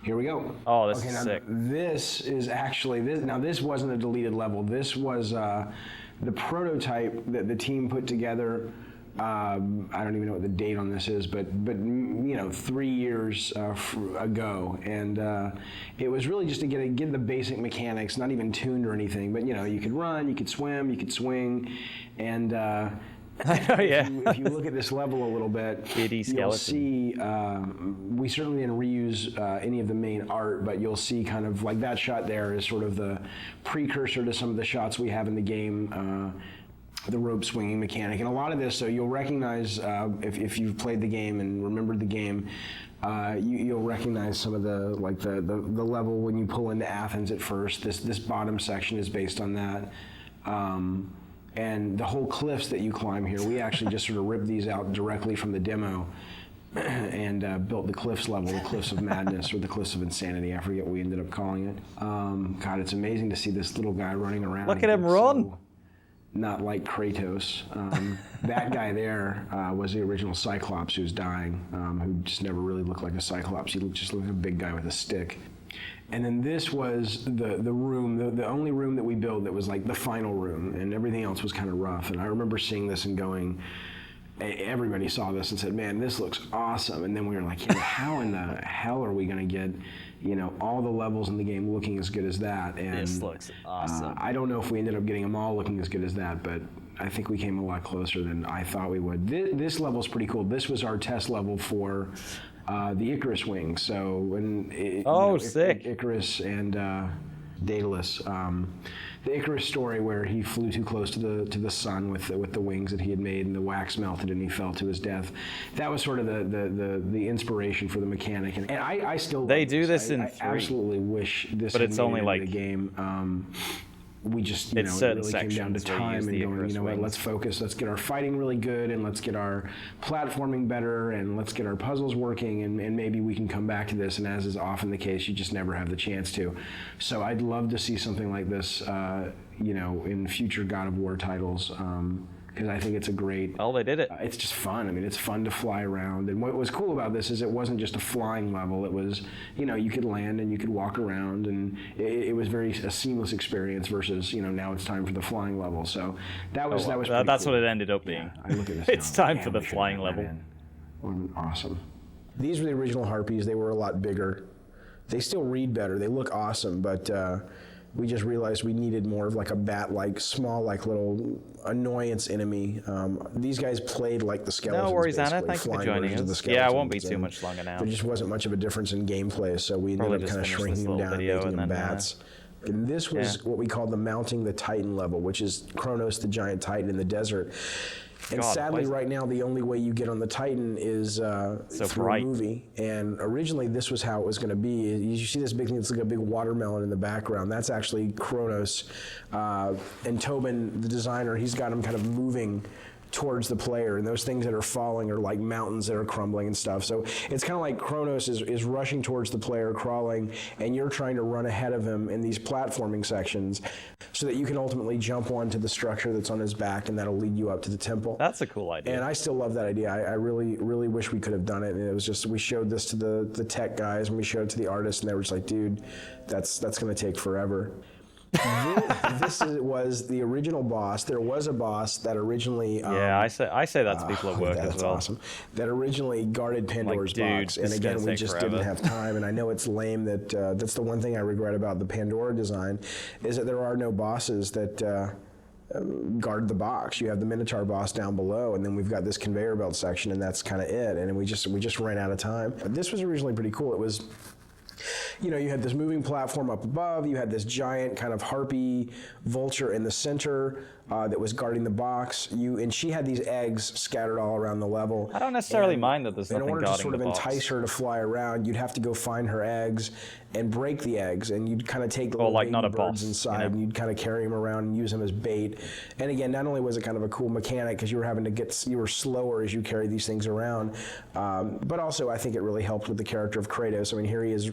here we go.
Oh, this is sick.
This is actually this. Now this wasn't a deleted level. This was the prototype that the team put together. I don't even know what the date on this is, but you know, 3 years ago, and it was really just to get the basic mechanics, not even tuned or anything, but you know, you could run, you could swim, you could swing, and if you look at this level a little bit, you'll see we certainly didn't reuse any of the main art, but you'll see kind of like that shot there is sort of the precursor to some of the shots we have in the game. The rope swinging mechanic, and a lot of this, so you'll recognize if you've played the game and remembered the game, you'll recognize some of the level when you pull into Athens at first. This bottom section is based on that, and the whole cliffs that you climb here, we actually just sort of ripped these out directly from the demo and built the cliffs level, the Cliffs of Madness or the Cliffs of Insanity. I forget what we ended up calling it. God, it's amazing to see this little guy running around.
Look at him run.
So, not like Kratos. That guy there was the original Cyclops who's dying, who just never really looked like a Cyclops. He just looked like a big guy with a stick. And then this was the room, the only room that we built that was like the final room, and everything else was kind of rough. And I remember seeing this and going, everybody saw this and said, man, this looks awesome. And then we were like, yeah, how in the hell are we going to get, all the levels in the game looking as good as that? And
this looks awesome.
I don't know if we ended up getting them all looking as good as that, but I think we came a lot closer than I thought we would. This level's pretty cool. This was our test level for the Icarus wings. So when
sick.
Icarus and Daedalus, the Icarus story where he flew too close to the sun with the wings that he had made, and the wax melted and he fell to his death. That was sort of the inspiration for the mechanic, and I still
they
love
do this in
I
3.
Absolutely wish this.
But
had
it's
made
only
it into
like
the game. We just, it
certain
really came down to
sections where you
time
use
and
the
going,
Icarus wings.
let's focus, let's get our fighting really good, and let's get our platforming better, and let's get our puzzles working, and maybe we can come back to this, and as is often the case, you just never have the chance to. So I'd love to see something like this, in future God of War titles, because I think it's a great...
Oh, they did it.
It's just fun. I mean, it's fun to fly around. And what was cool about this is it wasn't just a flying level. It was, you could land and you could walk around, and it was a seamless experience versus, now it's time for the flying level. So that was pretty
that's
cool.
what it ended up being.
Yeah, I look at this
It's
now.
time for the flying level.
Awesome. These were the original Harpies. They were a lot bigger. They still read better. They look awesome, but... we just realized we needed more of like a bat-like, small, like little annoyance enemy. These guys played like the skeletons.
No worries, Anna.
basically,
Thank you for
flying
joining
versions of the
us. Yeah, it won't be
skeletons,
too
and
much longer now.
There just wasn't much of a difference in gameplay, so we ended up kind of shrinking them down and making them bats. And this was what we called the Mounting the Titan level, which is Kratos the giant Titan in the desert. And sadly, right now, the only way you get on the Titan is through a movie. And originally, this was how it was going to be. You see this big thing that's like a big watermelon in the background. That's actually Kratos. And Tobin, the designer, he's got him kind of moving towards the player, and those things that are falling are like mountains that are crumbling and stuff. So it's kind of like Kratos is rushing towards the player, crawling, and you're trying to run ahead of him in these platforming sections so that you can ultimately jump onto the structure that's on his back, and that'll lead you up to the temple.
That's a cool idea.
And I still love that idea. I really, really wish we could have done it. And it was just, we showed this to the tech guys, and we showed it to the artists, and they were just like, dude, that's going to take forever. This was the original boss. There was a boss that originally...
I say that to people at work as well.
That's awesome. That originally guarded Pandora's box. And again, we just didn't have time. And I know it's lame that that's the one thing I regret about the Pandora design, is that there are no bosses that... guard the box. You have the Minotaur boss down below, and then we've got this conveyor belt section, and that's kind of it. And we just ran out of time. But this was originally pretty cool. It was... you had this moving platform up above, you had this giant kind of harpy vulture in the center that was guarding the box. And she had these eggs scattered all around the level.
I don't necessarily mind that there's nothing guarding the box. In order to sort of entice her to fly around, you'd have to go find her eggs and break the eggs, and you'd kind of take the little baby birds inside, and you'd kind of carry them around and use them as bait. And again, not only was it kind of a cool mechanic because you were slower as you carried these things around, but also I think it really helped with the character of Kratos. I mean, here he is,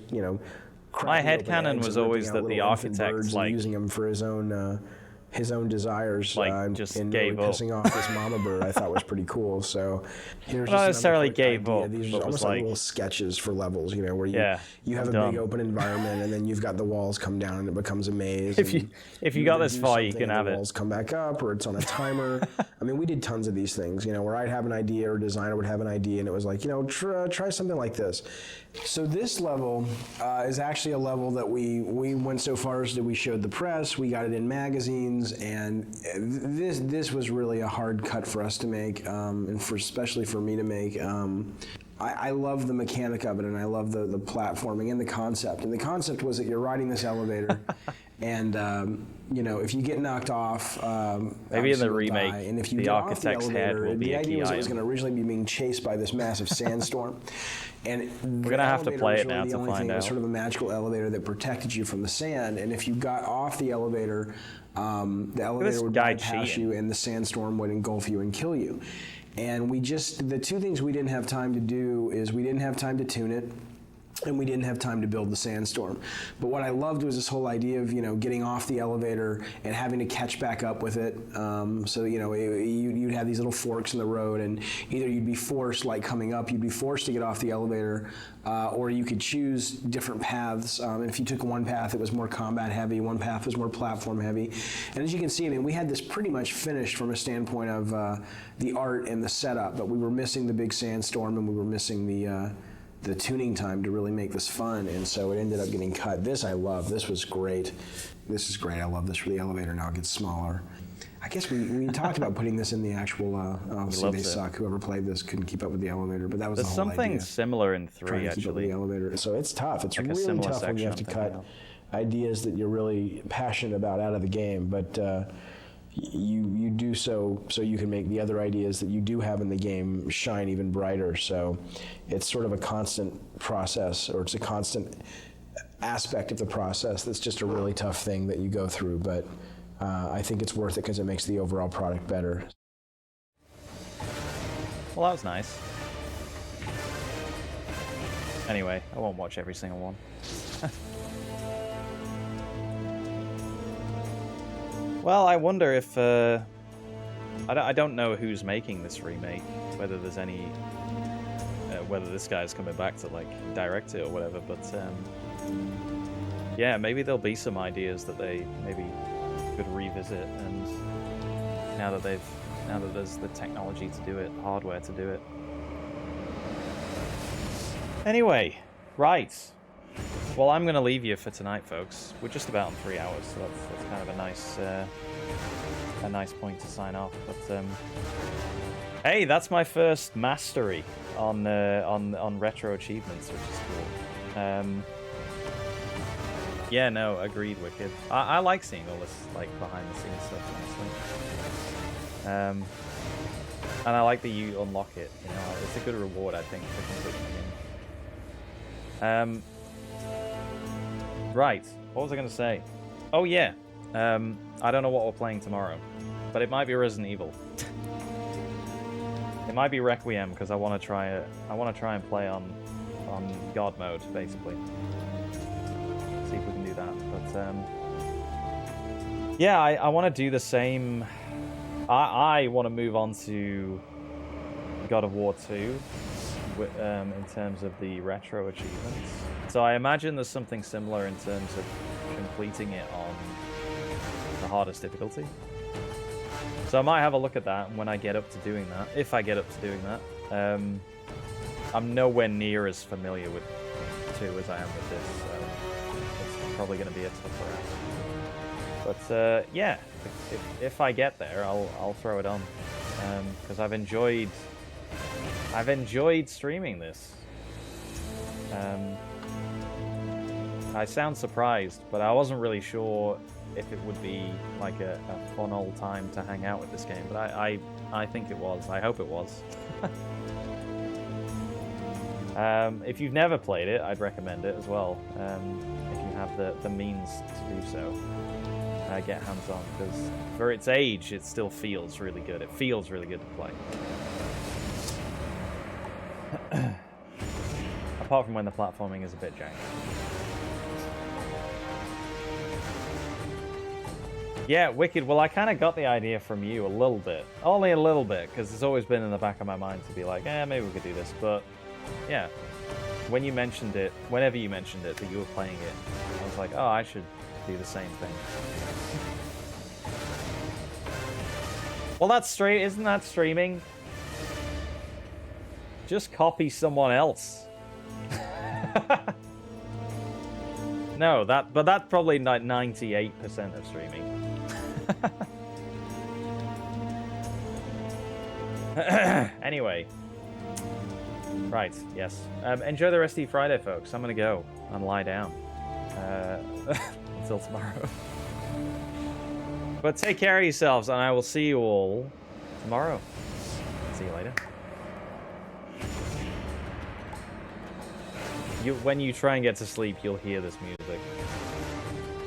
my headcanon was always that the architect,
using them for his own desires,
just
and
gave
really
up.
pissing off this mama bird, I thought was pretty cool. So here's
not necessarily gave up.
These are almost like little sketches for levels, where you have a big open environment, and then you've got the walls come down, and it becomes a maze.
If you got this far, you can have it.
The walls come back up, or it's on a timer. I mean, we did tons of these things, where I'd have an idea, or a designer would have an idea, and it was like, try something like this. So this level is actually a level that we went so far as that we showed the press, we got it in magazines, and this was really a hard cut for us to make, and especially for me to make. I love the mechanic of it, and I love the platforming and the concept. And the concept was that you're riding this elevator, and if you get knocked off,
maybe in the remake,
and if you
the architect's head will be a key
item. The idea was it
item.
was going to originally be being chased by this massive sandstorm, and
we're going to have to play it now to find out.
The only thing was sort of a magical elevator that protected you from the sand, and if you got off the elevator would bypass you, and the sandstorm would engulf you and kill you. And the two things we didn't have time to do is we didn't have time to tune it, and we didn't have time to build the sandstorm. But what I loved was this whole idea of, getting off the elevator and having to catch back up with it. So, you'd have these little forks in the road, and either you'd be forced, like coming up, you'd be forced to get off the elevator, or you could choose different paths. And if you took one path, it was more combat heavy, one path was more platform heavy. And as you can see, we had this pretty much finished from a standpoint of the art and the setup, but we were missing the big sandstorm, and we were missing the tuning time to really make this fun, and so it ended up getting cut. This I love. This was great. This is great. I love this for the elevator. Now it gets smaller. I guess we talked about putting this in the actual. Obviously, they suck. Whoever played this couldn't keep up with the elevator, but that was
There's
the whole
something
idea.
similar in 3
Trying to keep up with
actually.
the elevator. So it's tough. It's
Like a
really
similar
tough when you have to
section, I'm
cut
thinking
ideas that you're really passionate about out of the game, but. You do so you can make the other ideas that you do have in the game shine even brighter. So it's sort of a constant process, or it's a constant aspect of the process that's just a really tough thing that you go through. But I think it's worth it because it makes the overall product better.
Well, that was nice. Anyway, I won't watch every single one. Well, I wonder if I don't know who's making this remake, whether there's any, whether this guy's coming back to like direct it or whatever. But yeah, maybe there'll be some ideas that they maybe could revisit, and now that there's the technology to do it, hardware to do it. Anyway, right. Well, I'm going to leave you for tonight, folks. We're just about on 3 hours, so that's kind of a nice point to sign off. But hey, that's my first mastery on retro achievements, which is cool. Yeah, no, agreed, Wicked. I like seeing all this like behind the scenes stuff, honestly. And I like that you unlock it. It's a good reward, I think, for completing the game. Right, what was I going to say? Oh yeah, I don't know what we're playing tomorrow, but it might be Resident Evil. It might be Requiem, because I want to try it. I want to try and play on God mode, basically. See if we can do that. But yeah, I want to do the same. I want to move on to God of War 2 in terms of the retro achievements. So I imagine there's something similar in terms of completing it on the hardest difficulty. So I might have a look at that when I get up to doing that, if I get up to doing that. I'm nowhere near as familiar with 2 as I am with this, so it's probably going to be a tougher act. But yeah, if I get there, I'll throw it on, because I've enjoyed streaming this. I sound surprised, but I wasn't really sure if it would be like a fun old time to hang out with this game, but I think it was. I hope it was. If you've never played it, I'd recommend it as well. If you have the means to do so, get hands on, because for its age, it still feels really good. It feels really good to play. Apart from when the platforming is a bit janky. Yeah, Wicked. Well, I kind of got the idea from you a little bit. Only a little bit, because it's always been in the back of my mind to be like, maybe we could do this. But, yeah. When you mentioned it, whenever you mentioned it, that you were playing it, I was like, oh, I should do the same thing. Well, that's straight. Isn't that streaming? Just copy someone else. No, but that's probably like 98% of streaming. Anyway. Right, yes. Enjoy the rest of your Friday, folks. I'm gonna go and lie down. Until tomorrow. But take care of yourselves, and I will see you all tomorrow. See you later. When you try and get to sleep, you'll hear this music.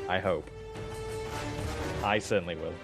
I hope. I certainly will.